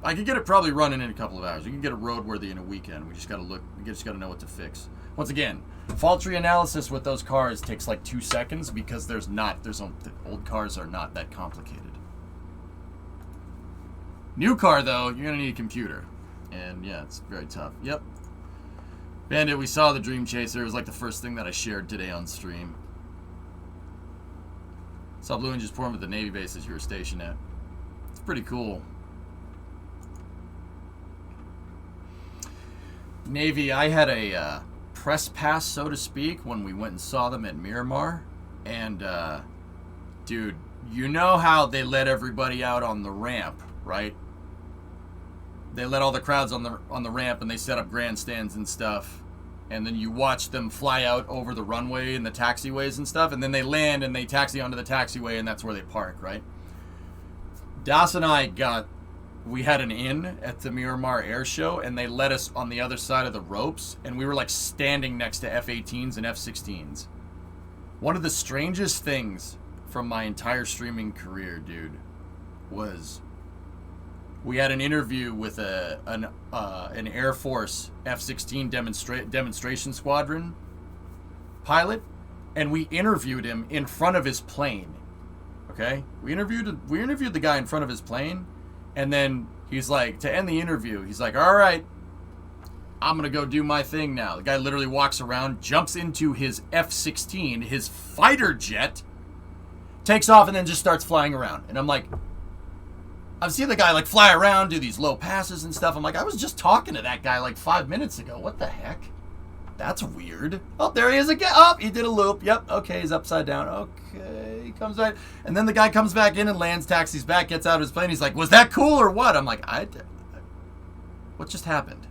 I could get it probably running in a couple of hours. We can get it roadworthy in a weekend. We just got to look. We just got to know what to fix. Once again, fault tree analysis with those cars takes like 2 seconds because old cars are not that complicated. New car though, you're gonna need a computer, and yeah, it's very tough. Yep. Bandit, we saw the Dream Chaser. It was like the first thing that I shared today on stream. Saw Blue Angels perform at the Navy bases you were stationed at. It's pretty cool. Navy, I had a press pass, so to speak, when we went and saw them at Miramar. And, dude, you know how they let everybody out on the ramp, right? They let all the crowds on the ramp, and they set up grandstands and stuff. And then you watch them fly out over the runway and the taxiways and stuff. And then they land and they taxi onto the taxiway, and that's where they park, right? Das and I got we had an inn at the Miramar Air Show, and they let us on the other side of the ropes, and we were like standing next to F-18s and F-16s. One of the strangest things from my entire streaming career, dude, was we had an interview with an Air Force F-16 demonstration squadron pilot, and we interviewed him in front of his plane. Okay, we interviewed the guy in front of his plane, and then he's like, to end the interview, he's like, all right, I'm gonna go do my thing now. The guy literally walks around, jumps into his F-16, his fighter jet, takes off, and then just starts flying around. And I'm like, I've seen the guy like fly around, do these low passes and stuff. I'm like, I was just talking to that guy like 5 minutes ago. What the heck? That's weird. Oh, there he is again. Oh, he did a loop. Yep. Okay, he's upside down. Okay, he comes back. And then the guy comes back in and lands, taxis back, gets out of his plane. He's like, was that cool or what? I'm like, what just happened?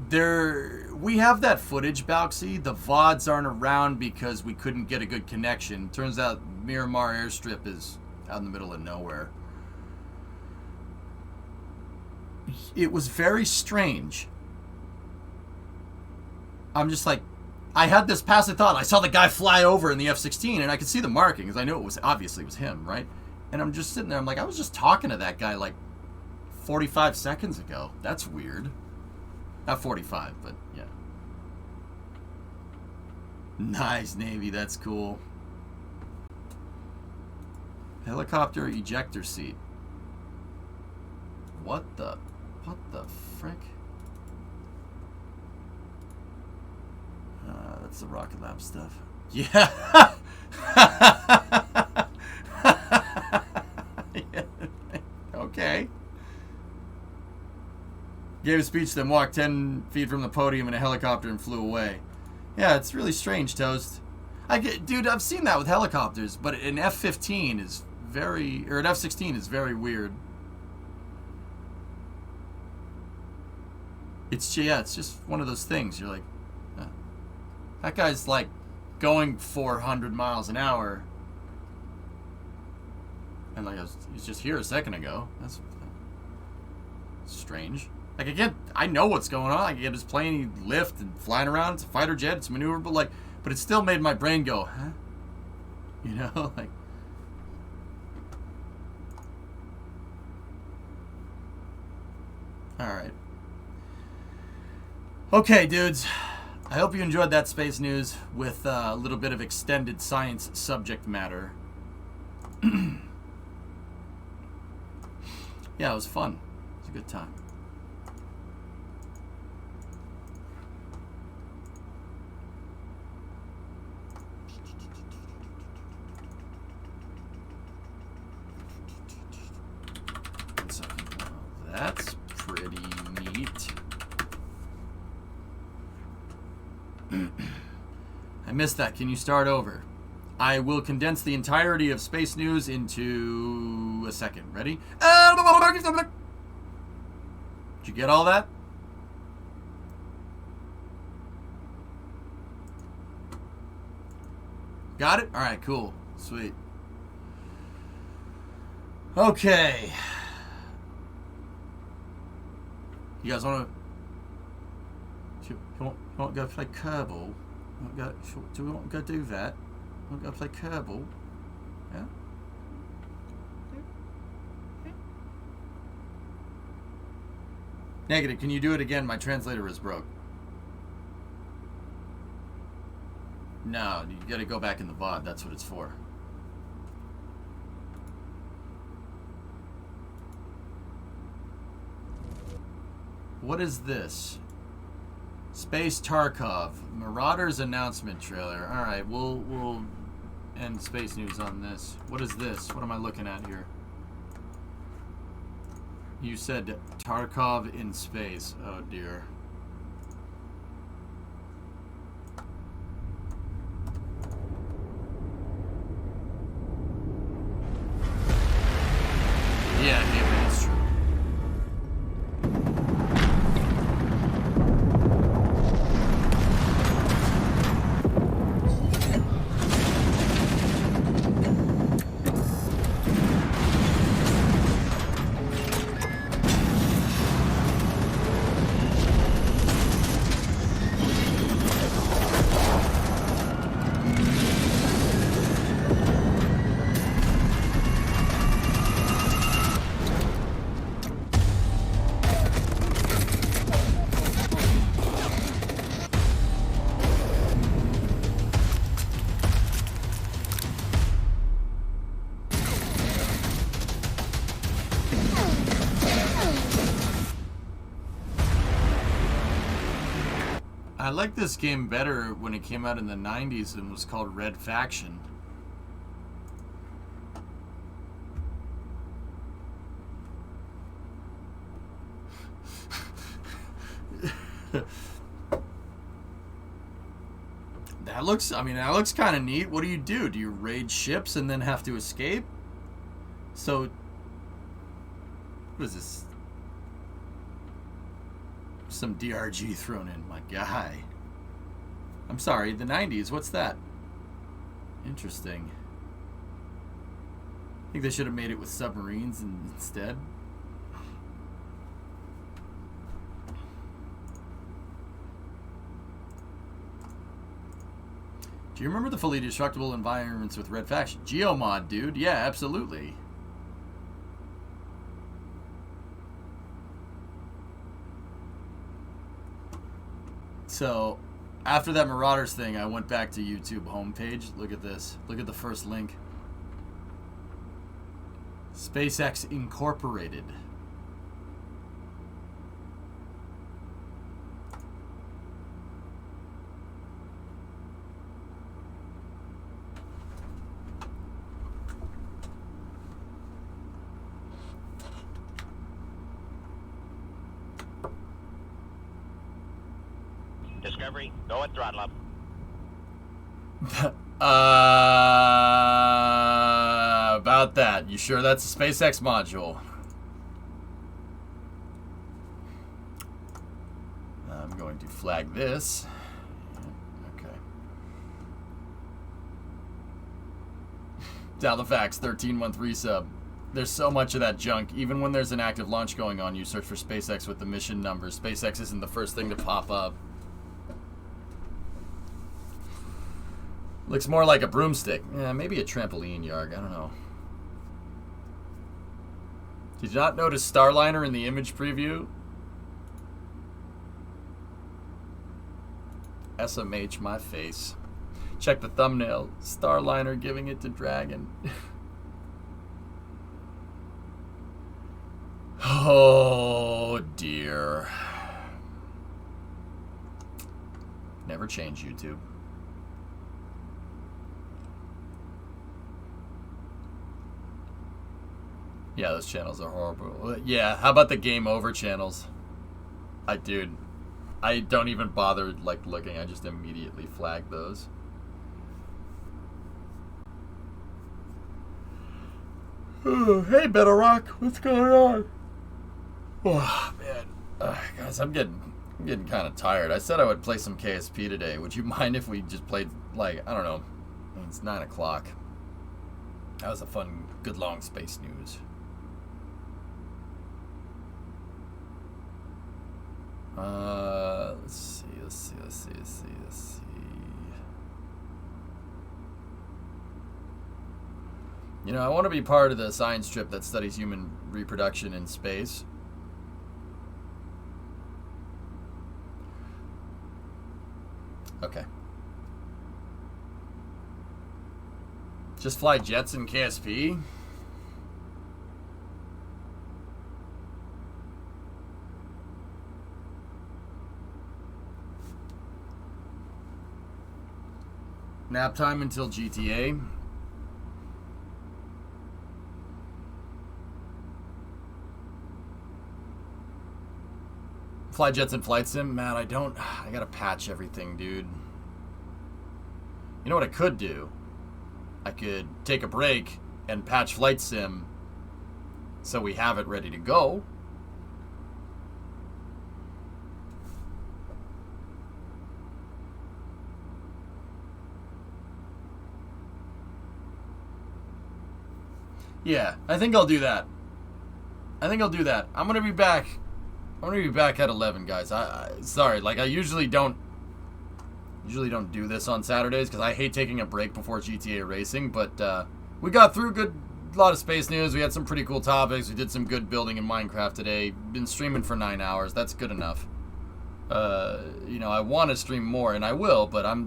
We have that footage, Bauxy. The VODs aren't around because we couldn't get a good connection. Turns out Miramar Airstrip is out in the middle of nowhere. It was very strange. I'm just like, I had this passive thought. I saw the guy fly over in the F-16, and I could see the markings. I knew it was, obviously it was him, right? And I'm just sitting there. I'm like, I was just talking to that guy like 45 seconds ago. That's weird. Not 45, but yeah. Nice, Navy. That's cool. Helicopter ejector seat. What the frick? That's the Rocket Lab stuff. Yeah. Okay. Gave a speech, then walked 10 feet from the podium in a helicopter and flew away. Yeah, it's really strange, Toast. Dude, I've seen that with helicopters, but an F-15 is an F-16 is very weird. It's just one of those things. You're like, that guy's like going 400 miles an hour, and like he's just here a second ago. That's strange. Like, again, I know what's going on. I can get his plane lift and flying around. It's a fighter jet. It's maneuverable. But it still made my brain go, huh? You know, like. All right. Okay, dudes. I hope you enjoyed that space news with a little bit of extended science subject matter. Yeah, it was fun. It was a good time. That's pretty neat. I missed that. Can you start over? I will condense the entirety of space news into a second. Ready? Did you get all that? Got it? All right, cool. Sweet. Okay. You guys want to... You want to go play Kerbal? Do we want to go do that? Want to go play Kerbal? Yeah? Negative, can you do it again? My translator is broke. No, you gotta go back in the VOD. That's what it's for. What is this? Space Tarkov. Marauders announcement trailer. Alright, we'll end space news on this. What is this? What am I looking at here? You said Tarkov in space. Oh dear. Yeah, that's true. I like this game better when it came out in the 90s and was called Red Faction. That looks kind of neat. What do? Do you raid ships and then have to escape? So, what is this? Some DRG thrown in, my guy. I'm sorry, the 90s, what's that? Interesting. I think they should have made it with submarines instead. Do you remember the fully destructible environments with Red Faction? Geomod, dude. Yeah, absolutely. So, after that Marauders thing, I went back to YouTube homepage. Look at this. Look at the first link. SpaceX Incorporated.
Discovery, go at throttle up.
About that. You sure that's a SpaceX module? I'm going to flag this. Okay. Down the facts, 13-month resub. There's so much of that junk. Even when there's an active launch going on, you search for SpaceX with the mission number. SpaceX isn't the first thing to pop up. Looks more like a broomstick. Yeah, maybe a trampoline, Yarg. I don't know. Did you not notice Starliner in the image preview? SMH, my face. Check the thumbnail. Starliner giving it to Dragon. Oh, dear. Never change, YouTube. Yeah, those channels are horrible. Yeah, how about the game over channels? Dude, I don't even bother like looking. I just immediately flag those. Oh, hey, Better Rock, what's going on? Oh man, guys, I'm getting kind of tired. I said I would play some KSP today. Would you mind if we just played like I don't know? I mean, it's 9 o'clock. That was a fun, good long space news. Let's see. You know, I want to be part of the science trip that studies human reproduction in space. Okay. Just fly jets in KSP? Nap time until GTA. Fly jets and flight sim? Man, I gotta patch everything, dude. You know what I could do? I could take a break and patch flight sim so we have it ready to go. Yeah, I think I'll do that. I'm gonna be back. I'm gonna be back at 11, guys. Sorry, like I usually don't do this on Saturdays because I hate taking a break before GTA racing. But we got through a lot of space news. We had some pretty cool topics. We did some good building in Minecraft today. Been streaming for 9 hours. That's good enough. You know, I want to stream more, and I will. But I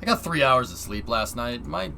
got 3 hours of sleep last night. My